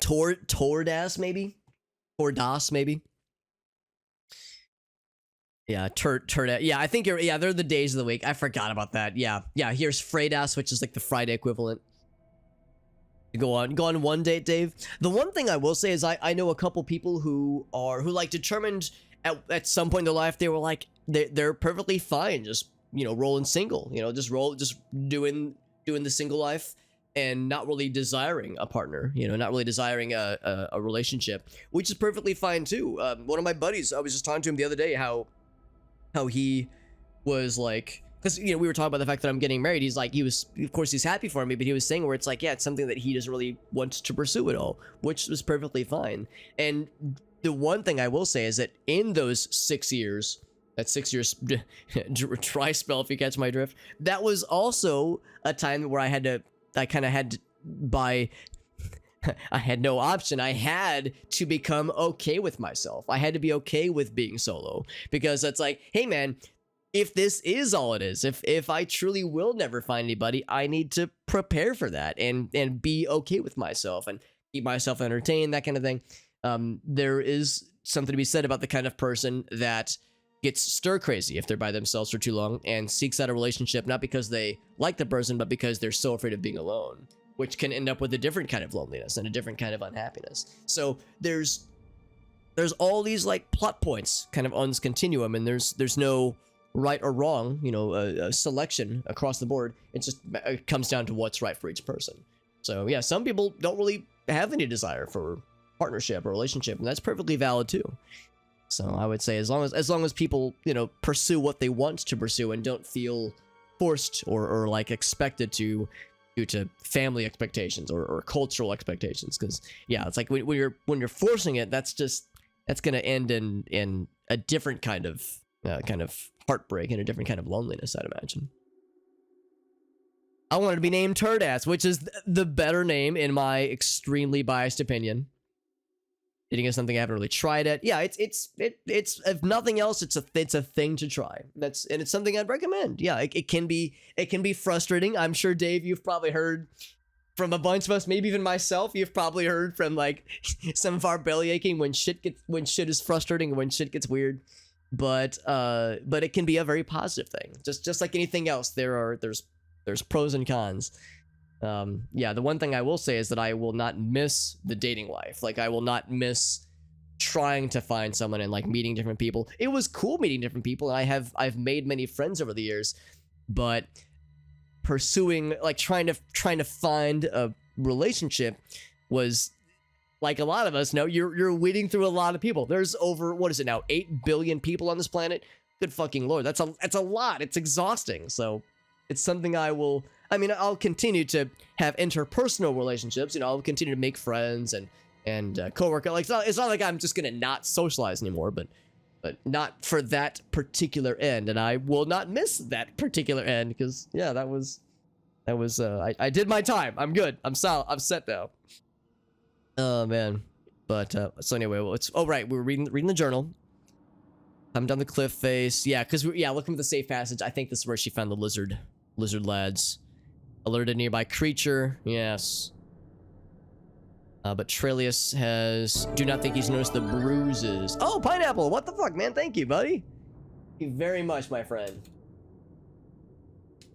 Tordas maybe? Tordas maybe? Yeah, yeah, I think they're the days of the week. I forgot about that. Yeah, here's Freidas, which is like the Friday equivalent. Go on one date, Dave. The one thing I will say is I know a couple people who like determined at some point in their life, they were like, they're perfectly fine just, rolling single, just doing the single life and not really desiring a partner, not really desiring a relationship, which is perfectly fine too. One of my buddies, I was just talking to him the other day, how he was like, because we were talking about the fact that I'm getting married. He's like, of course he's happy for me, but he was saying where it's like, yeah, it's something that he doesn't really want to pursue at all, which was perfectly fine. And the one thing I will say is that in those 6 years, That 6 years dry spell, if you catch my drift. That was also a time where I kind of had to buy. I had no option. I had to become okay with myself. I had to be okay with being solo, because it's like, hey man, if this is all it is, if I truly will never find anybody, I need to prepare for that and be okay with myself and keep myself entertained, that kind of thing. There is something to be said about the kind of person that gets stir crazy if they're by themselves for too long and seeks out a relationship, not because they like the person, but because they're so afraid of being alone, which can end up with a different kind of loneliness and a different kind of unhappiness. So there's all these like plot points kind of on this continuum, and there's no right or wrong, you know, a selection across the board. It comes down to what's right for each person. So yeah, some people don't really have any desire for partnership or relationship, and that's perfectly valid too. So I would say as long as people, you know, pursue what they want to pursue and don't feel forced or like expected to due to family expectations or cultural expectations, because yeah, it's like when you're forcing it, that's gonna end in a different kind of heartbreak and a different kind of loneliness, I'd imagine. I wanted to be named Turdass, which is the better name in my extremely biased opinion. Dating is something I haven't really tried it. Yeah, it's if nothing else, it's a thing to try. It's something I'd recommend. Yeah, it can be frustrating. I'm sure, Dave, you've probably heard from a bunch of us, maybe even myself. You've probably heard from like some of our belly aching when shit is frustrating and when shit gets weird. But it can be a very positive thing. Just like anything else, there's pros and cons. Yeah, the one thing I will say is that I will not miss the dating life. Like, I will not miss trying to find someone and like meeting different people. It was cool meeting different people, and I've made many friends over the years, but pursuing, like, trying to find a relationship was, like a lot of us know, you're weeding through a lot of people. There's over, what is it now, 8 billion people on this planet? Good fucking lord, that's a lot. It's exhausting. So it's something I'll continue to have interpersonal relationships. You know, I'll continue to make friends and coworker. Like, it's not like I'm just gonna not socialize anymore, but not for that particular end. And I will not miss that particular end, because yeah, that was I did my time. I'm good. I'm set now. Oh man. But so anyway, well, right, we were reading the journal. I'm down the cliff face. Yeah, because looking at the safe passage, I think this is where she found the lizard lads. Alerted nearby creature. Yes. But Trelius do not think he's noticed the bruises. Oh, Pineapple! What the fuck, man? Thank you, buddy. Thank you very much, my friend.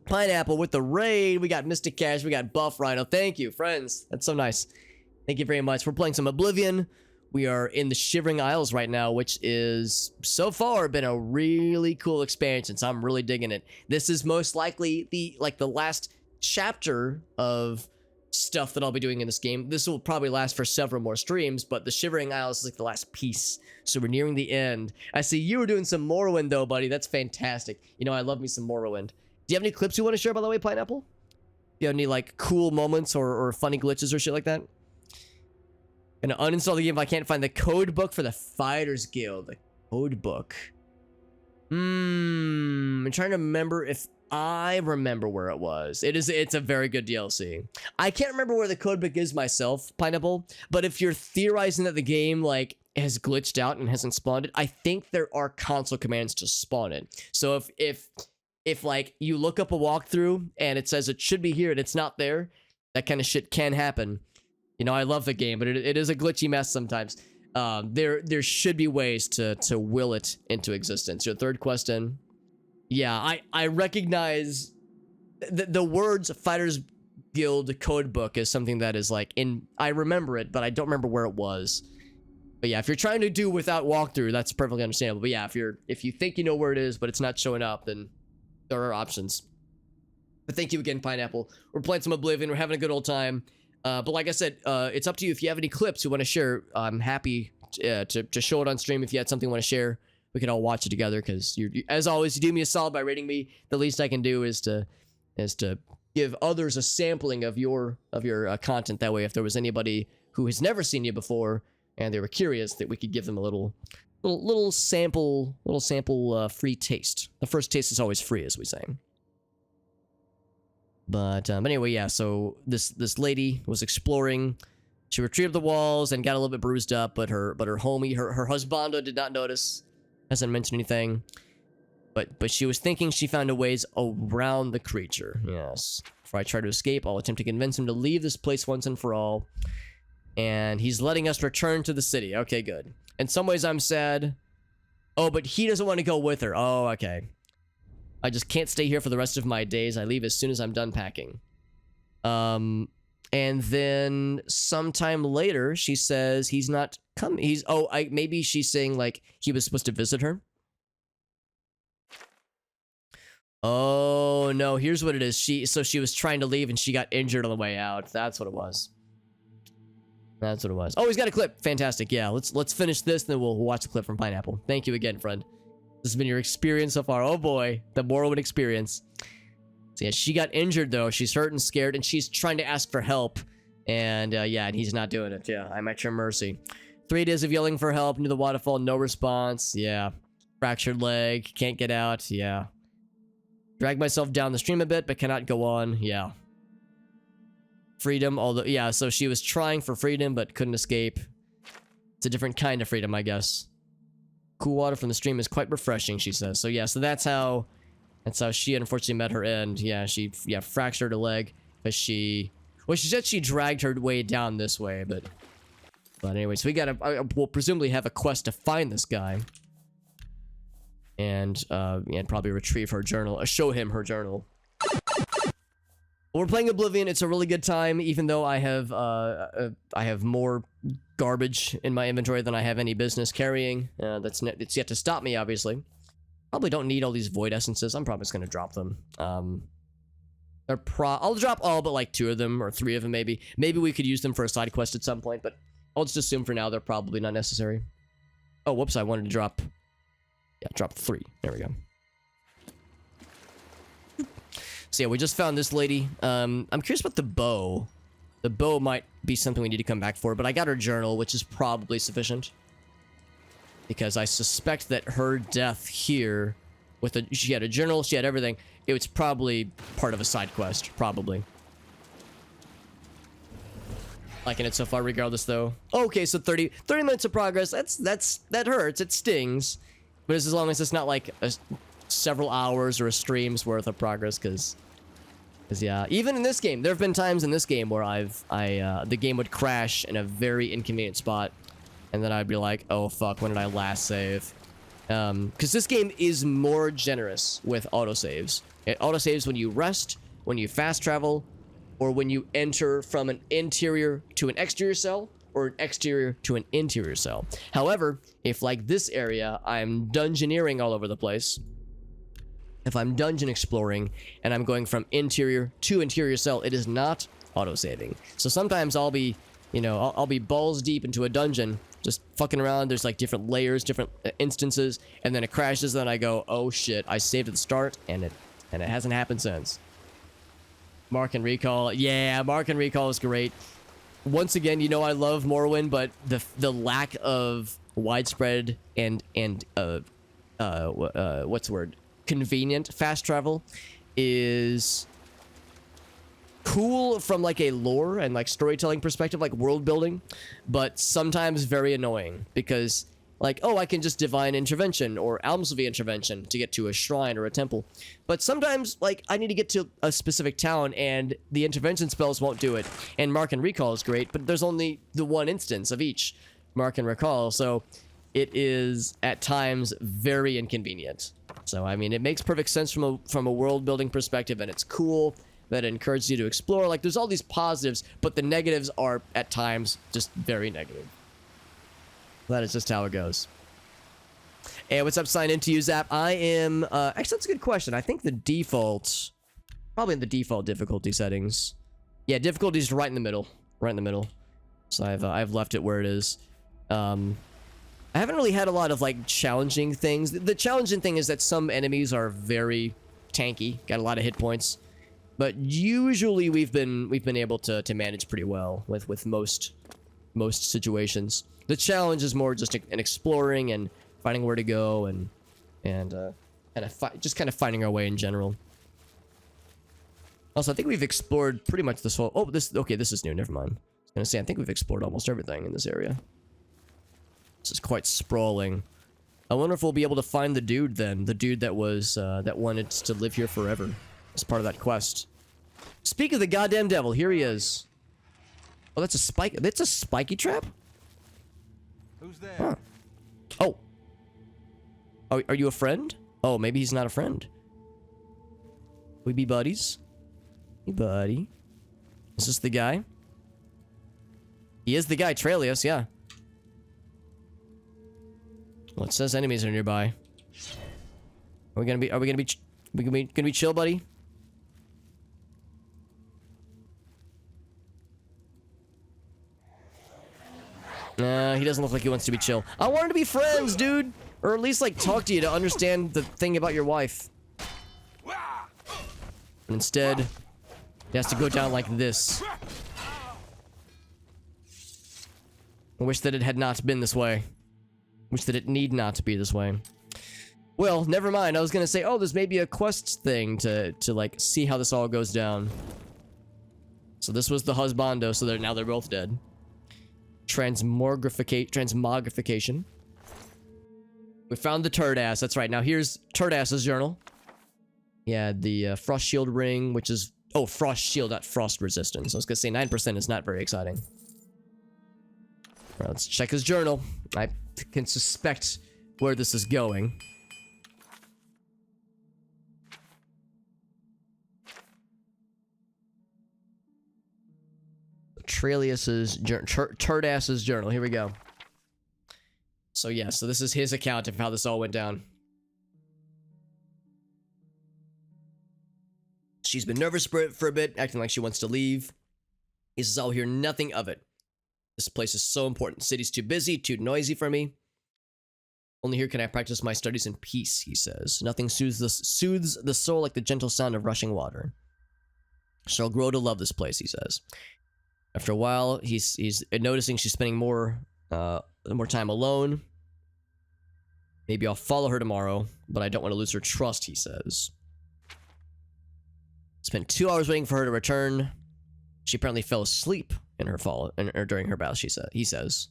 Pineapple with the raid. We got Mystic Cash. We got Buff Rhino. Thank you, friends. That's so nice. Thank you very much. We're playing some Oblivion. We are in the Shivering Isles right now, which is, so far, been a really cool expansion, so I'm really digging it. This is most likely the last chapter of stuff that I'll be doing in this game. This will probably last for several more streams, but the Shivering Isles is like the last piece, so we're nearing the end. I see you were doing some Morrowind though, buddy. That's fantastic. You know, I love me some Morrowind. Do you have any clips you want to share, by the way, Pineapple? Do you have any like cool moments or funny glitches or shit like that? Gonna uninstall the game if I can't find the code book for the Fighters Guild. The code book. I'm trying to remember if I remember where it was. It's a very good DLC. I can't remember where the code book is myself, Pineapple, but if you're theorizing that the game like has glitched out and hasn't spawned it, I think there are console commands to spawn it. So if like you look up a walkthrough and it says it should be here and it's not there, that kind of shit can happen. You know, I love the game, but it is a glitchy mess sometimes. There should be ways to will it into existence. Your third question. Yeah, I recognize the words Fighters Guild code book is something that is like I remember it, but I don't remember where it was. But yeah, if you're trying to do without walkthrough, that's perfectly understandable. But yeah, if you think you know where it is, but it's not showing up, then there are options. But thank you again, Pineapple. We're playing some Oblivion. We're having a good old time. But like I said, it's up to you. If you have any clips you want to share, I'm happy to show it on stream. If you had something you want to share, we can all watch it together, because as always, you do me a solid by rating me. The least I can do is to give others a sampling of your content. That way, if there was anybody who has never seen you before and they were curious, that we could give them a little little sample free taste. The first taste is always free, as we say. But anyway, yeah. So this lady was exploring. She retrieved the walls and got a little bit bruised up, but her homie, her husbando did not notice. Hasn't mentioned anything. But she was thinking she found a ways around the creature. Yes. Before I try to escape, I'll attempt to convince him to leave this place once and for all. And he's letting us return to the city. Okay, good. In some ways, I'm sad. Oh, but he doesn't want to go with her. Oh, okay. I just can't stay here for the rest of my days. I leave as soon as I'm done packing. And then sometime later, she says he's not coming. Maybe she's saying, like, he was supposed to visit her. Oh, no, here's what it is. So she was trying to leave and she got injured on the way out. That's what it was. That's what it was. Oh, he's got a clip. Fantastic. Yeah, let's finish this, then we'll watch the clip from Pineapple. Thank you again, friend. This has been your experience so far. Oh boy, the Morrowind experience. So yeah, she got injured though. She's hurt and scared, and she's trying to ask for help. And yeah, and he's not doing it. Yeah, I'm at your mercy. 3 days of yelling for help near the waterfall, no response. Yeah. Fractured leg, can't get out. Yeah. Drag myself down the stream a bit, but cannot go on. Yeah. Freedom, although, yeah, so she was trying for freedom, but couldn't escape. It's a different kind of freedom, I guess. Cool water from the stream is quite refreshing, she says. So yeah, so that's how she unfortunately met her end. Yeah, she fractured her leg because she said she dragged her way down this way, but anyway, so we'll presumably have a quest to find this guy. And probably retrieve her journal, show him her journal. We're playing Oblivion. It's a really good time, even though I have more garbage in my inventory than I have any business carrying. It's yet to stop me, obviously. Probably don't need all these void essences. I'm probably just gonna drop them. I'll drop all but like 2 of them or 3 of them, maybe. Maybe we could use them for a side quest at some point, but I'll just assume for now they're probably not necessary. Oh, whoops! I wanted to drop. Yeah, drop 3. There we go. So yeah, we just found this lady. I'm curious about the bow. The bow might be something we need to come back for, but I got her journal, which is probably sufficient. Because I suspect that her death here, she had a journal, she had everything. It was probably part of a side quest, probably. Liking it so far, regardless, though. Okay, so 30 minutes of progress. That hurts. It stings. But it's as long as it's not like several hours or a stream's worth of progress, because yeah, even in this game, there have been times in this game where the game would crash in a very inconvenient spot, and then I'd be like, oh fuck, when did I last save? Because this game is more generous with autosaves. It autosaves when you rest, when you fast travel, or when you enter from an interior to an exterior cell, or an exterior to an interior cell. However, if like this area, I'm dungeoneering all over the place, if I'm dungeon exploring and I'm going from interior to interior cell, it is not auto-saving. So sometimes I'll be, I'll be balls deep into a dungeon, just fucking around. There's like different layers, different instances, and then it crashes. Then I go, oh shit, I saved at the start, and it hasn't happened since. Mark and Recall, yeah, Mark and Recall is great. Once again, I love Morrowind, but the lack of widespread and what's the word? Convenient fast travel is cool from like a lore and like storytelling perspective, like world building, but sometimes very annoying because like, oh, I can just divine intervention or Almsvy intervention to get to a shrine or a temple. But sometimes, like, I need to get to a specific town and the intervention spells won't do it. And Mark and Recall is great, but there's only the one instance of each Mark and Recall. So it is at times very inconvenient. So, I mean, it makes perfect sense from a world building perspective, and it's cool that it encourages you to explore. Like, there's all these positives, but the negatives are at times just very negative. That is just how it goes. Hey, what's up? Sign into you, Zap. I am, actually, that's a good question. I think the default, probably in the default difficulty settings. Yeah, difficulty is right in the middle. Right in the middle. So I've left it where it is. I haven't really had a lot of, like, challenging things. The challenging thing is that some enemies are very tanky, got a lot of hit points. But usually we've been able to manage pretty well with most situations. The challenge is more just an exploring and finding where to go, and just kind of finding our way in general. Also, I think we've explored pretty much this whole... Oh, this is new. Never mind. I was gonna say, I think we've explored almost everything in this area. This is quite sprawling. I wonder if we'll be able to find the dude then. The dude that was, that wanted to live here forever. As part of that quest. Speak of the goddamn devil, here he is. Oh, that's a spike. That's a spiky trap? Who's there? Huh. Oh. Oh, are you a friend? Oh, maybe he's not a friend. We be buddies? Hey, buddy. Is this the guy? He is the guy, Trelius, yeah. Well, it says enemies are nearby. Are we gonna be chill, buddy? Nah, he doesn't look like he wants to be chill. I wanted to be friends, dude! Or at least, like, talk to you to understand the thing about your wife. And instead, he has to go down like this. I wish that it had not been this way. Wish that it need not be this way. Well, never mind. I was gonna say, oh, there's maybe a quest thing to like, see how this all goes down. So this was the husbando, so now they're both dead. Transmogrification. We found the turd ass. That's right. Now here's turd ass's journal. Yeah, the frost shield ring, which is... Oh, frost shield, not frost resistance. I was gonna say 9% is not very exciting. Alright, let's check his journal. I can suspect where this is going. Trelius's turd-ass's journal. Here we go. So yeah, so this is his account of how this all went down. She's been nervous for a bit, acting like she wants to leave. He says, I'll hear nothing of it. This place is so important. City's too busy, too noisy for me. Only here can I practice my studies in peace, he says. Nothing soothes the soul like the gentle sound of rushing water. She'll grow to love this place, he says. After a while, he's noticing she's spending more time alone. Maybe I'll follow her tomorrow, but I don't want to lose her trust, he says. Spent 2 hours waiting for her to return. She apparently fell asleep in her during her bath, he says.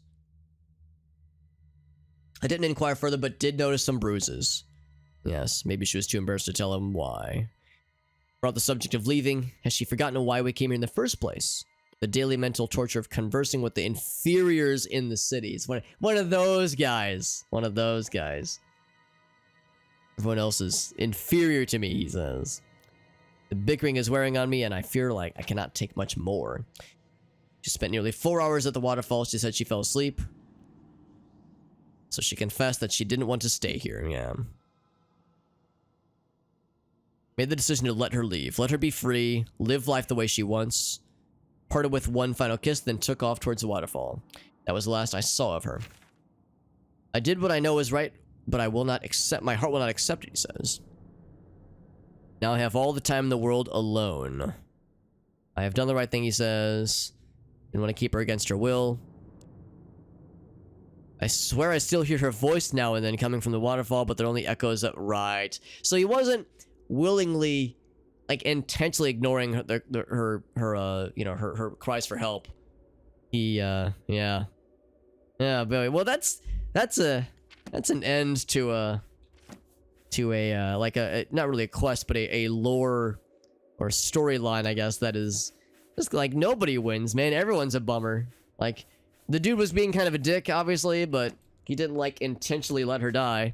I didn't inquire further, but did notice some bruises. Yes, maybe she was too embarrassed to tell him why. Brought the subject of leaving. Has she forgotten why we came here in the first place? The daily mental torture of conversing with the inferiors in the cities. One of those guys. One of those guys. Everyone else is inferior to me, he says. The bickering is wearing on me, and I fear like I cannot take much more. She spent nearly 4 hours at the waterfall. She said she fell asleep. So she confessed that she didn't want to stay here, yeah. Made the decision to let her leave. Let her be free. Live life the way she wants. Parted with one final kiss, then took off towards the waterfall. That was the last I saw of her. I did what I know is right, but I will not accept. My heart will not accept it, he says. Now I have all the time in the world alone. I have done the right thing, he says. Didn't want to keep her against her will. I swear I still hear her voice now and then coming from the waterfall, but they're only echoes of... Right. So he wasn't willingly, like, intentionally ignoring her cries for help. He, yeah. Yeah, but, well, that's an end to a not really a quest, but a lore or storyline, I guess, that is just like nobody wins, man. Everyone's a bummer. Like, the dude was being kind of a dick, obviously, but he didn't like intentionally let her die.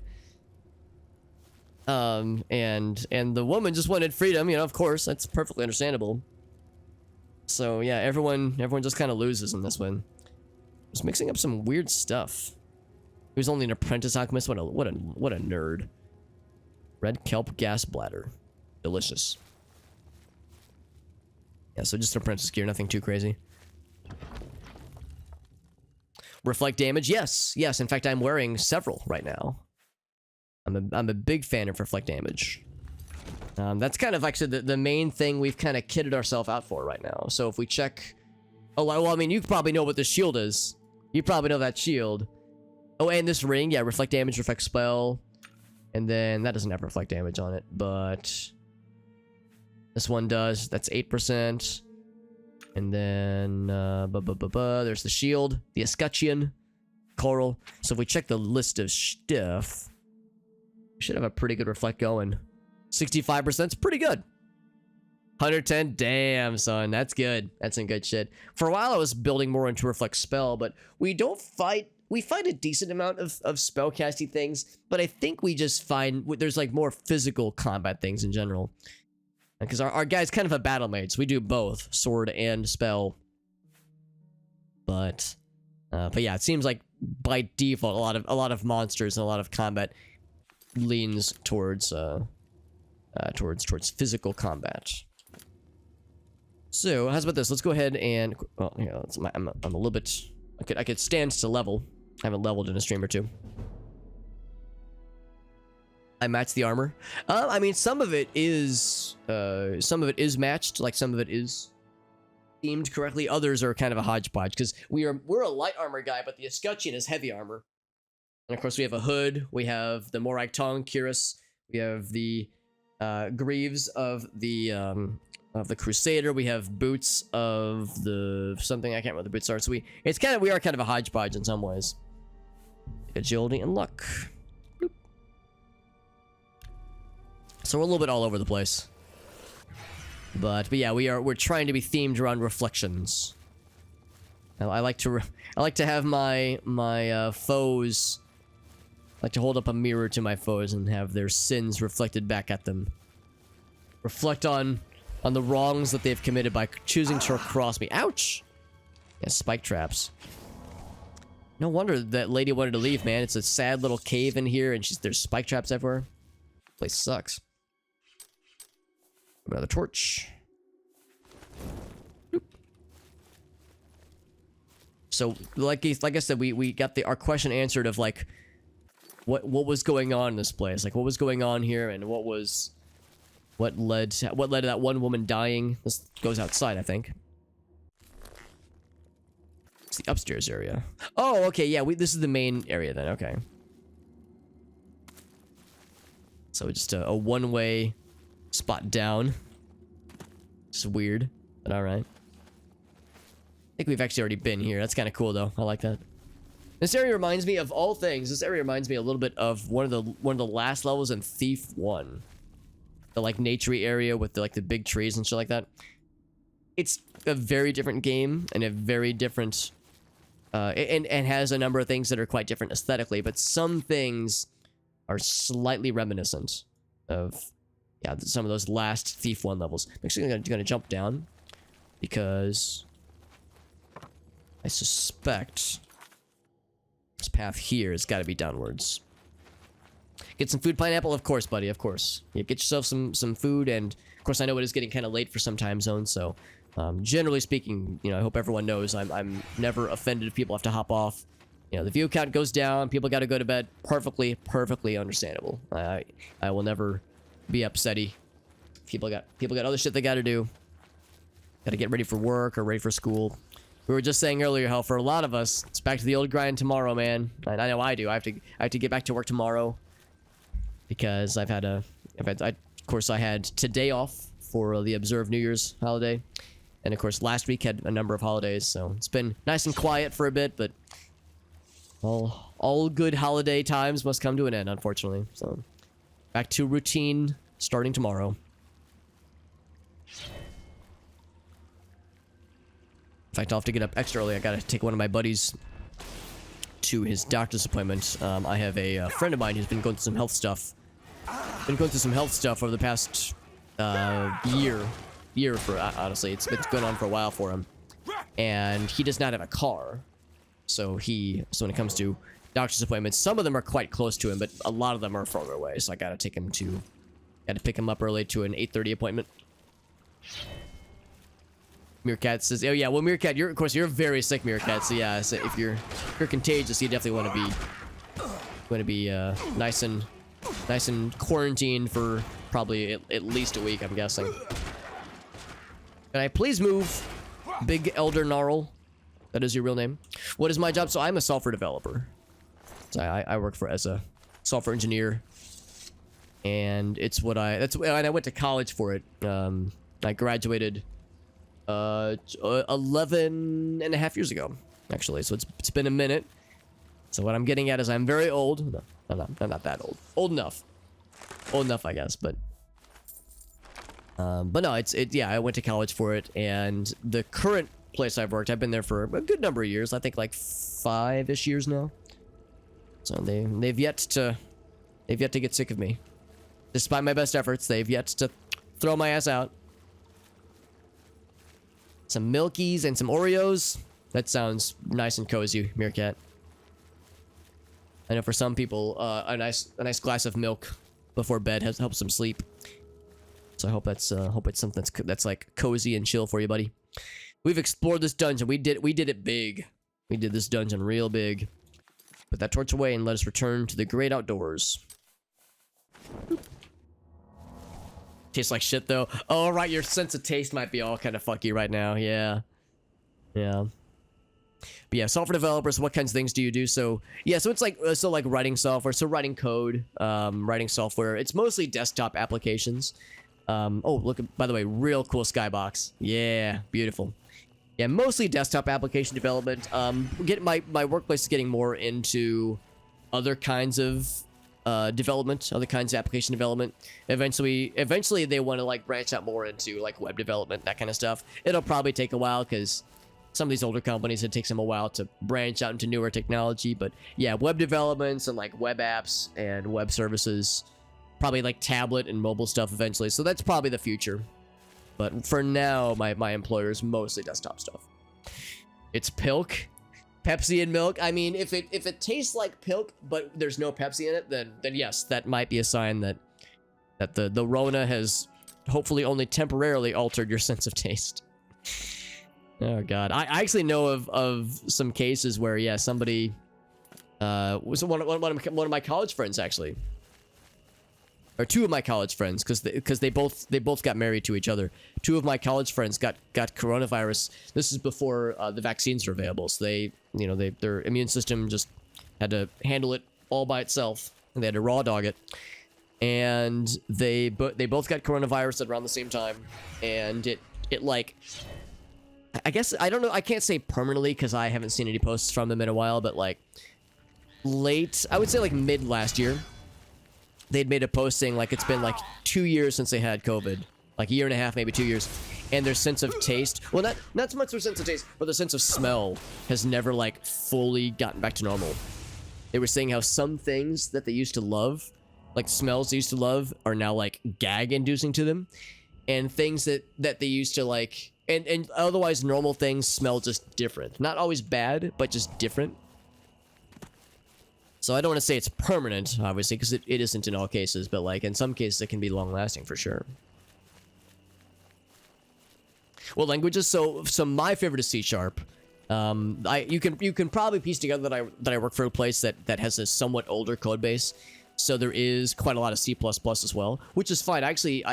And the woman just wanted freedom, you know, of course, that's perfectly understandable. So yeah, everyone just kind of loses in this one. Just mixing up some weird stuff. He was only an apprentice alchemist. What a nerd. Red kelp gas bladder. Delicious. Yeah, so just apprentice gear, nothing too crazy. Reflect damage, yes. Yes, in fact, I'm wearing several right now. I'm a big fan of reflect damage. That's kind of actually the main thing we've kind of kitted ourselves out for right now. So if we check... Oh, well, I mean, you probably know what the shield is. You probably know that shield. Oh, and this ring, yeah, reflect damage, reflect spell. And then that doesn't have reflect damage on it, but this one does. That's 8%. And then there's the shield, the escutcheon, coral. So if we check the list of stuff, we should have a pretty good reflect going. 65% is pretty good. 110, damn son, that's good. That's some good shit. For a while I was building more into reflect spell, but we fight a decent amount of spellcasty things, but I think we just find there's like more physical combat things in general. Because our guy's kind of a battle mage, so we do both sword and spell. But yeah, it seems like by default a lot of monsters and a lot of combat leans towards physical combat. So how's about this? Let's go ahead and I'm a little bit. I could stand to level. I haven't leveled in a stream or two. I match the armor. I mean, some of it is matched, like some of it is themed correctly. Others are kind of a hodgepodge because we're a light armor guy, but the escutcheon is heavy armor. And of course, we have a hood. We have the Morag Tong Cuirass. We have the greaves of the Crusader. We have boots of the something, I can't remember what the boots are. So we are kind of a hodgepodge in some ways. Agility and luck. So we're a little bit all over the place. But yeah, we're trying to be themed around reflections. I like to have my foes. I like to hold up a mirror to my foes and have their sins reflected back at them. Reflect on the wrongs that they've committed by choosing to cross me. Ouch! Yeah, spike traps. No wonder that lady wanted to leave, man. It's a sad little cave in here, and there's spike traps everywhere. Place sucks. Another torch. Boop. So, like I said, we got our question answered of like what was going on in this place, like what was going on here, and what led to that one woman dying. This goes outside, I think. It's the upstairs area. Oh, okay, yeah. This is the main area then. Okay. So just a one-way spot down. It's weird, but all right. I think we've actually already been here. That's kind of cool, though. I like that. This area reminds me of all things. This area reminds me a little bit of one of the last levels in Thief 1. The like naturey area with the big trees and shit like that. It's a very different game and a very different and has a number of things that are quite different aesthetically, but some things are slightly reminiscent of some of those last Thief 1 levels. I'm actually gonna jump down because I suspect this path here has got to be downwards. Get some food, pineapple, of course, buddy, of course. Yeah, get yourself some food, and of course I know it is getting kind of late for some time zones, so generally speaking, I hope everyone knows I'm never offended if people have to hop off. The view count goes down, people got to go to bed. Perfectly understandable. I will never be upsetty. People got other shit they got to do. Got to get ready for work or ready for school. We were just saying earlier how for a lot of us, it's back to the old grind tomorrow, man. I know I do. I have to get back to work tomorrow because of course I had today off for the observed New Year's holiday, and of course last week had a number of holidays, so it's been nice and quiet for a bit, but all good holiday times must come to an end, unfortunately. So back to routine starting tomorrow. In fact, I'll have to get up extra early. I gotta take one of my buddies to his doctor's appointment. I have a friend of mine who's been going through some health stuff. Over the past year for honestly, it's been going on for a while for him, and he does not have a car. So when it comes to doctor's appointments, some of them are quite close to him, but a lot of them are farther away. So I gotta pick him up early to an 8:30 appointment. Meerkat says, "Oh yeah, well Meerkat, you're very sick, Meerkat. So yeah, so if you're contagious, you definitely want to be nice and quarantined for probably at least a week, I'm guessing." Can I please move, Big Elder Gnarl? That is your real name. What is my job? So I'm a software developer. So I work for as a software engineer, and it's what and I went to college for it. I graduated 11 and a half years ago, actually. So it's been a minute. So what I'm getting at is I'm very old. No, I'm not that old. Old enough, I guess. But no, yeah. I went to college for it, and the current place I've worked, I've been there for a good number of years. I think like 5-ish years now. So they've yet to get sick of me. Despite my best efforts, they've yet to throw my ass out. Some Milkies and some Oreos. That sounds nice and cozy, Meerkat. I know for some people, a nice glass of milk before bed helps them sleep. So I hope it's something that's like cozy and chill for you, buddy. We've explored this dungeon. We did it big. We did this dungeon real big. Put that torch away and let us return to the great outdoors. Tastes like shit though. Oh right, your sense of taste might be all kind of fucky right now. Yeah. But yeah, software developers, what kinds of things do you do? So yeah, so it's like writing software, so writing code, writing software. It's mostly desktop applications. Oh, look, by the way, real cool skybox. Yeah, beautiful. Yeah, mostly desktop application development. My workplace is getting more into other kinds of development, other kinds of application development. Eventually they want to like branch out more into like web development, that kind of stuff. It'll probably take a while because some of these older companies, it takes them a while to branch out into newer technology. But yeah, web developments and like web apps and web services, probably like tablet and mobile stuff eventually. So that's probably the future. But for now, my employer is mostly desktop stuff. It's Pilk. Pepsi and milk. I mean, if it tastes like Pilk, but there's no Pepsi in it, then yes, that might be a sign that the Rona has hopefully only temporarily altered your sense of taste. Oh god. I actually know of some cases where, yeah, somebody was one of my college friends actually. Or two of my college friends, because they both got married to each other. Two of my college friends got coronavirus. This is before the vaccines were available, so their immune system just had to handle it all by itself, and they had to raw dog it. And they both got coronavirus at around the same time, and it like, I guess, I don't know, I can't say permanently because I haven't seen any posts from them in a while, but like late, I would say like mid last year, they'd made a post saying like it's been like 2 years since they had COVID, like a year and a half, maybe 2 years, and their sense of taste, well, not so much their sense of taste, but their sense of smell has never like fully gotten back to normal. They were saying how some things that they used to love, like smells they used to love, are now like gag inducing to them, and things that they used to like, and otherwise normal things smell just different, not always bad, but just different. So I don't want to say it's permanent, obviously, because it isn't in all cases, but like in some cases it can be long-lasting for sure. Well, languages. So my favorite is C#. You can probably piece together that I work for a place that has a somewhat older code base, so there is quite a lot of C++ as well, which is fine. Actually,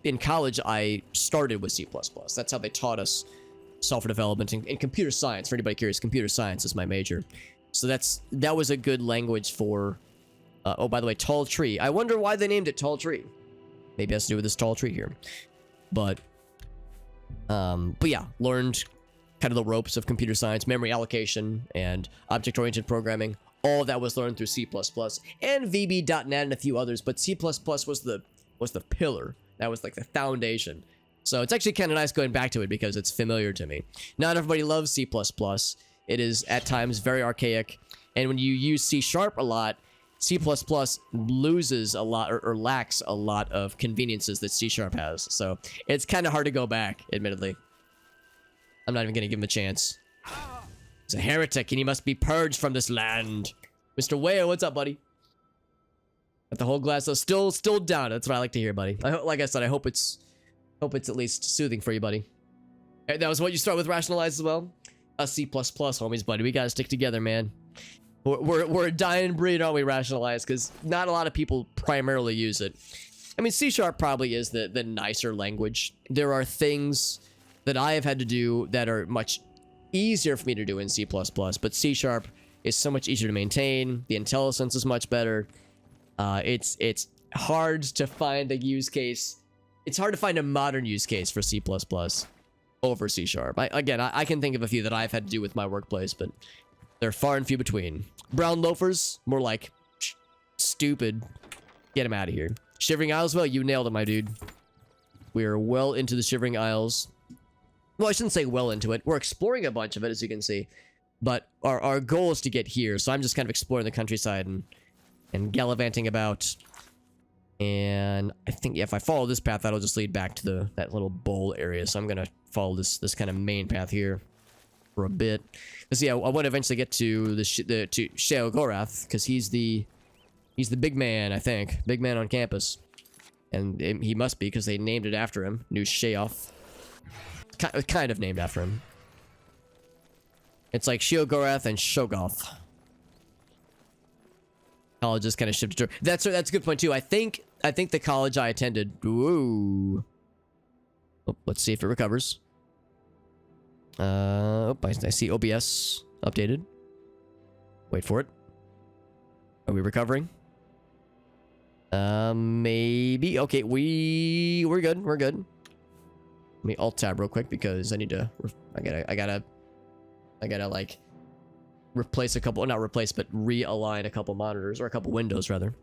in college I started with C++. That's how they taught us software development and computer science. For anybody curious, computer science is my major. So that was a good language for, oh, by the way, tall tree. I wonder why they named it tall tree. Maybe it has to do with this tall tree here. But yeah, learned kind of the ropes of computer science, memory allocation, and object-oriented programming. All of that was learned through C++ and VB.NET and a few others, but C++ was the pillar. That was like the foundation. So it's actually kind of nice going back to it because it's familiar to me. Not everybody loves C++. It is at times very archaic, and when you use C# a lot, C++ loses a lot or lacks a lot of conveniences that C# has. So it's kind of hard to go back, admittedly. I'm not even going to give him a chance. He's a heretic, and he must be purged from this land. Mr. Whale, what's up, buddy? Got the whole glass, so still down. That's what I like to hear, buddy. Like I said, I hope it's at least soothing for you, buddy. That was what you start with rationalize as well? C++, homies, buddy. We gotta stick together, man. We're a dying breed, aren't we, rationalize? Because not a lot of people primarily use it. I mean, C# probably is the nicer language. There are things that I have had to do that are much easier for me to do in C++, but C# is so much easier to maintain. The IntelliSense is much better. It's hard to find a use case. It's hard to find a modern use case for C++ over C#. I can think of a few that I've had to do with my workplace, but they're far and few between. Brown loafers, more like stupid. Get him out of here. Shivering Isles, well, you nailed it, my dude. We are well into the Shivering Isles. Well, I shouldn't say well into it. We're exploring a bunch of it, as you can see. But our goal is to get here, so I'm just kind of exploring the countryside and gallivanting about. And I think, yeah, if I follow this path, that'll just lead back to that little bowl area. So I'm gonna follow this kind of main path here for a bit. Cause yeah, I want to eventually get to to Sheogorath, because he's the big man, I think, big man on campus, and he must be because they named it after him, New Sheoth. Kind of named after him. It's like Sheogorath and Shogoth. Colleges kind of shifted. That's a good point too. I think the college I attended. Ooh. Oh, let's see if it recovers. I see OBS updated. Wait for it. Are we recovering? Maybe. Okay, we're good. We're good. Let me alt tab real quick because I need to. I gotta like replace a couple. Not replace, but realign a couple monitors or a couple windows rather.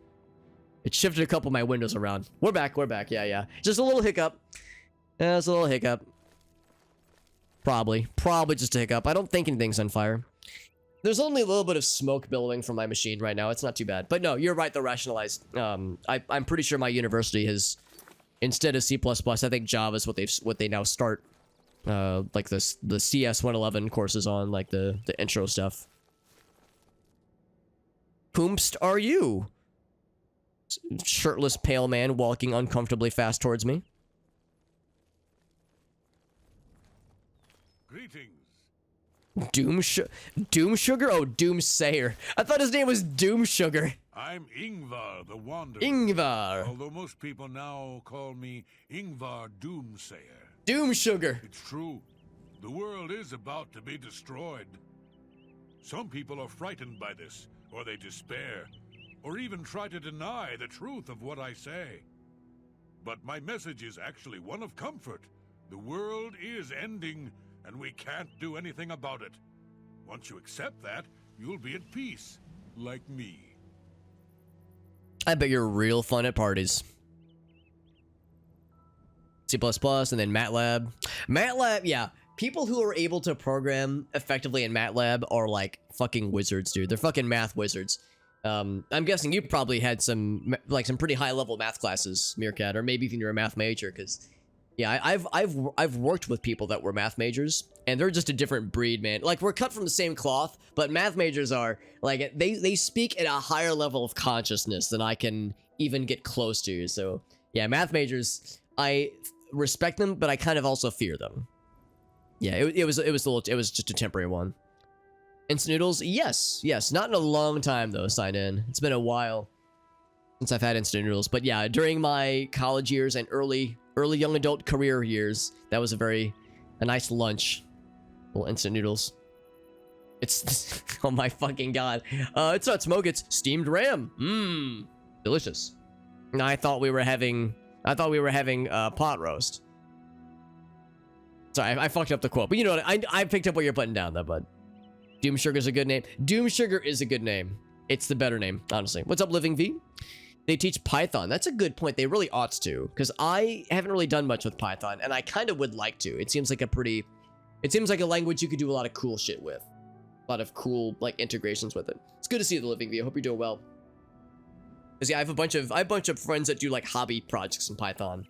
It shifted a couple of my windows around. We're back. We're back. Yeah. Just a little hiccup. It's a little hiccup. Probably just a hiccup. I don't think anything's on fire. There's only a little bit of smoke billowing from my machine right now. It's not too bad. But no, you're right. They're rationalized. I'm pretty sure my university has, instead of C++, I think Java is what they now start. Like the CS 111 courses on, like the intro stuff. Whomst are you? Shirtless pale man walking uncomfortably fast towards me. Greetings. Doom Sugar? Oh, Doomsayer. I thought his name was Doom Sugar. I'm Ingvar the Wanderer. Ingvar. Although most people now call me Ingvar Doomsayer. Doom Sugar. It's true. The world is about to be destroyed. Some people are frightened by this, or they despair, or even try to deny the truth of what I say. But my message is actually one of comfort. The world is ending, and we can't do anything about it. Once you accept that, you'll be at peace, like me. I bet you're real fun at parties. C++ and then MATLAB. MATLAB, yeah. People who are able to program effectively in MATLAB are like fucking wizards, dude. They're fucking math wizards. I'm guessing you probably had some pretty high level math classes, Meerkat, or maybe even you're a math major, because yeah, I've worked with people that were math majors, and they're just a different breed, man. Like, we're cut from the same cloth, but math majors are like they speak at a higher level of consciousness than I can even get close to. So yeah, math majors, I respect them, but I kind of also fear them. Yeah, it was just a temporary one. Instant noodles, yes, not in a long time though. Sign in. It's been a while since I've had instant noodles, but yeah, during my college years and early young adult career years, that was a nice lunch. Little instant noodles. It's oh my fucking god. It's not smoke, it's steamed ram. Mmm, delicious. I thought we were having pot roast. Sorry, I fucked up the quote, but you know what? I picked up what you're putting down, though, bud. Doom Sugar's a good name. Doom Sugar is a good name. It's the better name, honestly. What's up, Living V? They teach Python. That's a good point. They really ought to, because I haven't really done much with Python, and I kind of would like to. It seems like a language you could do a lot of cool shit with. A lot of cool, like, integrations with it. It's good to see you, the Living V. I hope you're doing well. Because, yeah, I have a bunch of friends that do, like, hobby projects in Python.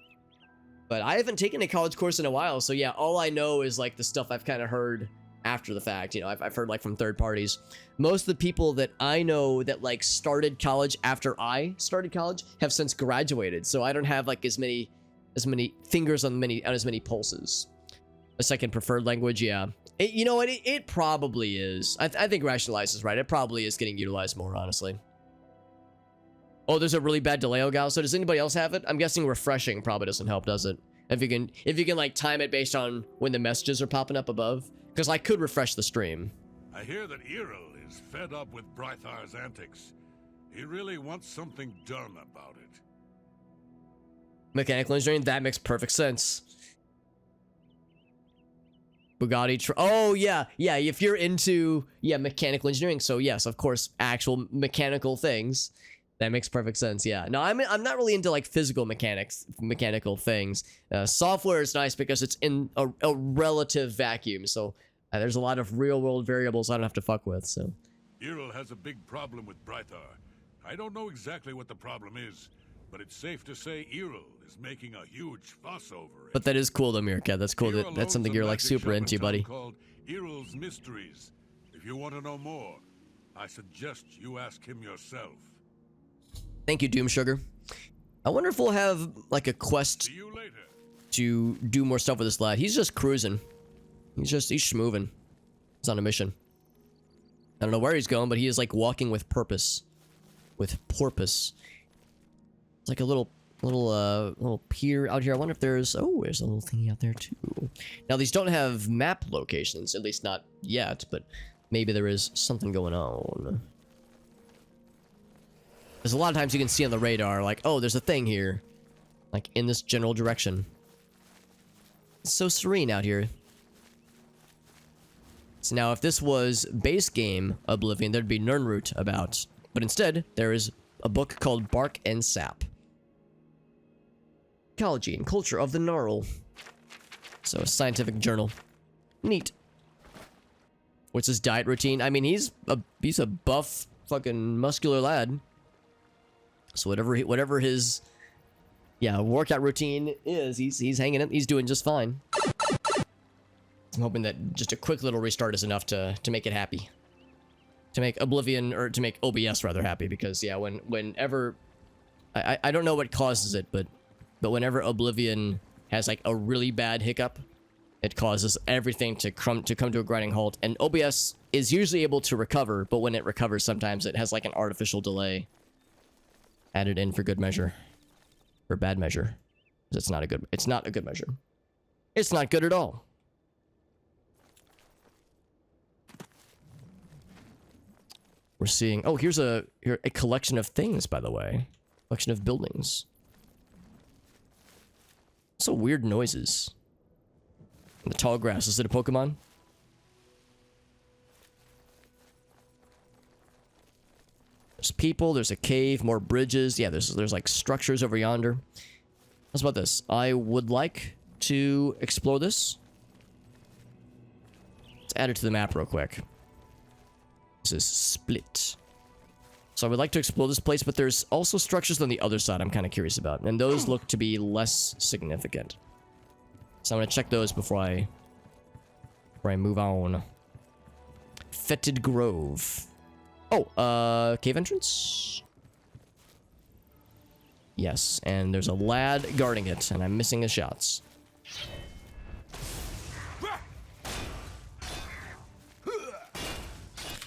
But I haven't taken a college course in a while, so yeah, all I know is, like, the stuff I've kind of heard after the fact. You know, I've heard, like, from third parties. Most of the people that I know that, like, started college after I started college have since graduated, so I don't have, like, as many fingers on as many pulses. A second preferred language, yeah. You know what? It probably is. I think Rationalize is right. It probably is getting utilized more, honestly. Oh, there's a really bad delay, Ogal. So does anybody else have it? I'm guessing refreshing probably doesn't help, does it? If you can like time it based on when the messages are popping up above, because I could refresh the stream. I hear that Earl is fed up with Brythar's antics. He really wants something done about it. Mechanical engineering, that makes perfect sense. Bugatti. Oh yeah, yeah. If you're into mechanical engineering, so yes, of course, actual mechanical things. That makes perfect sense. Yeah. No, I'm not really into like physical mechanical things. Software is nice because it's in a relative vacuum. So there's a lot of real world variables I don't have to fuck with. So. Iril has a big problem with Brythar. I don't know exactly what the problem is, but it's safe to say Iril is making a huge fuss over it. But that is cool though, Meerkat. That's cool. That's something you're like super into, buddy. Called Iril's Mysteries. If you want to know more, I suggest you ask him yourself. Thank you, Doom Sugar. I wonder if we'll have like a quest See you later. to do more stuff with this lad. He's just cruising. He's schmoovin'. He's on a mission. I don't know where he's going, but he is like walking with purpose. With porpoise. It's like a little pier out here. I wonder if there's a little thingy out there too. Now these don't have map locations, at least not yet, but maybe there is something going on. There's a lot of times you can see on the radar, like, oh, there's a thing here. Like, in this general direction. It's so serene out here. So now, if this was base game Oblivion, there'd be Nirnroot about. But instead, there is a book called Bark and Sap. Ecology and Culture of the Gnarl. So, a scientific journal. Neat. What's his diet routine? I mean, he's a buff, fucking muscular lad. So whatever his workout routine is, he's hanging in. He's doing just fine. I'm hoping that just a quick little restart is enough to make it happy. To make Oblivion, or to make OBS rather happy, because yeah, whenever I don't know what causes it, but whenever Oblivion has like a really bad hiccup, it causes everything to come to a grinding halt. And OBS is usually able to recover, but when it recovers, sometimes it has like an artificial delay added in for good measure, for bad measure. It's not a good measure. It's not good at all. We're seeing, oh, here's a collection of things, by the way. Collection of buildings. So weird noises. The tall grass, is it a Pokemon? There's people, there's a cave, more bridges. Yeah, there's like structures over yonder. How's about this? I would like to explore this. Let's add it to the map real quick. This is split. So I would like to explore this place, but there's also structures on the other side I'm kind of curious about. And those look to be less significant. So I'm going to check those before I move on. Fetid Grove. Oh, cave entrance? Yes, and there's a lad guarding it, and I'm missing his shots.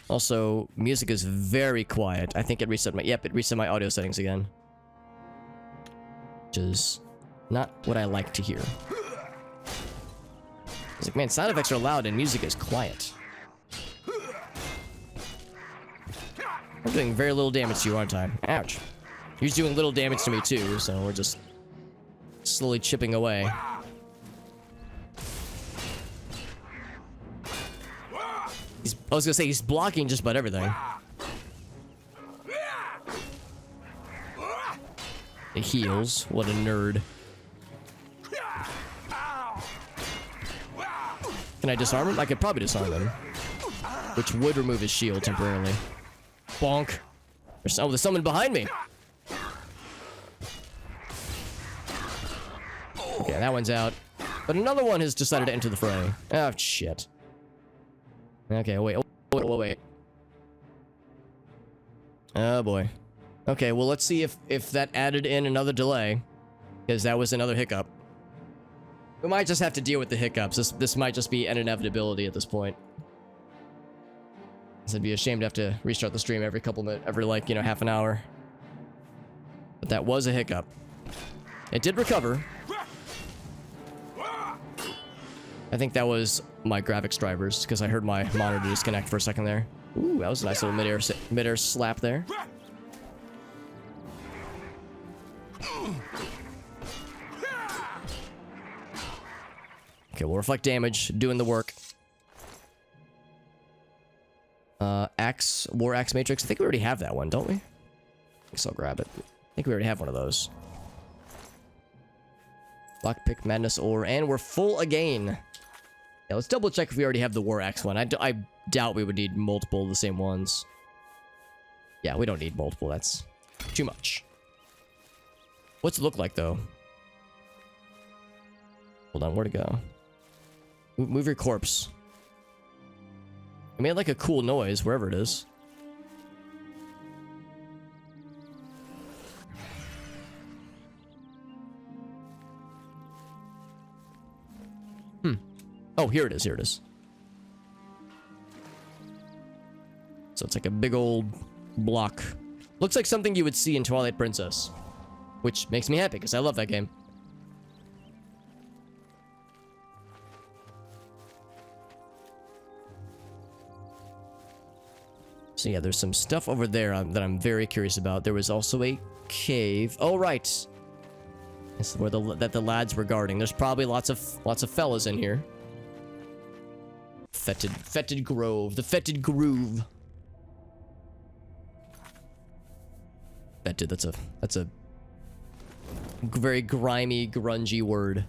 Also, music is very quiet. I think it reset my audio settings again. Which is not what I like to hear. It's like, man, sound effects are loud and music is quiet. I'm doing very little damage to you, aren't I? Ouch. You're doing little damage to me too, so we're just slowly chipping away. I was gonna say, he's blocking just about everything. It heals. What a nerd. Can I disarm him? I could probably disarm him. Which would remove his shield temporarily. Bonk. There's someone behind me. Okay, that one's out. But another one has decided to enter the fray. Oh, shit. Okay, wait. Oh, boy. Okay, well, let's see if that added in another delay. Because that was another hiccup. We might just have to deal with the hiccups. This might just be an inevitability at this point. I'd be ashamed to have to restart the stream every couple minutes, every half an hour. But that was a hiccup. It did recover. I think that was my graphics drivers, because I heard my monitor disconnect for a second there. Ooh, that was a nice little midair slap there. Okay, we'll reflect damage, doing the work. War Axe Matrix. I think we already have that one, don't we? I guess I'll grab it. I think we already have one of those. Lockpick, Madness Ore, and we're full again. Yeah, let's double check if we already have the War Axe one. I doubt we would need multiple of the same ones. Yeah, we don't need multiple. That's too much. What's it look like, though? Hold on, where to go? Move your corpse. It made like a cool noise, wherever it is. Oh, here it is, here it is. So it's like a big old block. Looks like something you would see in Twilight Princess. Which makes me happy, because I love that game. So yeah, there's some stuff over there that I'm very curious about. There was also a cave. Oh, right. This is where the lads were guarding. There's probably lots of fellas in here. Fetid Grove. The Fetid Groove. Fetid, that's a very grimy, grungy word.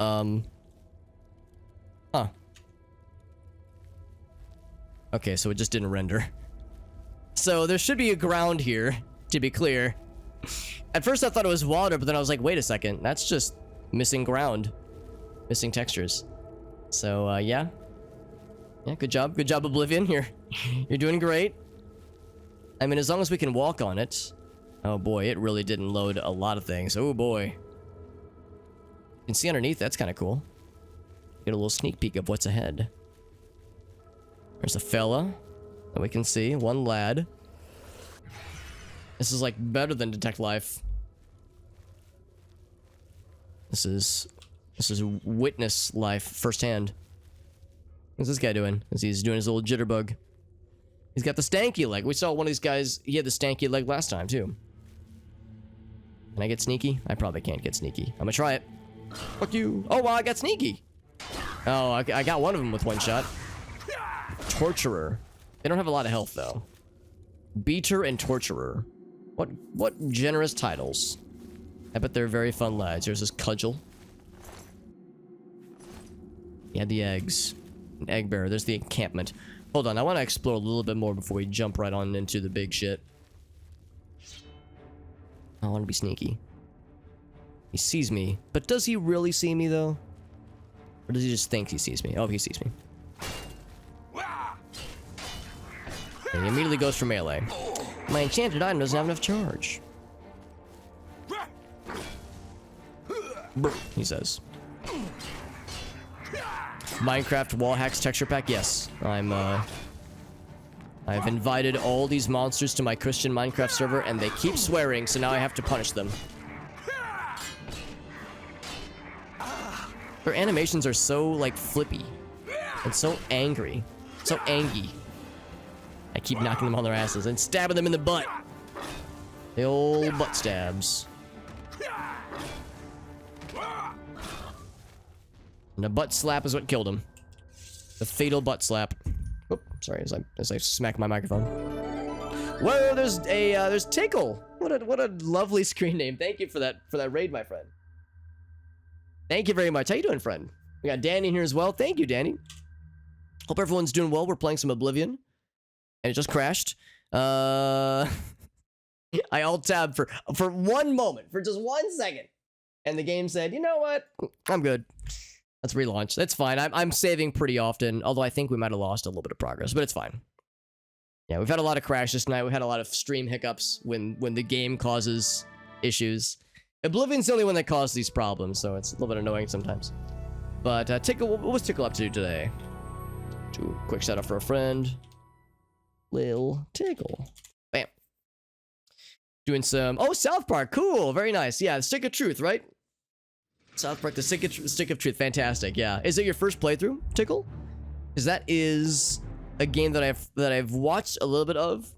Huh. Okay, so it just didn't render. So there should be a ground here, to be clear. At first I thought it was water, but then I was like, wait a second, that's just missing ground. Missing textures. So, yeah. Yeah, good job. Good job, Oblivion. You're doing great. I mean, as long as we can walk on it. Oh boy, it really didn't load a lot of things. Oh boy. You can see underneath, that's kind of cool. Get a little sneak peek of what's ahead. There's a fella that we can see. One lad. This is like better than Detect Life. This is witness life firsthand. What's this guy doing? He's doing his little jitterbug. He's got the stanky leg. We saw one of these guys, he had the stanky leg last time too. Can I get sneaky? I probably can't get sneaky. I'm gonna try it. Fuck you. Oh, well, I got sneaky. Oh, I got one of them with one shot. Torturer. They don't have a lot of health though. Beater and Torturer. What generous titles. I bet they're very fun lads. There's this cudgel. Yeah, the eggs. An egg bearer. There's the encampment. Hold on, I want to explore a little bit more before we jump right on into the big shit. I want to be sneaky. He sees me. But does he really see me, though? Or does he just think he sees me? Oh, he sees me. And he immediately goes for melee. My enchanted item doesn't have enough charge. Brr, he says. Minecraft wall hacks texture pack? Yes. I've invited all these monsters to my Christian Minecraft server, and they keep swearing, so now I have to punish them. Their animations are so, like, flippy. And so angry. So angy. I keep knocking them on their asses and stabbing them in the butt. The old butt stabs. And a butt slap is what killed him. The fatal butt slap. Oh, sorry, as I smack my microphone. Whoa, there's Tickle. What a lovely screen name. Thank you for that raid, my friend. Thank you very much. How you doing, friend? We got Danny in here as well. Thank you, Danny. Hope everyone's doing well. We're playing some Oblivion. And it just crashed. I alt-tabbed for one moment, for just 1 second. And the game said, you know what? I'm good. Let's relaunch. That's fine. I'm saving pretty often, although I think we might have lost a little bit of progress, but it's fine. Yeah, we've had a lot of crashes tonight. We've had a lot of stream hiccups when the game causes issues. Oblivion's the only one that caused these problems, so it's a little bit annoying sometimes. But Tickle, what was Tickle up to today? Do a quick shout out for a friend. Lil Tickle. Bam. Doing some... Oh, South Park. Cool. Very nice. Yeah, Stick of Truth, right? South Park, the Stick of Truth, fantastic. Yeah, is it your first playthrough, Tickle? Because that is a game that I've watched a little bit of,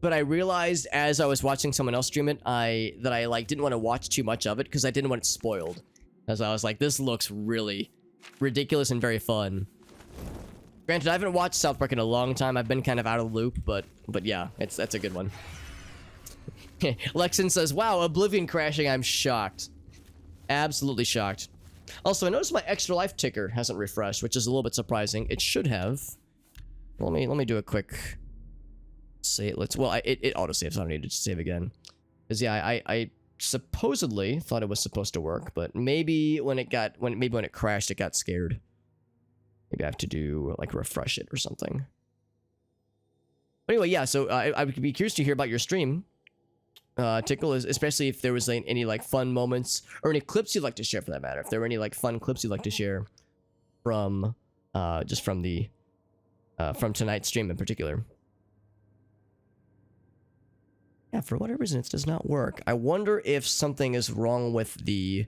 but I realized as I was watching someone else stream it, that I like didn't want to watch too much of it because I didn't want it spoiled. As I was like, this looks really ridiculous and very fun. Granted, I haven't watched South Park in a long time. I've been kind of out of the loop, but yeah, that's a good one. Lexon says, "Wow, Oblivion crashing. I'm shocked. Absolutely shocked." Also, I noticed my extra life ticker hasn't refreshed, which is a little bit surprising. It should have. Let me do a quick save. It autosaves. I don't need to save again. Because yeah, I supposedly thought it was supposed to work, but maybe when it crashed, it got scared. Maybe I have to do like refresh it or something. But anyway, yeah. So I would be curious to hear about your stream. Tickle, especially if there was like, any like fun moments or any clips you'd like to share for that matter. If there were any like fun clips you'd like to share from just from the from tonight's stream in particular. Yeah, for whatever reason it does not work. I wonder if something is wrong with the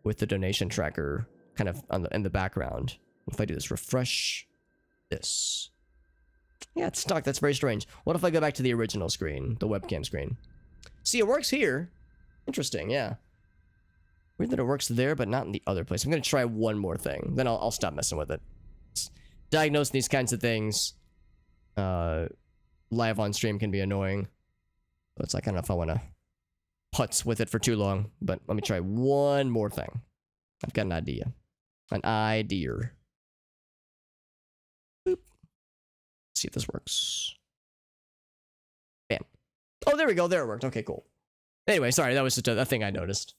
donation tracker kind of in the background. If I do this, refresh this. Yeah, it's stuck. That's very strange. What if I go back to the original screen, the webcam screen? See, it works here. Interesting, yeah. Weird that it works there, but not in the other place. I'm going to try one more thing. Then I'll stop messing with it. Diagnosing these kinds of things live on stream can be annoying. So it's like, I don't know if I want to putz with it for too long. But let me try one more thing. I've got an idea. An idea. Boop. See if this works. Bam. Oh, there we go. There it worked. Okay, cool. Anyway, sorry, that was just a thing I noticed.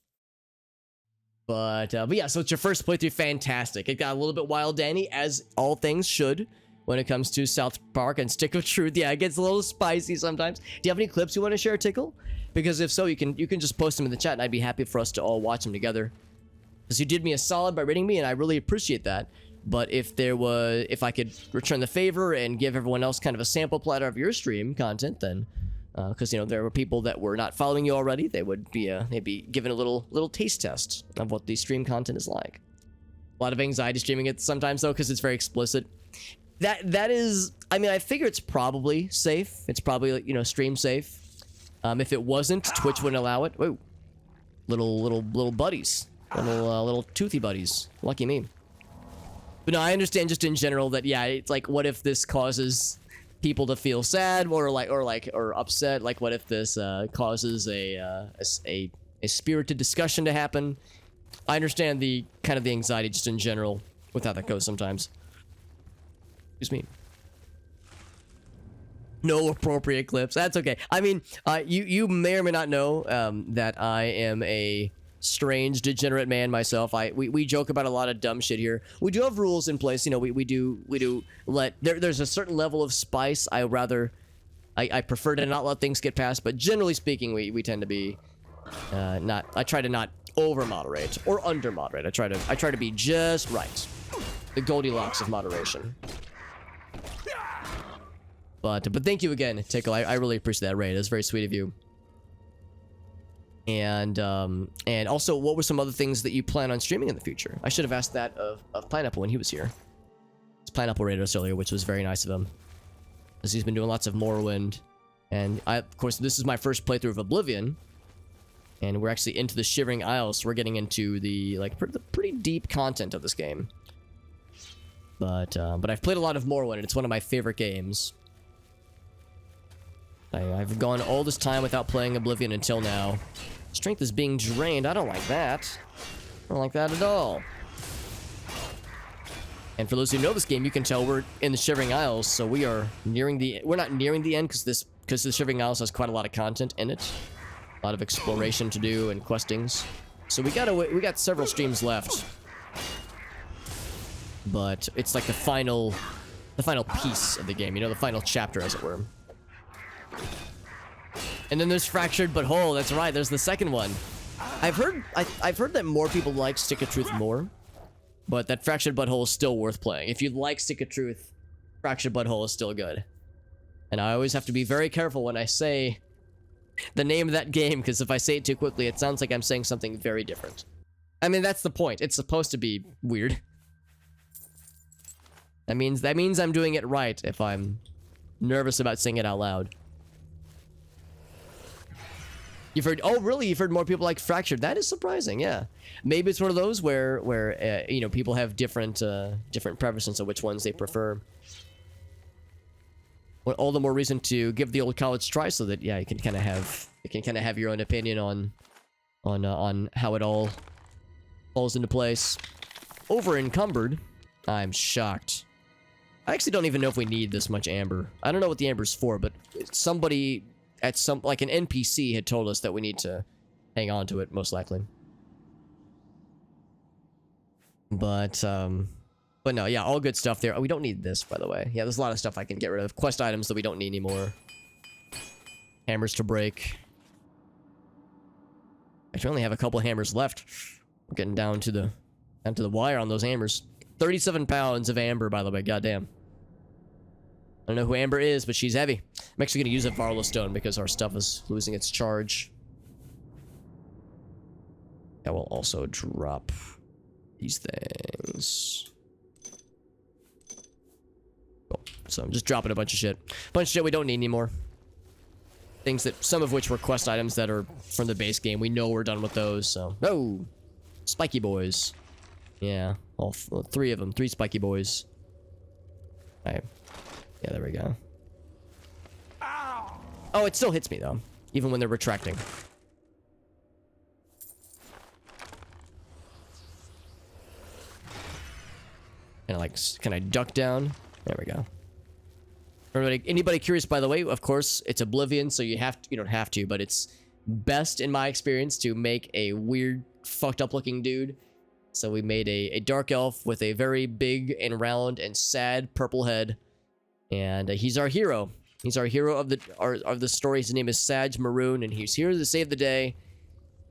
But yeah, so it's your first playthrough. Fantastic. It got a little bit wild, Danny, as all things should when it comes to South Park and Stick of Truth. Yeah, it gets a little spicy sometimes. Do you have any clips you want to share, Tickle? Because if so, you can just post them in the chat, and I'd be happy for us to all watch them together. Because you did me a solid by rating me, and I really appreciate that. But if I could return the favor and give everyone else kind of a sample platter of your stream content, then because there were people that were not following you already, they would be they'd be given a little taste test of what the stream content is like. A lot of anxiety streaming it sometimes though, because it's very explicit. That is, I mean, I figure it's probably safe. It's probably stream safe. If it wasn't, Twitch wouldn't allow it. Whoa, little buddies, little toothy buddies. Lucky me. But no, I understand just in general that yeah, it's like, what if this causes people to feel sad or upset? Like, what if this causes a spirited discussion to happen? I understand the kind of the anxiety just in general with how that goes sometimes. Excuse me. No appropriate clips. That's okay. I mean, you may or may not know that I am a strange degenerate man myself. We joke about a lot of dumb shit here. We do have rules in place. We do let there's a certain level of spice. I prefer to not let things get past, but generally speaking, we tend to be I try to not over moderate or under moderate. I try to be just right. The Goldilocks of moderation. But thank you again, Tickle. I really appreciate that raid. It's very sweet of you. And also, what were some other things that you plan on streaming in the future? I should have asked that of Pineapple when he was here. It's Pineapple raided us earlier, which was very nice of him, because he's been doing lots of Morrowind, and of course, this is my first playthrough of Oblivion, and we're actually into the Shivering Isles, so we're getting into the pretty deep content of this game. But I've played a lot of Morrowind, and it's one of my favorite games. I've gone all this time without playing Oblivion until now. Strength is being drained. I don't like that. I don't like that at all. And for those who know this game, you can tell we're in the Shivering Isles, so we are nearing the... We're not nearing the end, because the Shivering Isles has quite a lot of content in it. A lot of exploration to do and questings. So we got several streams left. But it's like the final piece of the game, the final chapter, as it were. And then there's Fractured But Whole. That's right, there's the second one. I've heard that more people like Stick of Truth more, but that Fractured But Whole is still worth playing. If you like Stick of Truth, Fractured But Whole is still good. And I always have to be very careful when I say the name of that game, because if I say it too quickly, it sounds like I'm saying something very different. I mean, that's the point. It's supposed to be weird. That means I'm doing it right if I'm nervous about saying it out loud. You've heard, oh really? You've heard more people like Fractured. That is surprising, yeah. Maybe it's one of those where you know, people have different preferences of which ones they prefer. Well, all the more reason to give the old college try so that, yeah, you can kind of have your own opinion on how it all falls into place. Over encumbered. I'm shocked. I actually don't even know if we need this much amber. I don't know what the amber's for, but somebody at like an NPC had told us that we need to hang on to it, most likely. But no, yeah, all good stuff there. Oh, we don't need this, by the way. Yeah, there's a lot of stuff I can get rid of. Quest items that we don't need anymore. Hammers to break. I only have a couple hammers left. We're getting down to the wire on those hammers. 37 pounds of amber, by the way. Goddamn. I don't know who Amber is, but she's heavy. I'm actually going to use a Varla stone because our stuff is losing its charge. I will also drop these things. Cool. So I'm just dropping a bunch of shit. Bunch of shit we don't need anymore. Things that, some of which were quest items that are from the base game. We know we're done with those, so. Oh! Spiky boys. Yeah, all three of them. 3 spiky boys. Alright. Yeah, there we go. Oh, it still hits me, though. Even when they're retracting. And like, can I duck down? There we go. Anybody curious, by the way, of course, it's Oblivion, so you don't have to, but it's best, in my experience, to make a weird, fucked up looking dude. So we made a dark elf with a very big and round and sad purple head. And he's our hero. He's our hero of the story. His name is Sadge Maroon, and he's here to save the day.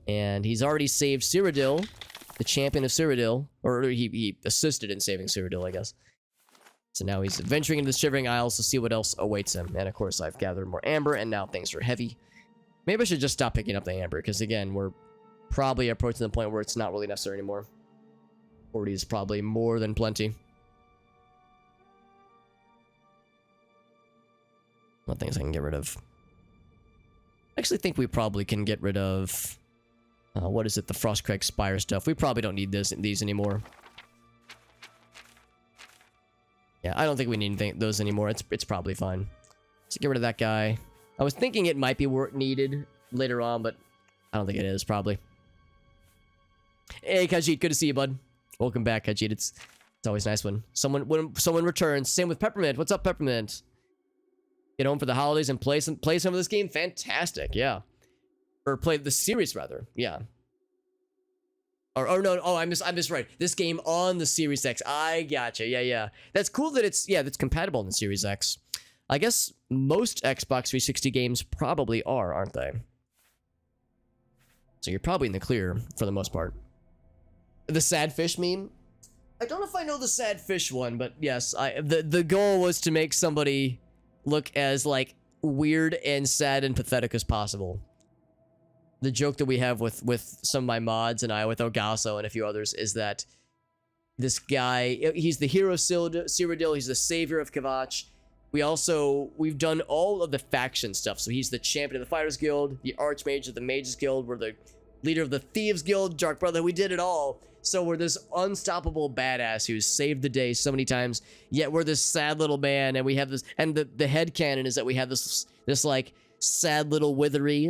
And he's already saved Cyrodiil, the champion of Cyrodiil. Or he assisted in saving Cyrodiil, I guess. So now he's venturing into the Shivering Isles to see what else awaits him. And of course, I've gathered more amber, and now things are heavy. Maybe I should just stop picking up the amber, because again, we're probably approaching the point where it's not really necessary anymore. 40 is probably more than plenty. What things I can get rid of? I actually think we probably can get rid of... what is it? The Frostcrag Spire stuff. We probably don't need these anymore. Yeah, I don't think we need those anymore. It's probably fine. Let's get rid of that guy. I was thinking it might be needed later on, but I don't think it is, probably. Hey, Khajiit, good to see you, bud. Welcome back, Khajiit. It's always nice when someone returns. Same with Peppermint. What's up, Peppermint? Get home for the holidays and play some of this game? Fantastic, yeah. Or play the series, rather. Yeah. Or no, oh, I misread. This game on the Series X. I gotcha. Yeah. That's cool that it's compatible on the Series X. I guess most Xbox 360 games probably are, aren't they? So you're probably in the clear for the most part. The sad fish meme? I don't know if I know the sad fish one, but yes, the goal was to make somebody look as like weird and sad and pathetic as possible. The joke that we have with some of my mods and I, with Ogasso and a few others, is that this guy, he's the hero of Cyrodiil, he's the savior of Kvatch. We've done all of the faction stuff. So he's the champion of the Fighters Guild, the Archmage of the Mages Guild, we're the leader of the Thieves Guild, Dark Brother, we did it all. So we're this unstoppable badass who's saved the day so many times, yet we're this sad little man, and we have this, and the headcanon is that we have this like sad little withery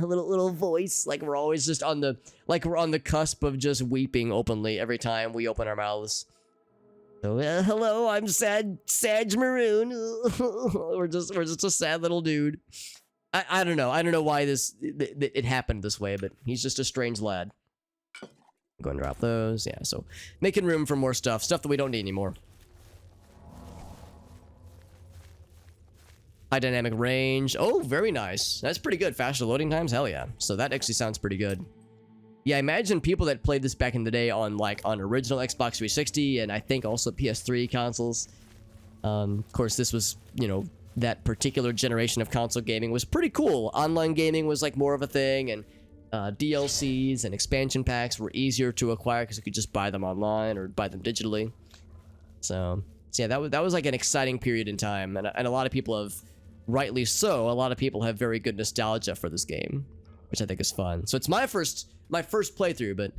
little voice, like we're always just on the cusp of just weeping openly every time we open our mouths. So hello, I'm Sadge Maroon. we're just a sad little dude. I don't know why it happened this way, but he's just a strange lad. Go and drop those. Yeah, so making room for more stuff that we don't need anymore. High dynamic range. Oh, very nice. That's pretty good. Faster loading times. Hell yeah. So that actually sounds pretty good. Yeah, imagine people that played this back in the day on original Xbox 360 and I think also PS3 consoles. Of course, this was, that particular generation of console gaming was pretty cool. Online gaming was like more of a thing, and DLCs and expansion packs were easier to acquire because you could just buy them online or buy them digitally. So yeah, that was like an exciting period in time, and a lot of people have, rightly so, a lot of people have very good nostalgia for this game, which I think is fun. So it's my first playthrough, but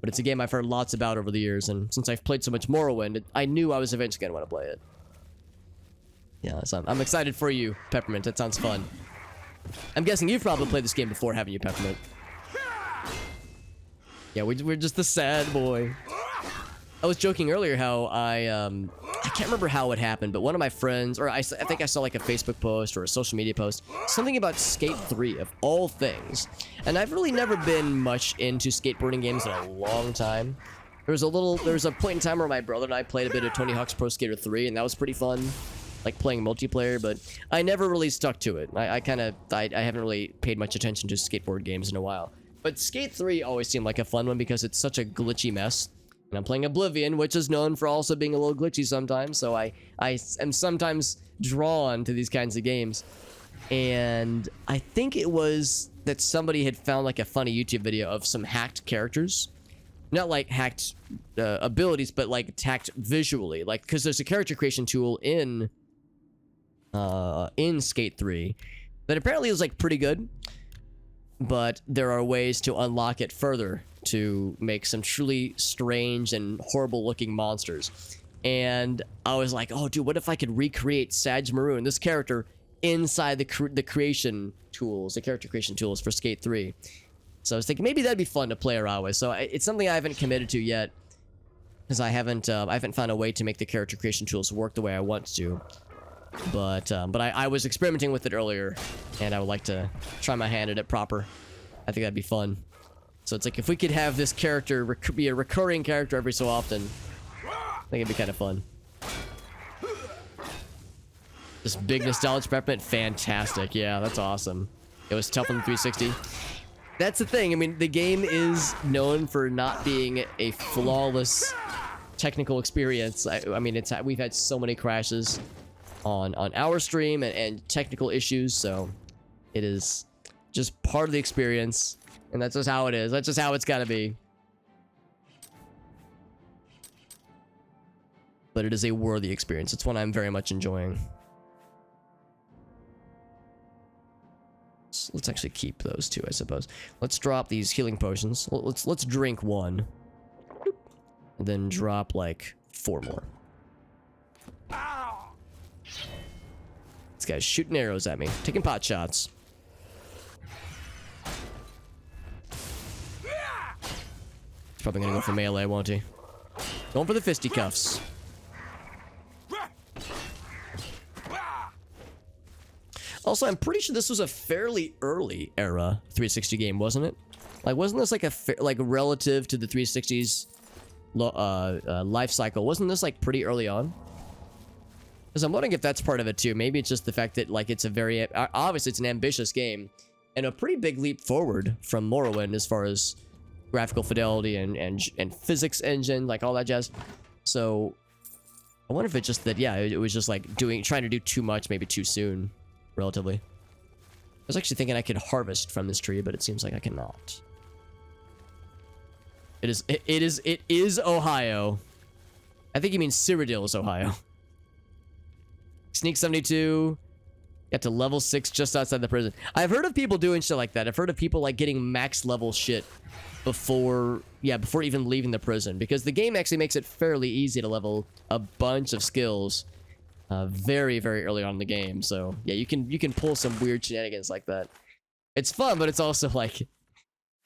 it's a game I've heard lots about over the years, and since I've played so much Morrowind, I knew I was eventually going to want to play it. Yeah, so I'm excited for you, Peppermint. That sounds fun. I'm guessing you've probably played this game before, haven't you, Peppermint? Yeah, we're just the sad boy. I was joking earlier how I can't remember how it happened, but one of my friends, or I think I saw like a Facebook post or a social media post, something about Skate 3 of all things. And I've really never been much into skateboarding games in a long time. There was a point in time where my brother and I played a bit of Tony Hawk's Pro Skater 3, and that was pretty fun, like playing multiplayer, but I never really stuck to it. I haven't really paid much attention to skateboard games in a while. But Skate 3 always seemed like a fun one because it's such a glitchy mess. And I'm playing Oblivion, which is known for also being a little glitchy sometimes, so I am sometimes drawn to these kinds of games. And I think it was that somebody had found like a funny YouTube video of some hacked characters. Not like hacked abilities, but like hacked visually. Like, because there's a character creation tool in Skate 3 that apparently is like pretty good. But there are ways to unlock it further to make some truly strange and horrible looking monsters. And I was like, oh dude, what if I could recreate Sadge Maroon, this character, inside the creation tools, the character creation tools for Skate 3. So I was thinking maybe that'd be fun to play around with. So it's something I haven't committed to yet, because I haven't found a way to make the character creation tools work the way I want to. But I was experimenting with it earlier, and I would like to try my hand at it proper. I think that'd be fun. So it's like if we could have this character be a recurring character every so often, I think it'd be kind of fun. This big nostalgia Peppermint, fantastic. Yeah, that's awesome. It was tough on the 360. That's the thing. I mean, the game is known for not being a flawless technical experience. I mean, we've had so many crashes on our stream and technical issues, so it is just part of the experience, and that's just how it is. That's just how it's gotta be. But it is a worthy experience. It's one I'm very much enjoying. So let's actually keep those two, I suppose. Let's drop these healing potions. Let's drink one, and then drop like 4 more. This guy's shooting arrows at me, taking pot shots. He's probably gonna go for melee, won't he? Going for the fisticuffs. Also, I'm pretty sure this was a fairly early era 360 game, wasn't it? Like, wasn't this like like relative to the 360's life cycle? Wasn't this like pretty early on? Because I'm wondering if that's part of it too. Maybe it's just the fact that like it's a very obviously it's an ambitious game and a pretty big leap forward from Morrowind as far as graphical fidelity and physics engine, like all that jazz. So I wonder if it's just that, yeah, it was just like trying to do too much, maybe too soon, relatively. I was actually thinking I could harvest from this tree, but it seems like I cannot. It is Ohio. I think you mean Cyrodiil is Ohio. Sneak 72. Got to level 6 just outside the prison. I've heard of people doing shit like that. I've heard of people like getting max level shit before even leaving the prison, because the game actually makes it fairly easy to level a bunch of skills very, very early on in the game. So yeah, you can pull some weird shenanigans like that. It's fun, but it's also like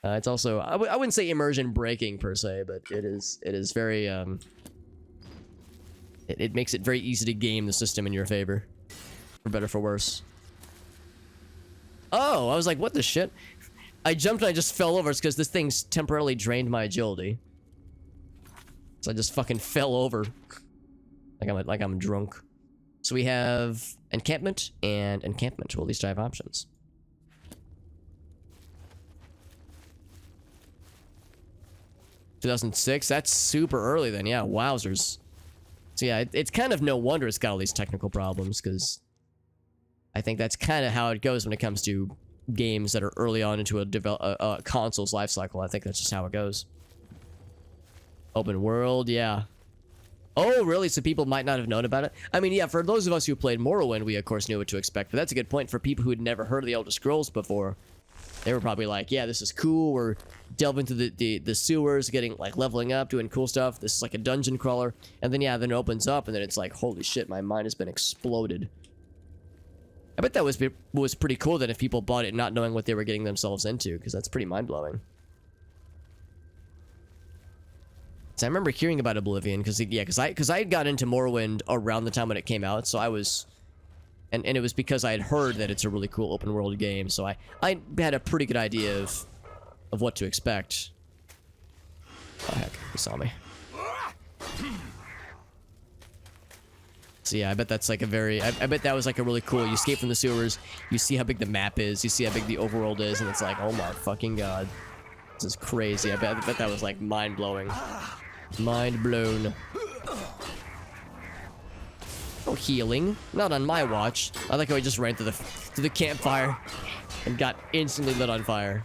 it's also I wouldn't say immersion breaking per se, but it is very it makes it very easy to game the system in your favor, for better for worse. Oh, I was like, what the shit? I jumped and I just fell over. It's because this thing's temporarily drained my agility. So I just fucking fell over. Like I'm drunk. So we have encampment and encampment. Well, at least I have options. (2006). That's super early then. Yeah, wowzers. So yeah, it's kind of no wonder it's got all these technical problems, because I think that's kind of how it goes when it comes to games that are early on into a console's life cycle. I think that's just how it goes. Open world, yeah. Oh, really? So people might not have known about it? I mean, yeah, for those of us who played Morrowind, we of course knew what to expect. But that's a good point. For people who had never heard of the Elder Scrolls before, they were probably like, yeah, this is cool. We're delving into the sewers, getting, like, leveling up, doing cool stuff. This is like a dungeon crawler. And then, yeah, then it opens up, and then it's like, holy shit, my mind has been exploded. I bet that was pretty cool that if people bought it not knowing what they were getting themselves into, because that's pretty mind-blowing. So I remember hearing about Oblivion, because I had got into Morrowind around the time when it came out, so I was... And it was because I had heard that it's a really cool open world game, so I had a pretty good idea of what to expect. Oh heck, he saw me. So yeah, I bet that's like a very... I bet that was like a really cool... You escape from the sewers, you see how big the map is, you see how big the overworld is, and it's like, oh my fucking god. This is crazy. I bet that was like mind-blowing. Mind blown. Oh, healing. Not on my watch. I like how he just ran to the campfire and got instantly lit on fire.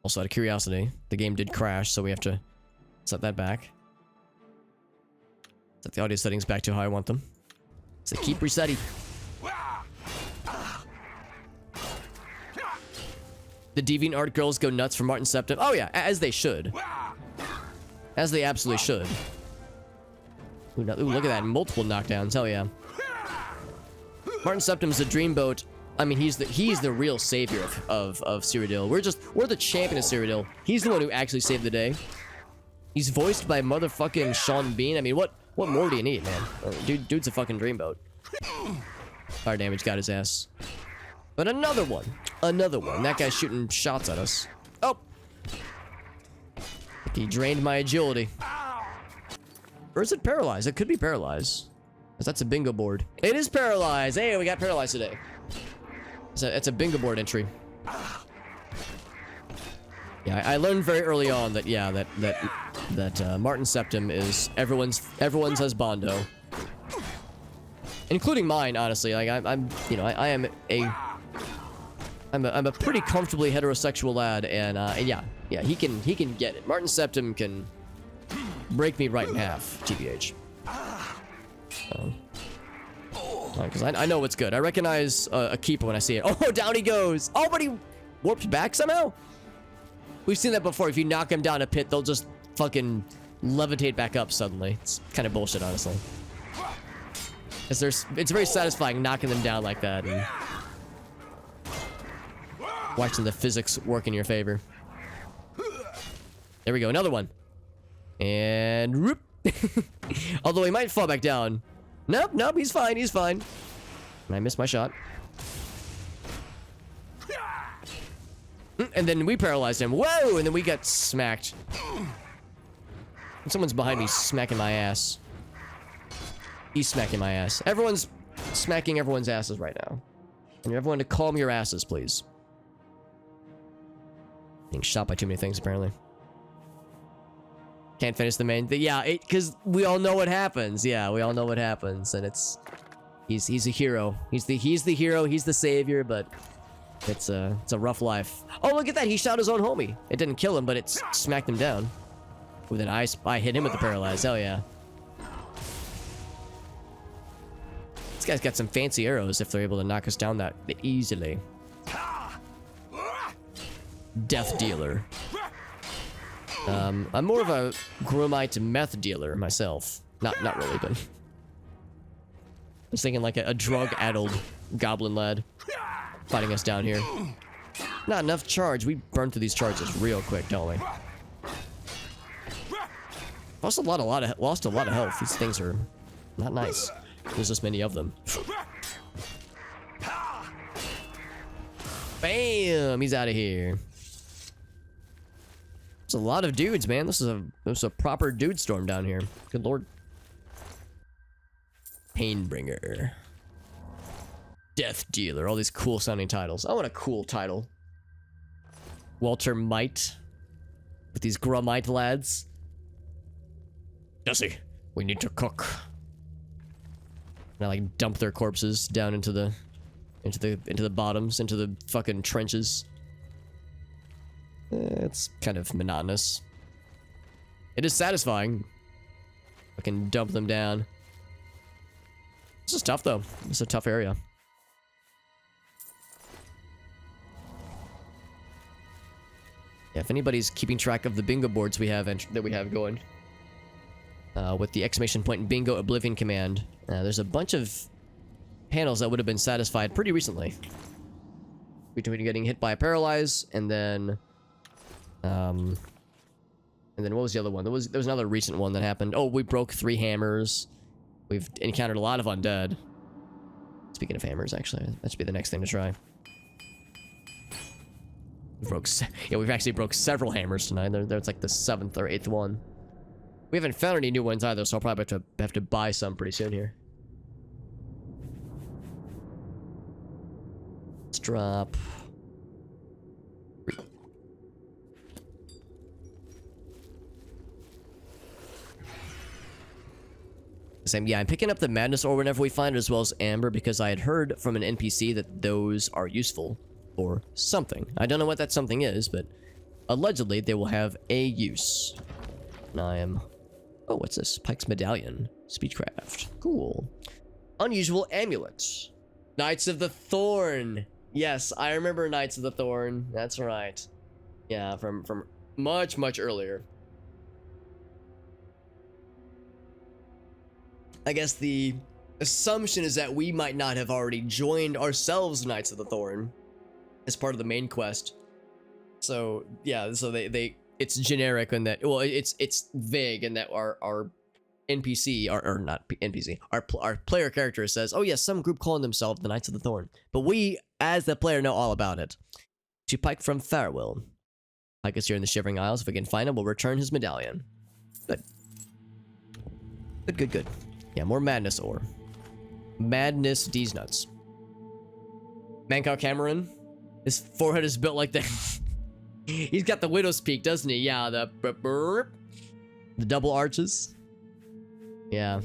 Also, out of curiosity, the game did crash, so we have to set that back. Set the audio settings back to how I want them. So keep resetting. The DeviantArt girls go nuts for Martin Septim. Oh yeah, as they should. As they absolutely should. Ooh, look at that. Multiple knockdowns. Hell yeah. Martin Septim's the dreamboat. I mean, he's the real savior of Cyrodiil. We're the champion of Cyrodiil. He's the one who actually saved the day. He's voiced by motherfucking Sean Bean. I mean, what more do you need, man? Dude's a fucking dreamboat. Fire damage got his ass. But another one. Another one. That guy's shooting shots at us. Oh! He drained my agility. Or is it paralyzed? It could be paralyzed. Because that's a bingo board. It is paralyzed! Hey, we got paralyzed today. It's a bingo board entry. Yeah, I learned very early on that, yeah, that Martin Septim is everyone's husbando. Including mine, honestly. Like, I'm a pretty comfortably heterosexual lad, and yeah, he can get it. Martin Septim can break me right in half, TBH. Because I know what's good. I recognize a keeper when I see it. Oh, down he goes. Oh, but he warped back somehow? We've seen that before. If you knock him down a pit, they'll just fucking levitate back up suddenly. It's kind of bullshit, honestly. It's very satisfying knocking them down like that and watching the physics work in your favor. There we go, another one. And whoop. Although he might fall back down. Nope, he's fine, he's fine. And I missed my shot. And then we paralyzed him. Whoa! And then we got smacked. And someone's behind me smacking my ass. He's smacking my ass. Everyone's smacking everyone's asses right now. And everyone to calm your asses, please. Being shot by too many things, apparently. Can't finish the main... Yeah, because we all know what happens. Yeah, we all know what happens. And it's... He's a hero. He's the hero, he's the savior, but... It's a rough life. Oh, look at that! He shot his own homie. It didn't kill him, but it smacked him down. Ooh, then I hit him with the paralyze. Hell yeah. This guy's got some fancy arrows if they're able to knock us down that easily. Death dealer. I'm more of a Gromite meth dealer myself. Not really, but... I was thinking like a drug-addled goblin lad fighting us down here. Not enough charge. We burn through these charges real quick, don't we? Lost a lot of health. These things are not nice. There's this many of them. Bam! He's out of here. There's a lot of dudes, man. This is a proper dude storm down here. Good lord. Painbringer. Death Dealer. All these cool sounding titles. I want a cool title. Walter Might. With these Gromite lads. Jesse, we need to cook. And I like dump their corpses down into the bottoms, into the fucking trenches. It's kind of monotonous. It is satisfying. I can dump them down. This is tough though. It's a tough area. Yeah, if anybody's keeping track of the bingo boards we have that we have going, with the exclamation point and bingo Oblivion command, there's a bunch of panels that would have been satisfied pretty recently. Between getting hit by a paralyze and then what was the other one? There was another recent one that happened. Oh, we broke 3 hammers. We've encountered a lot of undead. Speaking of hammers, actually, that should be the next thing to try. We've actually broke several hammers tonight. There's like the 7th or 8th one. We haven't found any new ones either, so I'll probably have to buy some pretty soon here. Let's drop. Same, yeah, I'm picking up the Madness Ore whenever we find it, as well as Amber, because I had heard from an NPC that those are useful for something. I don't know what that something is, but allegedly they will have a use. And I am... Oh, what's this? Pike's Medallion. Speechcraft. Cool. Unusual Amulet. Knights of the Thorn. Yes, I remember Knights of the Thorn. That's right. Yeah, from much, much earlier. I guess the assumption is that we might not have already joined ourselves Knights of the Thorn as part of the main quest. So yeah, so it's generic in that, well, it's vague in that our NPC or not NPC, our player character says, oh yes, some group calling themselves the Knights of the Thorn, but we as the player know all about it. To Pike from Farewell. Pike is here in the Shivering Isles. If we can find him, we'll return his medallion. Good. Good. Yeah, more Madness Ore. Madness D's nuts. Mancow Cameron. His forehead is built like that. He's got the Widow's Peak, doesn't he? Yeah, the double arches. Yeah.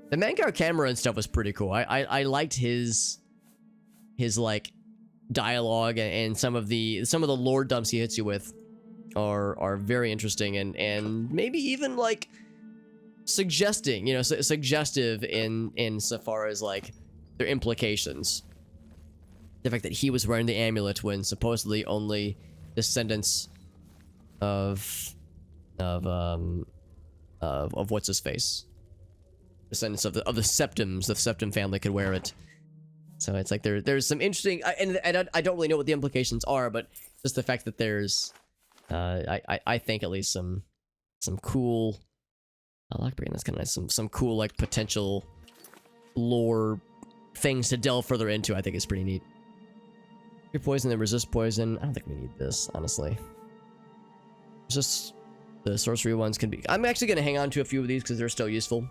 The Mancow Cameron stuff was pretty cool. I liked his like dialogue, and some of the lore dumps he hits you with are very interesting, and maybe even like suggesting, you know, suggestive in so far as like their implications. The fact that he was wearing the amulet when supposedly only descendants of what's his face, descendants of the Septums, the Septum family could wear it. So it's like there's some interesting, and I don't really know what the implications are, but just the fact that there's I think at least some cool, I like bringing this kind of nice, some cool like potential lore things to delve further into. I think is pretty neat. Your poison and resist poison. I don't think we need this, honestly. Just the sorcery ones can be. I'm actually gonna hang on to a few of these because they're still useful,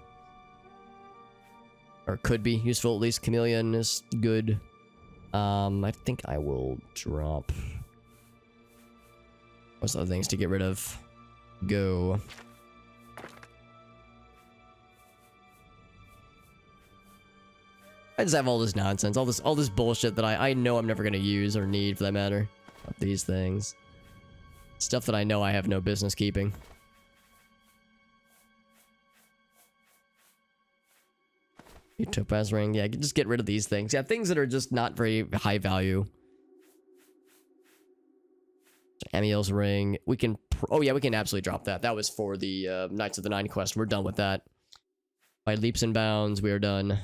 or could be useful at least. Chameleon is good. I think I will drop. What's the other things to get rid of? Go. I just have all this nonsense, all this bullshit that I know I'm never gonna use or need, for that matter. Of these things, stuff that I know I have no business keeping. Topaz ring, yeah, just get rid of these things. Yeah, things that are just not very high value. Amiel's ring, we can. Oh yeah, we can absolutely drop that. That was for the Knights of the Nine quest. We're done with that. By leaps and bounds, we are done.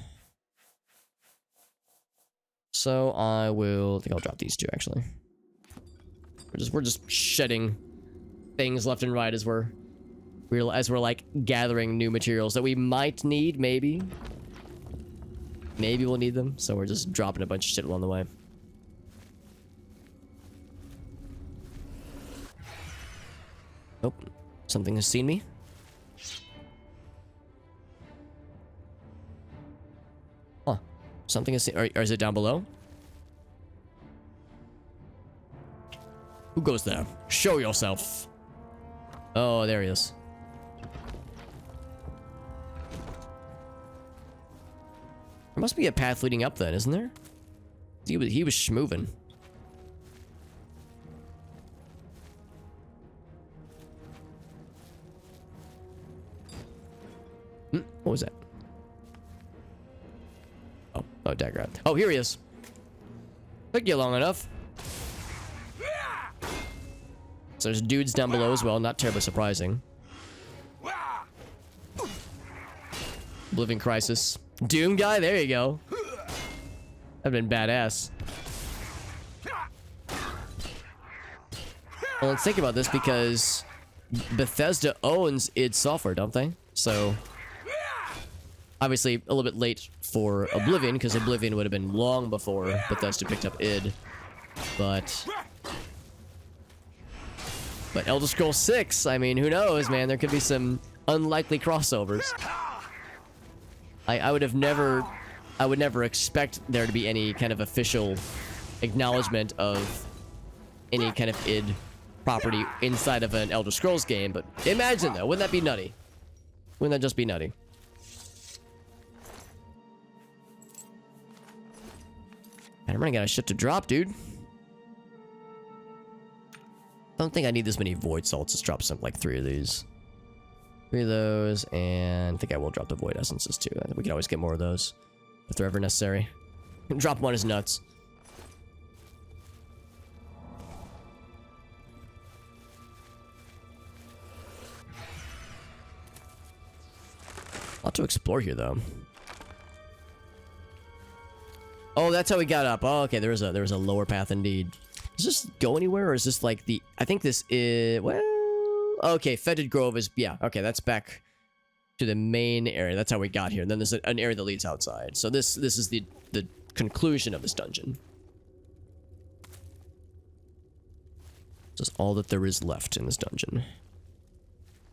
So I think I'll drop these two actually. We're just shedding things left and right as we're like gathering new materials that we might need, maybe we'll need them. So we're just dropping a bunch of shit along the way. Nope, something has seen me. Huh. Something is, or is it down below? Who goes there? Show yourself. Oh, there he is. There must be a path leading up then, isn't there? He was schmoving. What was that? Oh, dagger. Oh, here he is. Took you long enough. So there's dudes down below as well, not terribly surprising. Oblivion Crisis. Doom guy, there you go. That'd been badass. Well, let's think about this because Bethesda owns id Software, don't they? So obviously a little bit late for Oblivion because Oblivion would have been long before Bethesda picked up id. But Elder Scrolls 6, I mean, who knows, man? There could be some unlikely crossovers. I would never expect there to be any kind of official acknowledgement of any kind of id property inside of an Elder Scrolls game, but imagine though, wouldn't that be nutty? Wouldn't that just be nutty? Man, I'm running out of shit to drop, dude. Don't think I need this many void salts. Let's drop some, like 3 of these. 3 of those, and I think I will drop the void essences too. We can always get more of those if they're ever necessary. Drop one is nuts. A lot to explore here, though. Oh, that's how we got up. Oh, okay. There was a lower path indeed. Does this go anywhere, or is this like the? I think this is well. Okay, Fetid Grove is yeah. Okay, that's back to the main area. That's how we got here. And then there's an area that leads outside. So this is the conclusion of this dungeon. This is all that there is left in this dungeon.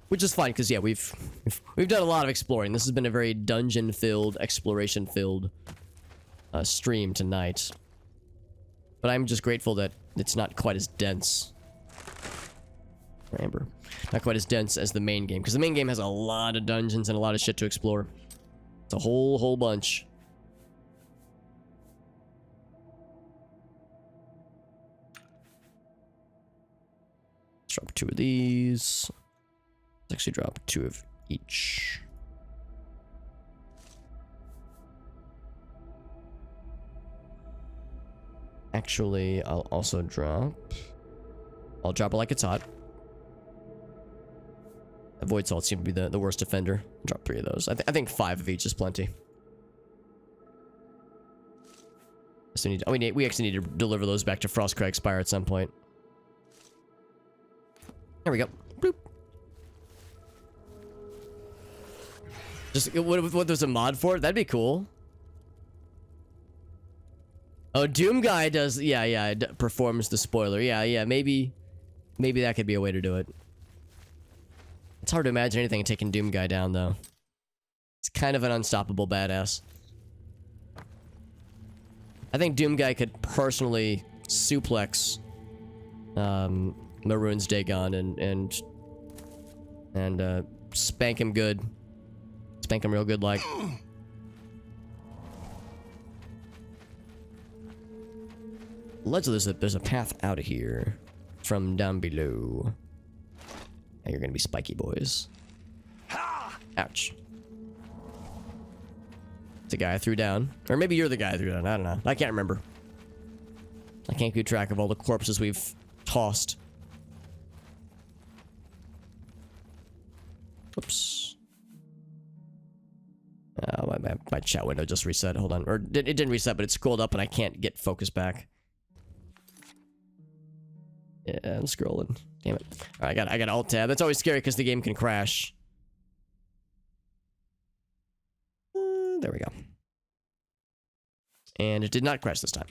Which is fine, because yeah, we've done a lot of exploring. This has been a very dungeon-filled, exploration-filled stream tonight. But I'm just grateful that it's not quite as dense. Amber. Not quite as dense as the main game, because the main game has a lot of dungeons and a lot of shit to explore. It's a whole bunch. Let's drop 2 of these. Let's actually drop 2 of each. Actually, I'll also drop... I'll drop it like it's hot. Void Salt seem to be the worst offender. I'll drop 3 of those. I think 5 of each is plenty. So we actually need to deliver those back to Frostcrag Spire at some point. There we go. Bloop. Just what there's a mod for it? That'd be cool. Oh, Doom Guy does, yeah, performs the spoiler. Yeah, maybe that could be a way to do it. It's hard to imagine anything taking Doom Guy down, though. It's kind of an unstoppable badass. I think Doom Guy could personally suplex Maroon's Dagon and spank him good. Spank him real good, like. Allegedly, there's a path out of here from down below. Now you're gonna be spiky boys. Ouch. It's the guy I threw down. Or maybe you're the guy I threw down. I don't know. I can't remember. I can't keep track of all the corpses we've tossed. Oops. My chat window just reset. Hold on. Or it didn't reset, but it scrolled up and I can't get focus back. Yeah, I'm scrolling. Damn it. Alright, I got alt tab. That's always scary because the game can crash. There we go. And it did not crash this time.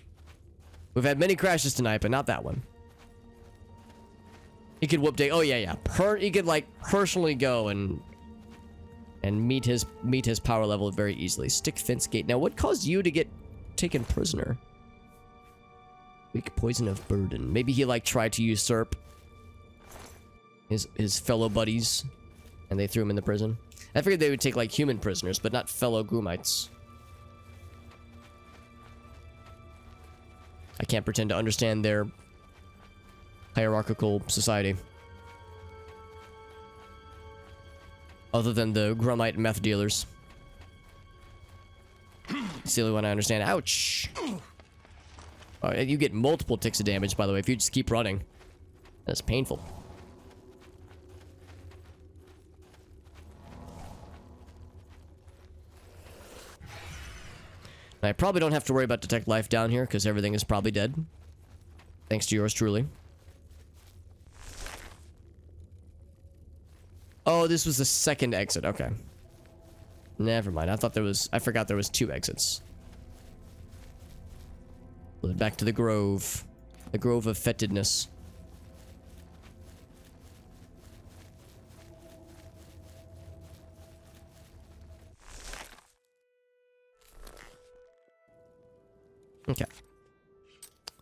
We've had many crashes tonight, but not that one. He could whoop day. Oh yeah. He could like personally go and meet his power level very easily. Stick fence gate. Now, what caused you to get taken prisoner? Weak poison of burden. Maybe he like tried to usurp his fellow buddies, and they threw him in the prison. I figured they would take like human prisoners, but not fellow Groomites. I can't pretend to understand their hierarchical society. Other than the Grummite meth dealers. It's the only one I understand. Ouch! You get multiple ticks of damage, by the way, if you just keep running. That's painful. I probably don't have to worry about detect life down here, because everything is probably dead. Thanks to yours truly. Oh, this was the second exit. Okay. Never mind. I thought there was... I forgot there was 2 exits. Back to the grove. The grove of fetidness. Okay.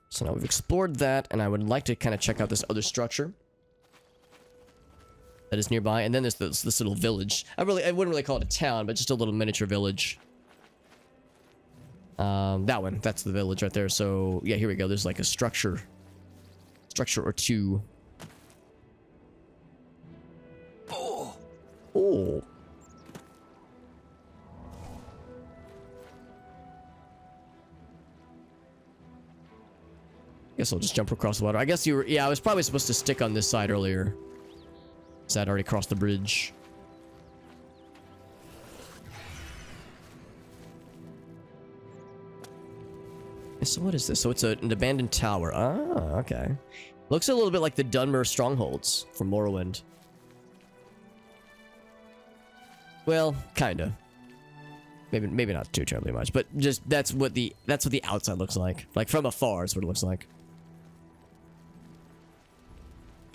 So now we've explored that, and I would like to kind of check out this other structure that is nearby. And then there's this little village. I wouldn't really call it a town, but just a little miniature village. That one. That's the village right there. So, yeah, here we go. There's like a structure or 2. Oh. Guess I'll just jump across the water. I guess you were... Yeah, I was probably supposed to stick on this side earlier. So I'd already crossed the bridge. So what is this? So it's an abandoned tower. Ah, okay. Looks a little bit like the Dunmer strongholds from Morrowind. Well, kinda. Maybe not too terribly much, but just that's what the outside looks like. Like from afar is what it looks like.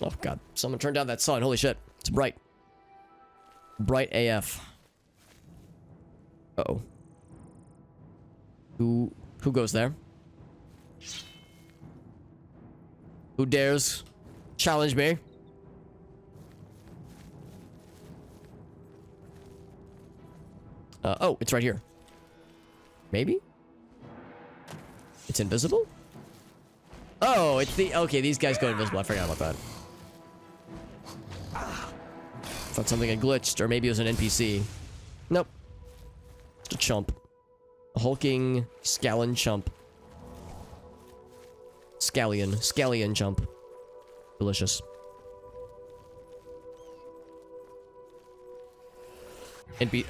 Oh god, someone turned down that sun. Holy shit. It's bright. Bright AF. Uh-oh. Who goes there? Who dares challenge me? Oh, it's right here. Maybe? It's invisible? Oh, it's the... Okay, these guys go invisible. I forgot about that. Thought something had glitched, or maybe it was an NPC. Nope. Just a chump. A hulking scallon chump. Scallion chump. Delicious.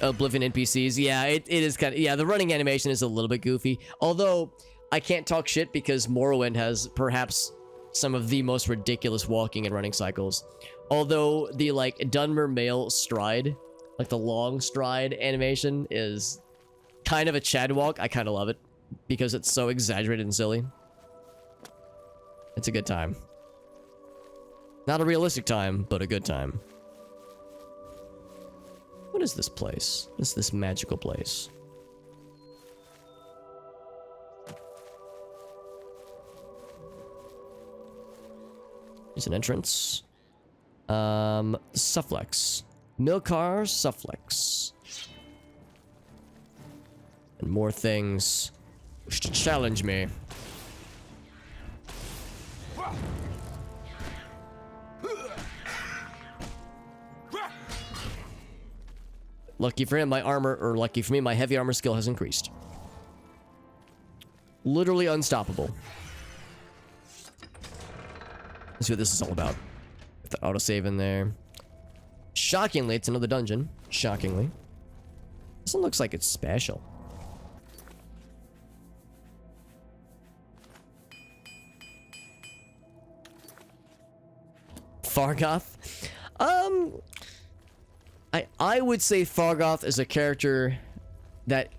Oblivion NPCs. Yeah, it is kind of... Yeah, the running animation is a little bit goofy. Although, I can't talk shit because Morrowind has perhaps some of the most ridiculous walking and running cycles. Although, the, like, Dunmer male stride, like the long stride animation is kind of a Chad walk. I kind of love it because it's so exaggerated and silly. It's a good time. Not a realistic time, but a good time. What is this place? What is this magical place? There's an entrance. Sufflex. Milkar Sufflex. And more things wish to challenge me. Lucky for him, my armor, or lucky for me, my heavy armor skill has increased. Literally unstoppable. Let's see what this is all about. With the autosave in there. Shockingly, it's another dungeon. Shockingly. This one looks like it's special. Fargoth? I would say Fargoth is a character that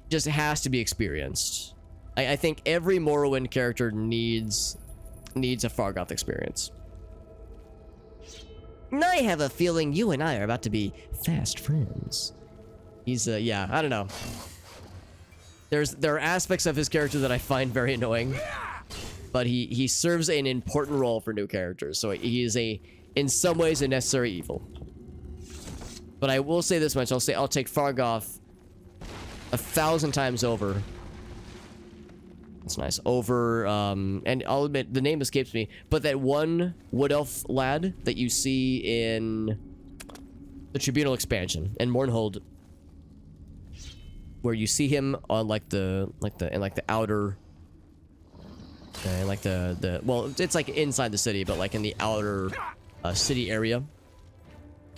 just has to be experienced. I think every Morrowind character needs a Fargoth experience. I have a feeling you and I are about to be fast friends. He's yeah, I don't know. There are aspects of his character that I find very annoying, but he serves an important role for new characters. So he is in some ways a necessary evil. But I will say this much, I'll take Fargoth 1,000 times over It's nice. Over, and I'll admit, the name escapes me, but that one wood elf lad that you see in the Tribunal expansion in Mournhold, where you see him on like the outer, like the well, it's like inside the city, but like in the outer city area,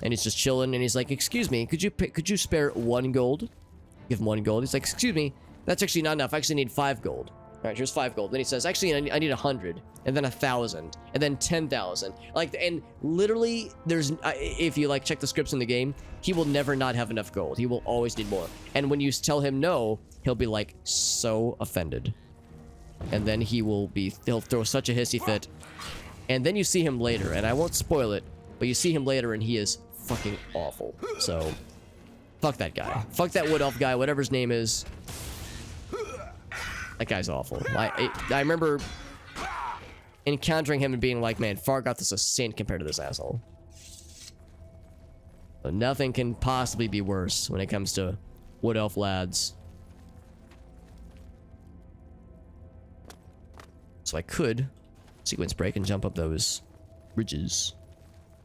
and he's just chilling, and he's like, "Excuse me, could you spare 1 gold?" Give him 1 gold. He's like, "Excuse me, that's actually not enough. I actually need 5 gold." All right, here's 5 gold. Then he says, "Actually, I need 100, and then 1,000, and then 10,000." Like, and literally, there's if you like check the scripts in the game, he will never not have enough gold. He will always need more. And when you tell him no, he'll be like so offended, and then he'll throw such a hissy fit. And then you see him later, and I won't spoil it, but you see him later, and he is fucking awful. So, fuck that guy. Fuck that wood elf guy, whatever his name is. That guy's awful. I remember encountering him and being like, man, Fargoth is a saint compared to this asshole. But nothing can possibly be worse when it comes to wood elf lads. So I could sequence break and jump up those bridges.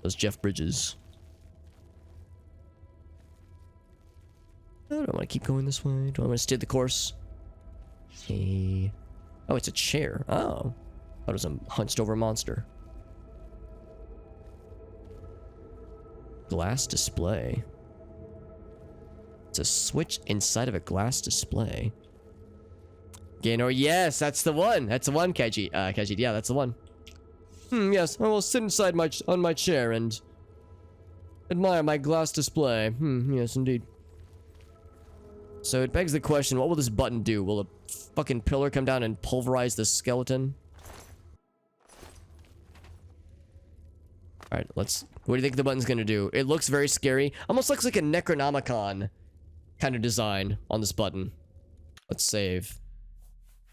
Those Jeff bridges. Oh, do I want to keep going this way? Do I want to stay the course? Oh, it's a chair. Oh. That was a hunched over monster. Glass display. It's a switch inside of a glass display. Gaynor, yes, that's the one. That's the one, Keji. Keji, yeah, that's the one. Yes, I will sit inside on my chair and admire my glass display. Yes, indeed. So it begs the question, what will this button do? Will a fucking pillar come down and pulverize this skeleton? Alright, what do you think the button's gonna do? It looks very scary. Almost looks like a Necronomicon kind of design on this button. Let's save.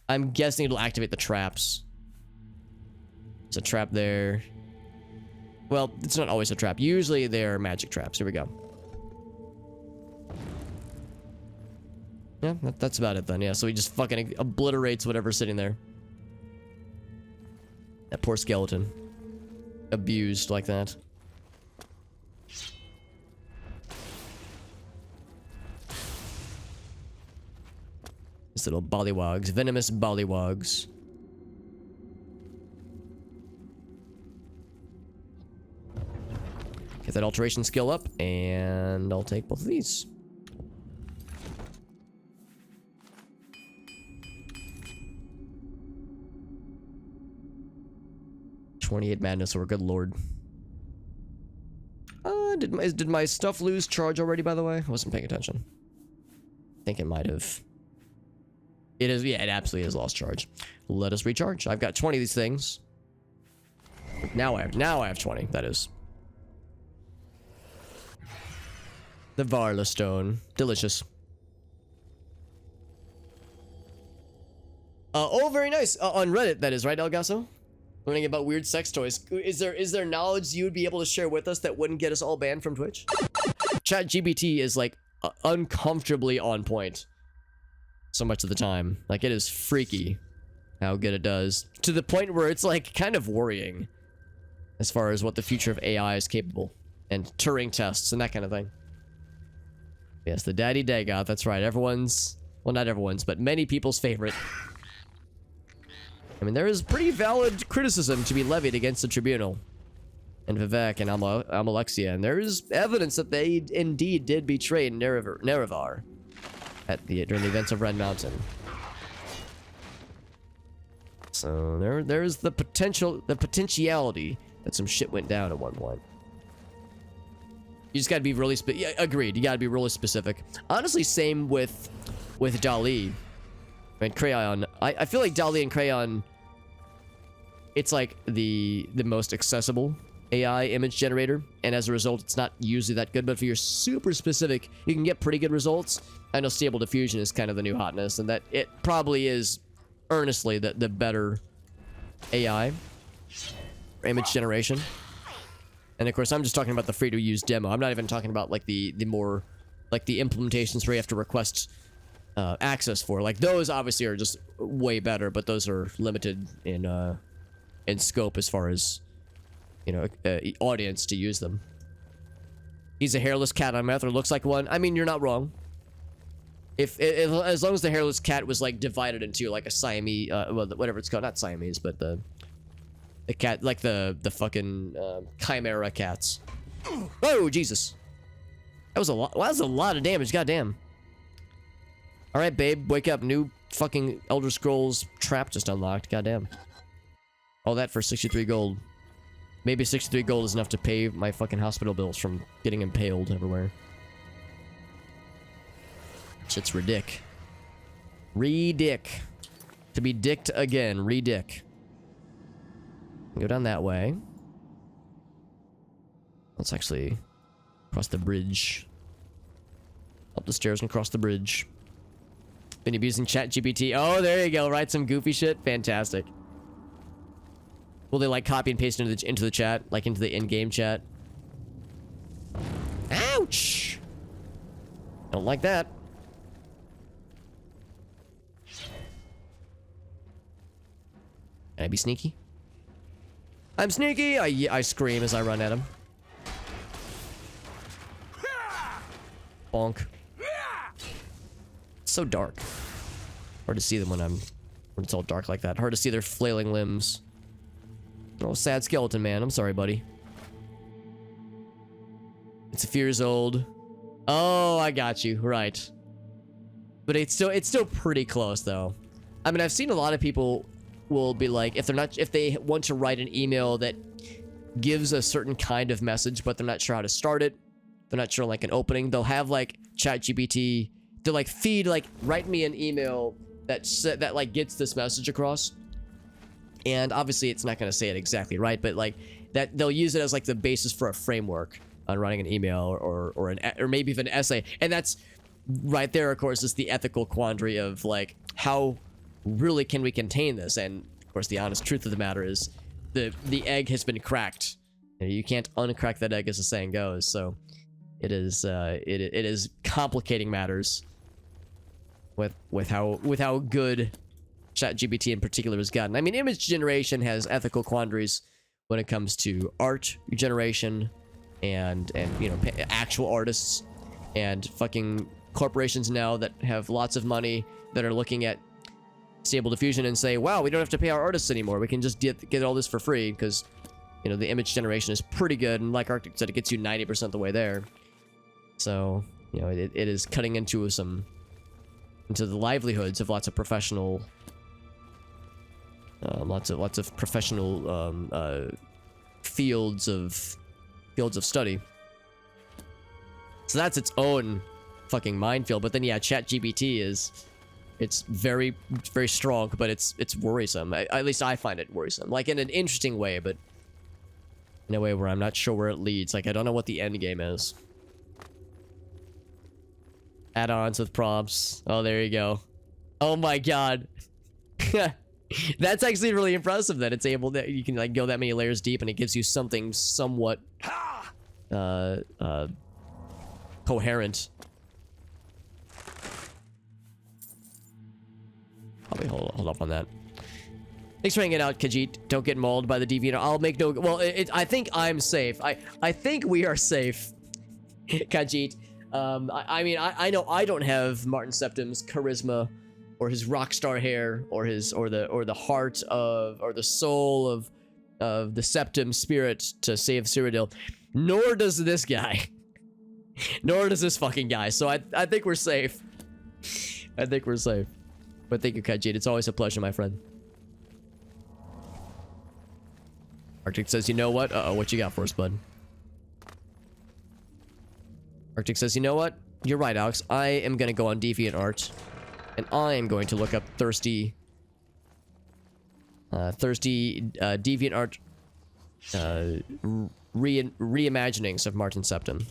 I'm guessing it'll activate the traps. There's a trap there. Well, it's not always a trap. Usually they're magic traps. Here we go. Yeah, that's about it then. Yeah, so he just fucking obliterates whatever's sitting there. That poor skeleton. Abused like that. These little bollywogs. Venomous bollywogs. Get that alteration skill up, and I'll take both of these. 28 madness, or good lord. Did my stuff lose charge already, by the way? I wasn't paying attention. I think it might have. It is, yeah, it absolutely has lost charge. Let us recharge. I've got 20 of these things. Now I have 20, that is. The Varla Stone. Delicious. Oh, very nice. On Reddit, that is, right, Elgaso? Learning about weird sex toys. Is there knowledge you would be able to share with us that wouldn't get us all banned from Twitch? ChatGPT is like uncomfortably on point. So much of the time. Like, it is freaky how good it does. To the point where it's like kind of worrying as far as what the future of AI is capable. And Turing tests and that kind of thing. Yes, the Daddy Dagoth, that's right. Everyone's, well, not everyone's, but many people's favorite. I mean, there is pretty valid criticism to be levied against the Tribunal and Vivek and Amalexia, and there is evidence that they indeed did betray Nerevar during the events of Red Mountain. So there's the potentiality that some shit went down at one point. You just gotta be really yeah, agreed. You gotta be really specific. Honestly, same with Dali and Crayon. I feel like Dali and Crayon, it's like the most accessible AI image generator, and as a result, it's not usually that good. But if you're super specific, you can get pretty good results. I know Stable Diffusion is kind of the new hotness, and that it probably is earnestly the better AI for image generation. And of course, I'm just talking about the free-to-use demo. I'm not even talking about like the more like the implementations where you have to request access for. Like those obviously are just way better, but those are limited in scope as far as, you know, audience to use them. He's a hairless cat on meth, or looks like one. I mean, you're not wrong. If as long as the hairless cat was like divided into like a Siamese, well, whatever it's called, not Siamese, but the cat, like the fucking chimera cats. Oh Jesus, that was a lot. Well, that was a lot of damage. Goddamn. All right, babe, wake up. New fucking Elder Scrolls trap just unlocked. Goddamn. All that for 63 gold. Maybe 63 gold is enough to pay my fucking hospital bills from getting impaled everywhere. Shit's ridic. Ridic. To be dicked again. Ridic. Go down that way. Let's actually cross the bridge. Up the stairs and cross the bridge. Been abusing ChatGPT. Oh, there you go. Write some goofy shit. Fantastic. Will they like copy and paste into the chat, like into the in-game chat? Ouch! Don't like that. Can I be sneaky? I'm sneaky! I scream as I run at him. Bonk. It's so dark. Hard to see them when it's all dark like that. Hard to see their flailing limbs. Oh, sad skeleton man. I'm sorry, buddy. It's a few years old. Oh, I got you. Right. But it's still pretty close though. I mean, I've seen a lot of people will be like, if they want to write an email that gives a certain kind of message, but they're not sure how to start it, they're not sure like an opening, they'll have like ChatGPT, they'll like feed, like, write me an email that like gets this message across. And obviously it's not going to say it exactly right, but like that they'll use it as like the basis for a framework on writing an email or maybe even an essay. And that's right there, of course, is the ethical quandary of like, how really can we contain this? And of course, the honest truth of the matter is the egg has been cracked. You can't uncrack that egg, as the saying goes. So it is it is complicating matters with how good ChatGPT in particular has gotten. I mean, image generation has ethical quandaries when it comes to art generation and you know, actual artists and fucking corporations now that have lots of money that are looking at Stable Diffusion and say, wow, we don't have to pay our artists anymore. We can just get all this for free because, you know, the image generation is pretty good. And like Arctic said, it gets you 90% of the way there. So, you know, it is cutting into the livelihoods of lots of professional professional fields of study. So that's its own fucking minefield. But then yeah, ChatGPT it's very, very strong, but it's worrisome. At least I find it worrisome, like in an interesting way, but in a way where I'm not sure where it leads. Like I don't know what the end game is. Add-ons with prompts. Oh, there you go. Oh my god. That's actually really impressive that it's able that you can like go that many layers deep and it gives you something somewhat coherent. Probably hold up on that. Thanks for hanging out, Khajiit. Don't get mauled by the deviant. I'll make no. Well, I think I'm safe. I think we are safe, Khajiit. I mean, I know I don't have Martin Septim's charisma, or his rock star hair, or the heart of, or the soul of the Septim spirit to save Cyrodiil. Nor does this guy. Nor does this fucking guy. So I think we're safe. I think we're safe. But thank you, Khajiit. It's always a pleasure, my friend. Arctic says, you know what? Uh-oh, what you got for us, bud? Arctic says, you know what? You're right, Alex. I am going to go on DeviantArt. And I am going to look up thirsty DeviantArt reimaginings of Martin Septim.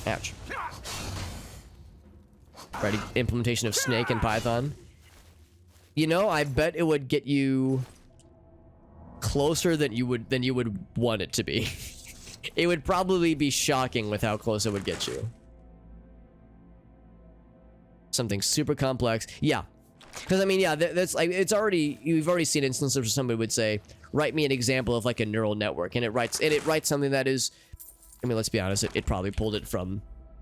Ouch. Ready? Implementation of Snake and Python. You know, I bet it would get you closer than you would want it to be. It would probably be shocking with how close it would get you. something super complex. Yeah. Because I mean, yeah, that's like, it's already, you've already seen instances where somebody would say, write me an example of like a neural network, and it writes something that is, I mean, let's be honest, it probably pulled it from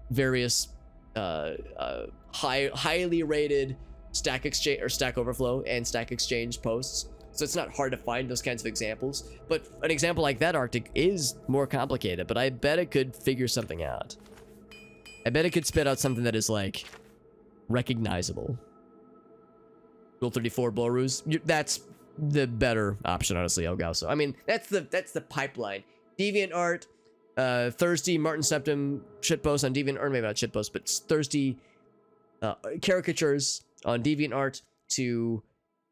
various highly rated Stack Exchange or Stack Overflow and Stack Exchange posts. So it's not hard to find those kinds of examples. But an example like that, Arctic, is more complicated, but I bet it could figure something out. I bet it could spit out something that is like recognizable. Rule 34 Bull Ruse, that's the better option, honestly, Elgaso. I mean, that's the pipeline. DeviantArt, Thursday, Martin Septim shitpost on DeviantArt, or maybe not shitpost, but Thursday caricatures on DeviantArt to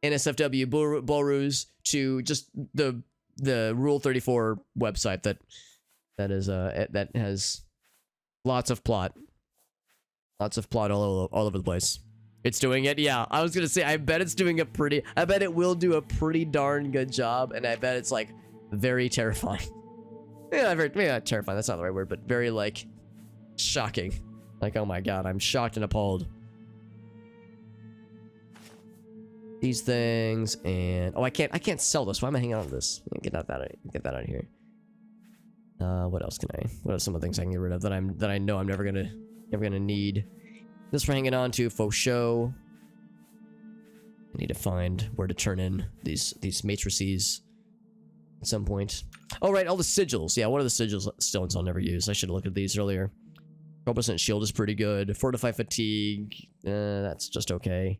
NSFW Bull Ruse to just the Rule 34 website that has lots of plot all over the place. It's doing it. Yeah, I was gonna say, I bet it's doing I bet it will do a pretty darn good job, and I bet it's like very terrifying. Yeah, maybe not terrifying, that's not the right word, but very like shocking. Like, oh my god, I'm shocked and appalled. These things, and oh, I can't sell this. Why am I hanging on to this? Get that out of here. What else are some of the things I can get rid of that I know I'm never gonna need? This for hanging on to, faux show. I need to find where to turn in these matrices at some point. Oh right, all the sigils. Yeah, what are the sigils stones I'll never use? I should look at these earlier. 12% shield is pretty good. Fortify fatigue, that's just okay.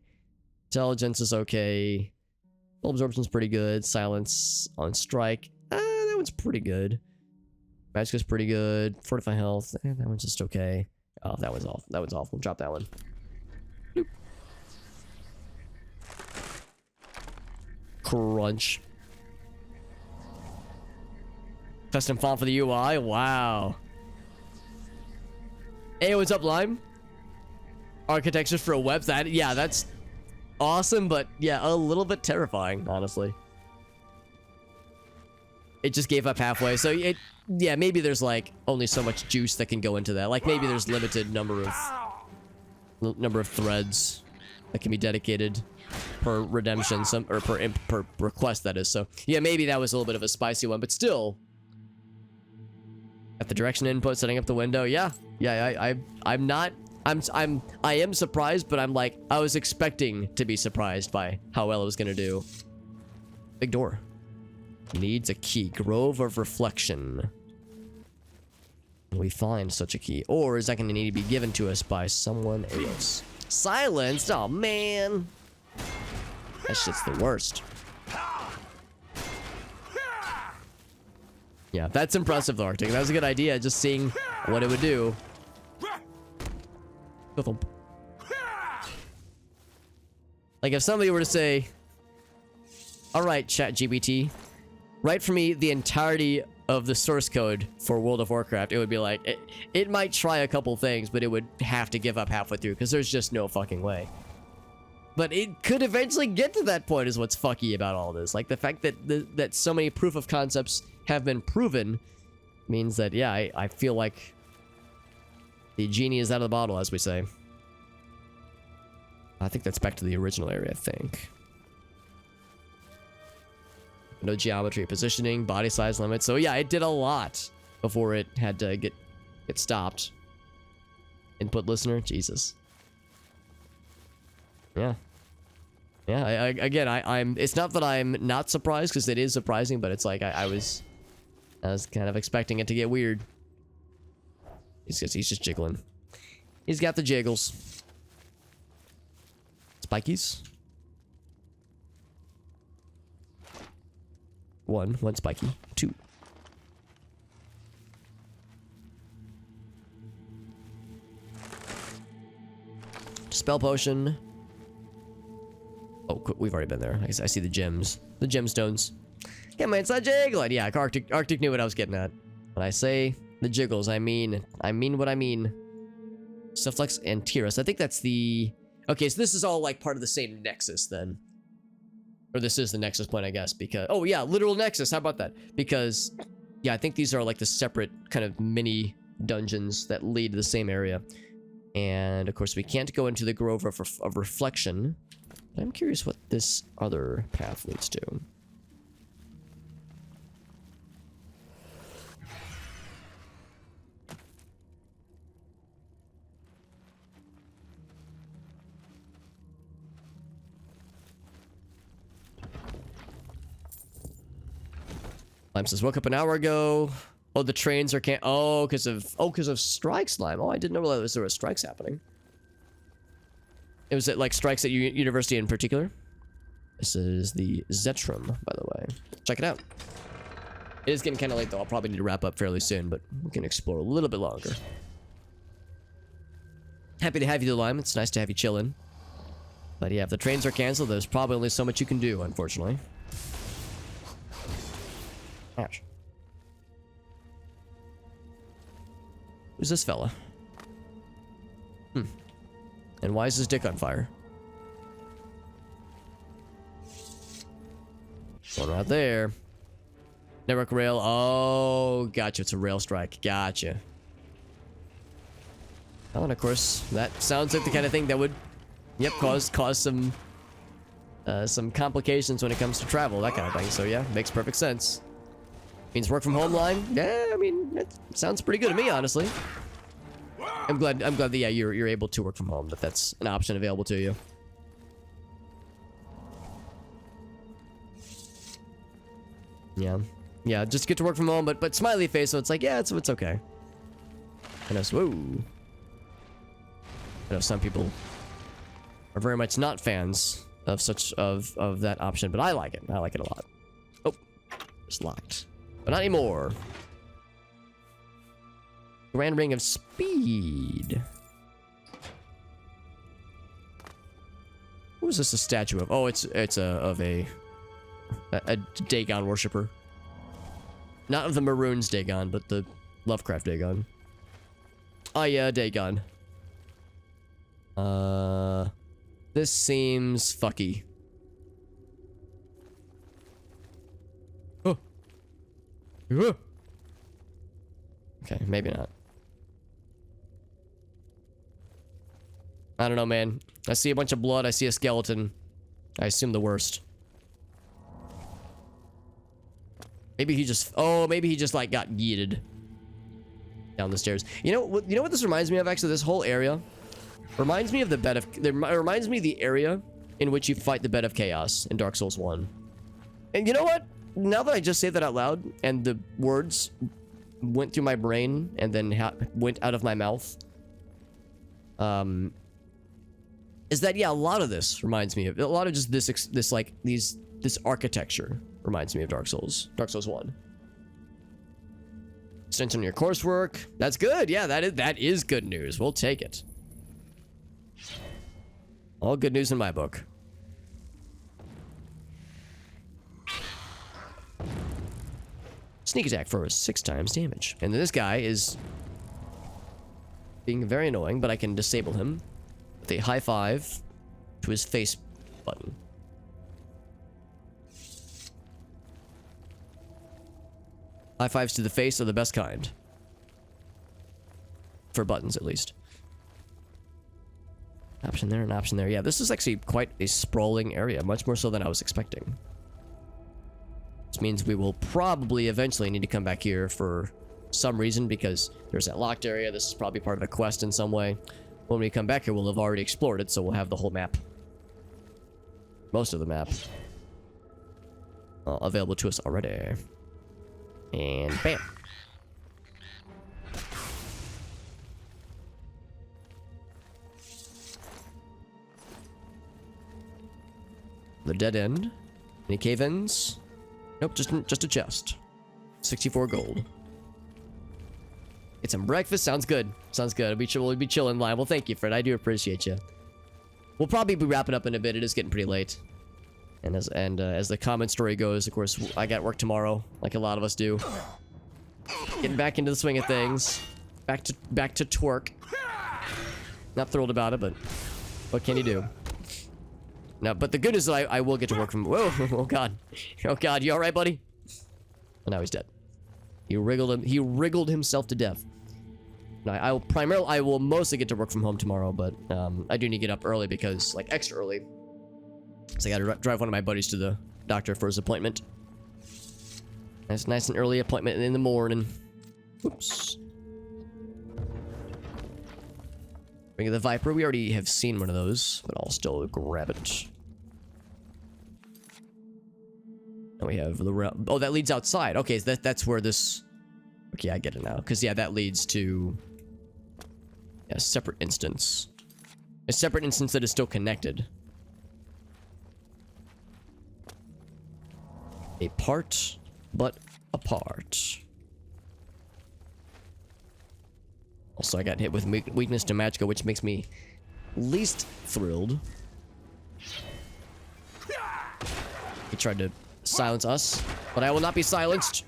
Intelligence is okay. Full absorption's pretty good. Silence on strike, that one's pretty good. Magic is pretty good. Fortify health, that one's just okay. Oh, that one's off. That one's awful. Drop that one. Bloop. Crunch. Custom font for the UI. Wow. Hey, what's up, Lime? Architecture for a website. Yeah, that's awesome, but yeah, a little bit terrifying, honestly. It just gave up halfway, so yeah, maybe there's like only so much juice that can go into that. Like maybe there's limited number of threads that can be dedicated per redemption, or per request, that is. So yeah, maybe that was a little bit of a spicy one, but still. At the direction input, setting up the window, yeah, I am surprised, but I'm like, I was expecting to be surprised by how well it was gonna do. Big door. Needs a key. Grove of Reflection. We find such a key. Or is that going to need to be given to us by someone else? Silenced? Oh, man. That shit's the worst. Yeah, that's impressive, though, Arctic. That was a good idea, just seeing what it would do. Like, if somebody were to say, alright, ChatGPT, write for me the entirety of the source code for World of Warcraft, it would be like, it might try a couple things, but it would have to give up halfway through, because there's just no fucking way. But it could eventually get to that point, is what's fucky about all this. Like, the fact that that so many proof of concepts have been proven means that, yeah, I feel like the genie is out of the bottle, as we say. I think that's back to the original area, I think. No geometry, positioning, body size limit. So yeah, it did a lot before it had to get stopped. Input listener, Jesus. Yeah. Yeah, I'm it's not that I'm not surprised, because it is surprising, but it's like I was kind of expecting it to get weird. He's just jiggling. He's got the jiggles. Spikies. One spiky. 2. Spell potion. Oh, we've already been there. I see the gems. The gemstones. Yeah, man, it's not jiggling. Yeah, Arctic knew what I was getting at. When I say the jiggles, I mean what I mean. Sufflex and Tiras. I think that's the... Okay, so this is all like part of the same nexus then. Or this is the nexus point, I guess, because... Oh, yeah, literal nexus. How about that? Because, yeah, I think these are like the separate kind of mini dungeons that lead to the same area. And, of course, we can't go into the Grove of Reflection. But I'm curious what this other path leads to. Slime says, woke up an hour ago. Oh, the trains are can't. Oh, because of strikes, Slime. Oh, I didn't realize there were strikes happening. It was like strikes at university in particular. This is the Zetrum, by the way. Check it out. It is getting kind of late though. I'll probably need to wrap up fairly soon, but we can explore a little bit longer. Happy to have you, Lime. It's nice to have you chilling. But yeah, if the trains are canceled, there's probably only so much you can do, unfortunately. Ouch. Who's this fella? And why is his dick on fire? One right there. Network rail. Oh, gotcha. It's a rail strike. Gotcha. Well, and of course, that sounds like the kind of thing that would, yep, cause some complications when it comes to travel, that kind of thing. So yeah, makes perfect sense. Means work from home line. Yeah, I mean, it sounds pretty good to me, honestly. I'm glad that yeah, you're able to work from home. That's an option available to you. Yeah, just get to work from home, but smiley face, so it's like, yeah, it's okay. I know, whoa. I know some people are very much not fans of of that option, but I like it. I like it a lot. Oh, it's locked, but not anymore. Grand Ring of Speed. Who is this a statue of? Oh, it's a Dagon worshipper. Not of the Maroons Dagon, but the Lovecraft Dagon. Oh yeah, Dagon. This seems fucky. Oh. Okay, maybe not. I don't know, man. I see a bunch of blood. I see a skeleton. I assume the worst. Maybe he just... Oh, maybe he just, like, got yeeted down the stairs. You know what this reminds me of, actually? This whole area reminds me of the Bed of... It reminds me of the area in which you fight the Bed of Chaos in Dark Souls 1. And you know what? Now that I just say that out loud, and the words went through my brain and then went out of my mouth, is that, yeah, a lot of this reminds me of... A lot of just this architecture reminds me of Dark Souls 1. Extension on your coursework. That's good. Yeah, that is good news. We'll take it. All good news in my book. Sneak attack for 6 times damage. And this guy is being very annoying, but I can disable him with a high five to his face button. High fives to the face are the best kind. For buttons, at least. Option there and option there. Yeah, this is actually quite a sprawling area. Much more so than I was expecting. This means we will probably eventually need to come back here for some reason, because there's that locked area. This is probably part of a quest in some way. When we come back here, we'll have already explored it, so we'll have the whole map. Most of the map. Available to us already. And bam. The dead end. Any cave-ins? Nope, just a chest. 64 gold. Get some breakfast. Sounds good. Sounds good. We'll be chilling live. Well, thank you, Fred. I do appreciate you. We'll probably be wrapping up in a bit. It is getting pretty late. And as the common story goes, of course, I got work tomorrow, like a lot of us do. Getting back into the swing of things. Back to twerk. Not thrilled about it, but what can you do? No, but the good news is I will get to work from... Whoa, oh god. Oh god, you alright, buddy? Oh, now he's dead. He wriggled himself to death. night. I will mostly get to work from home tomorrow, but I do need to get up early because, like, extra early. So I gotta drive one of my buddies to the doctor for his appointment. Nice and early appointment in the morning. Oops. Bring the Viper. We already have seen one of those, but I'll still grab it. And we have the oh, that leads outside. Okay, so that's where this. Okay, I get it now. Because yeah, that leads to a separate instance. A separate instance that is still connected. A part, but apart. Also, I got hit with weakness to Magicka, which makes me least thrilled. He tried to silence us, but I will not be silenced.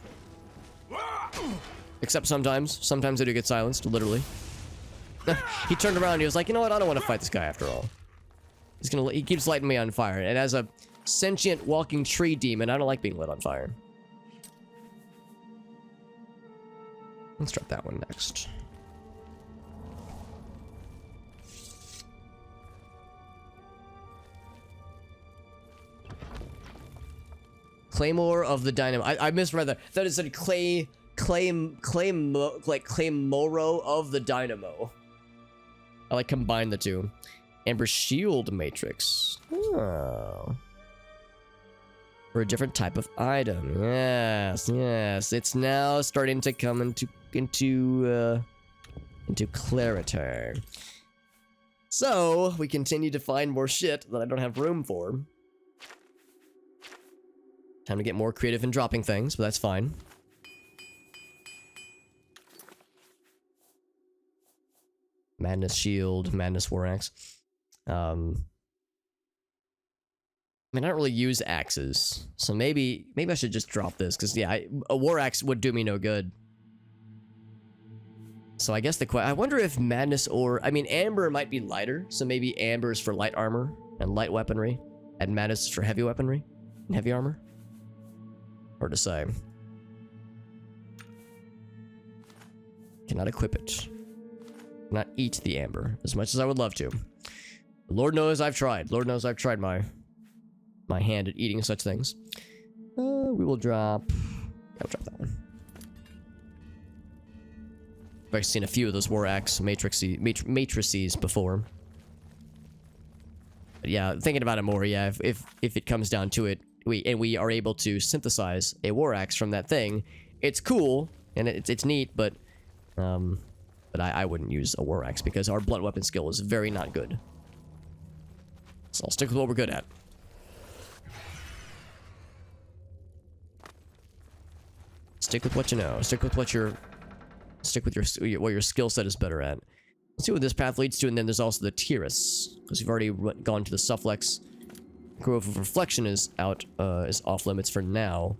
Except sometimes. Sometimes I do get silenced, literally. He turned around and he was like, you know what? I don't want to fight this guy after all. He keeps lighting me on fire. And as a sentient walking tree demon, I don't like being lit on fire. Let's drop that one next. Claymore of the Dynamo. I misread that. That is a Claymoro of the Dynamo. I like combine the two. Amber Shield Matrix. Oh. For a different type of item. Yes, yes. It's now starting to come into clarity. So we continue to find more shit that I don't have room for. Time to get more creative in dropping things, but that's fine. Madness Shield, Madness War Axe. I mean, I don't really use axes, so maybe I should just drop this, because yeah, a War Axe would do me no good. So I guess I wonder if Madness or... I mean, Amber might be lighter, so maybe Amber is for light armor and light weaponry, and Madness is for heavy weaponry and heavy armor. Hard to say. Cannot equip it. Cannot eat the amber as much as I would love to. Lord knows I've tried. Lord knows I've tried my hand at eating such things. We will drop... Yeah, I'll drop that one. I've seen a few of those War Axe matrices before. But yeah, thinking about it more, yeah, if it comes down to it, we are able to synthesize a War Axe from that thing, it's cool and it's neat, but I wouldn't use a War Axe because our blunt weapon skill is very not good. So I'll stick with what we're good at. Stick with what you know. Stick with what your skill set is better at. Let's see what this path leads to, and then there's also the Terrace, because we've already gone to the Sufflex. Grove of Reflection is off limits for now.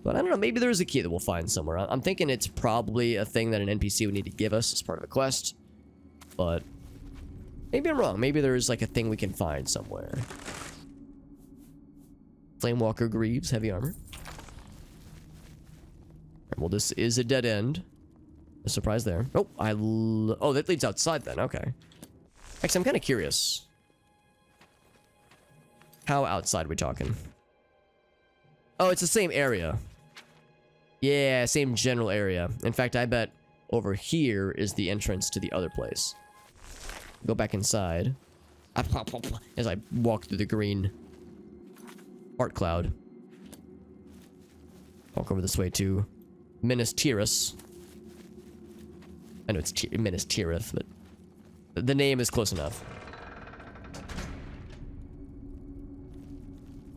But I don't know, maybe there is a key that we'll find somewhere. I'm thinking it's probably a thing that an NPC would need to give us as part of a quest. But maybe I'm wrong. Maybe there's like a thing we can find somewhere. Flamewalker Greaves, heavy armor. Right, well, this is a dead end. A surprise there. Oh, oh, that leads outside then. Okay. Actually, I'm kind of curious. How outside we talking? Oh, it's the same area. Yeah, same general area. In fact, I bet over here is the entrance to the other place. Go back inside. As I walk through the green art cloud. Walk over this way to Minas Tirith. I know it's Minas Tirith, but the name is close enough.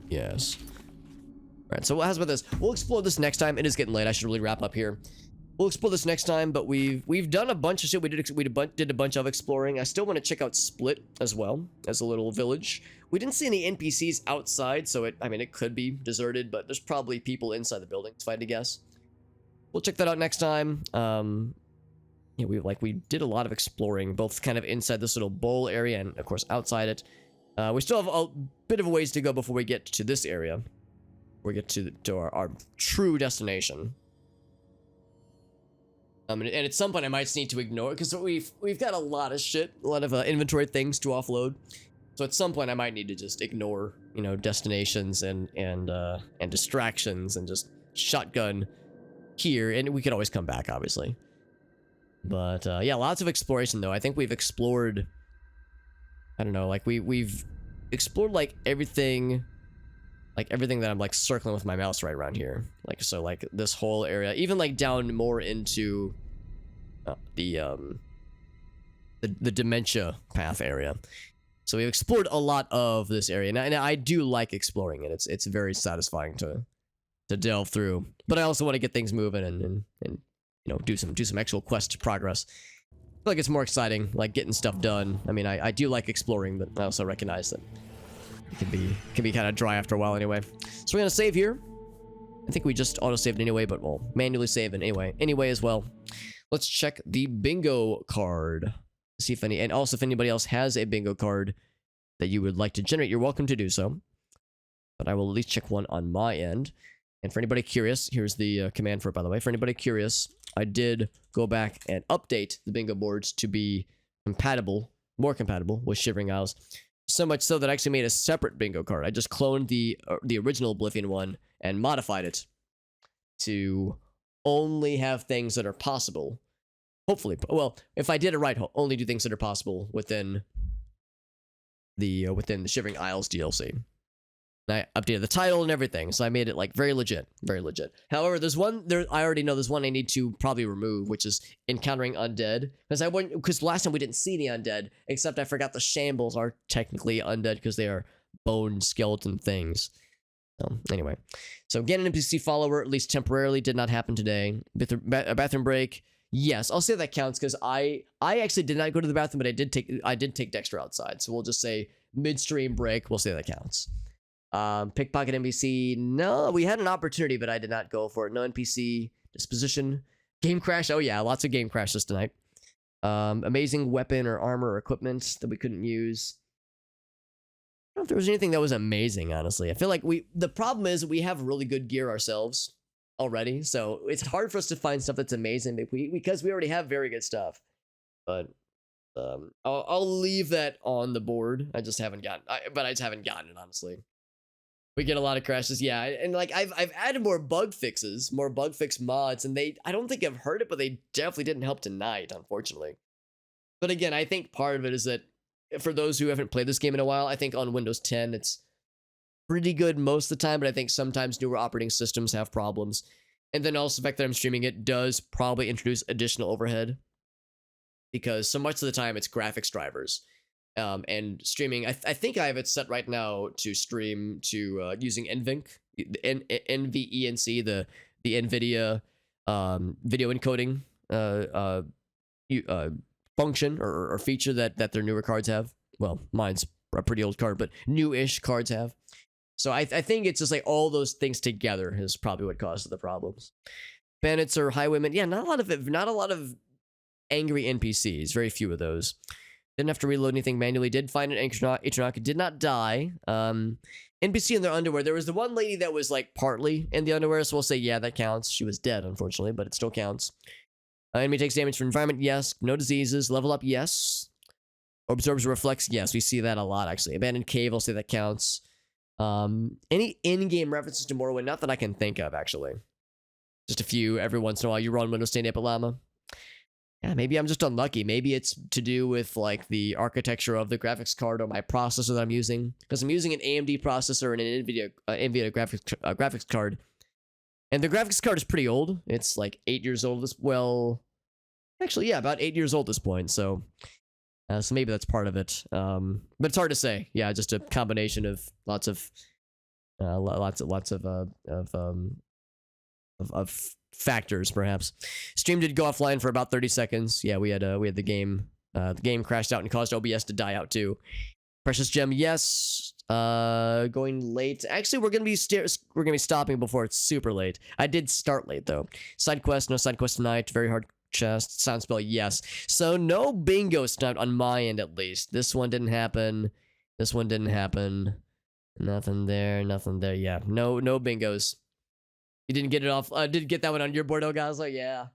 Yes. Alright, so how's about this? We'll explore this next time. It is getting late. I should really wrap up here. We'll explore this next time, but we've done a bunch of shit. We did a bunch of exploring. I still want to check out Split as well, as a little village. We didn't see any NPCs outside, so I mean, it could be deserted, but there's probably people inside the buildings, if I had to guess. We'll check that out next time. Yeah, we did a lot of exploring, both kind of inside this little bowl area and, of course, outside it. We still have a bit of a ways to go before we get to this area. We get to our true destination. And at some point I might just need to ignore it because we've got a lot of shit, a lot of inventory things to offload. So at some point I might need to just ignore, you know, destinations and distractions and just shotgun here, and we could always come back, obviously. But yeah, lots of exploration though. I think we've explored, I don't know, like we've explored like everything that I'm like circling with my mouse right around here. Like, so like this whole area, even like down more into the dementia path area. So we've explored a lot of this area, and I do like exploring it. It's very satisfying to delve through. But I also want to get things moving and you know, do some actual quest progress. I feel like it's more exciting, like getting stuff done. I mean, I do like exploring, but I also recognize that it can be kind of dry after a while anyway. So we're gonna save here. I think we just auto-saved anyway, but we'll manually save it anyway as well. Let's check the bingo card. See if any, and also if anybody else has a bingo card that you would like to generate, you're welcome to do so. But I will at least check one on my end. And for anybody curious, here's the command for it, by the way. For anybody curious, I did go back and update the bingo boards to be compatible, more compatible with Shivering Isles. So much so that I actually made a separate bingo card. I just cloned the original Oblivion one and modified it to only have things that are possible. Hopefully, well, if I did it right, only do things that are possible within the Shivering Isles DLC. And I updated the title and everything, so I made it like very legit, very legit. However, I already know there's one I need to probably remove, which is encountering undead, because last time we didn't see the undead, except I forgot the shambles are technically undead because they are bone skeleton things. So anyway, so getting an NPC follower, at least temporarily, did not happen today. A bathroom break. Yes, I'll say that counts because I actually did not go to the bathroom, but I did take Dexter outside. So we'll just say midstream break. We'll say that counts. Pickpocket NPC. No, we had an opportunity, but I did not go for it. No NPC disposition. Game crash. Oh yeah, lots of game crashes tonight. Amazing weapon or armor or equipment that we couldn't use. I don't know if there was anything that was amazing, honestly. I feel like the problem is we have really good gear ourselves already, so it's hard for us to find stuff that's amazing because we already have very good stuff. But I'll leave that on the board. I just haven't gotten it, honestly. We get a lot of crashes, yeah, and like I've added more bug fix mods, and I don't think I've heard it, but they definitely didn't help tonight, unfortunately. But again, I think part of it is that for those who haven't played this game in a while, I think on Windows 10 it's pretty good most of the time, but I think sometimes newer operating systems have problems. And then also the fact that I'm streaming it does probably introduce additional overhead, because so much of the time it's graphics drivers. And streaming, I think I have it set right now to stream to using NVENC, NVENC, the NVIDIA video encoding function or feature that their newer cards have. Well, mine's a pretty old card, but new-ish cards have. So I think it's just like all those things together is probably what causes the problems. Bandits or highwaymen, yeah, not a lot of angry NPCs, very few of those. Didn't have to reload anything manually. Did find an Atronach, did not die. NPC in their underwear. There was the one lady that was like partly in the underwear, so we'll say yeah, that counts. She was dead, unfortunately, but it still counts. Enemy takes damage from environment, yes. No diseases. Level up, yes. Absorbs reflex, yes. We see that a lot, actually. Abandoned cave, I'll say that counts. Any in-game references to Morrowind? Not that I can think of, actually. Just a few every once in a while. You run Windows 10 Llama. Yeah, maybe I'm just unlucky. Maybe it's to do with like the architecture of the graphics card or my processor that I'm using, because I'm using an AMD processor and an NVIDIA graphics card, and the graphics card is pretty old. It's like 8 years old. Actually, yeah, about 8 years old at this point. So maybe that's part of it. But it's hard to say. Yeah, just a combination of lots of factors, perhaps. Stream did go offline for about 30 seconds. Yeah, we had the game crashed out and caused OBS to die out too. Precious gem, yes. Going late. Actually, we're gonna be stopping before it's super late. I did start late though. Side quest, no side quest tonight. Very hard chest. Sound spell, yes. So no bingo tonight on my end, at least. This one didn't happen. This one didn't happen. Nothing there. Nothing there. Yeah, no bingos. You didn't get it off. Didn't get that one on your board, Elgazo? Yeah.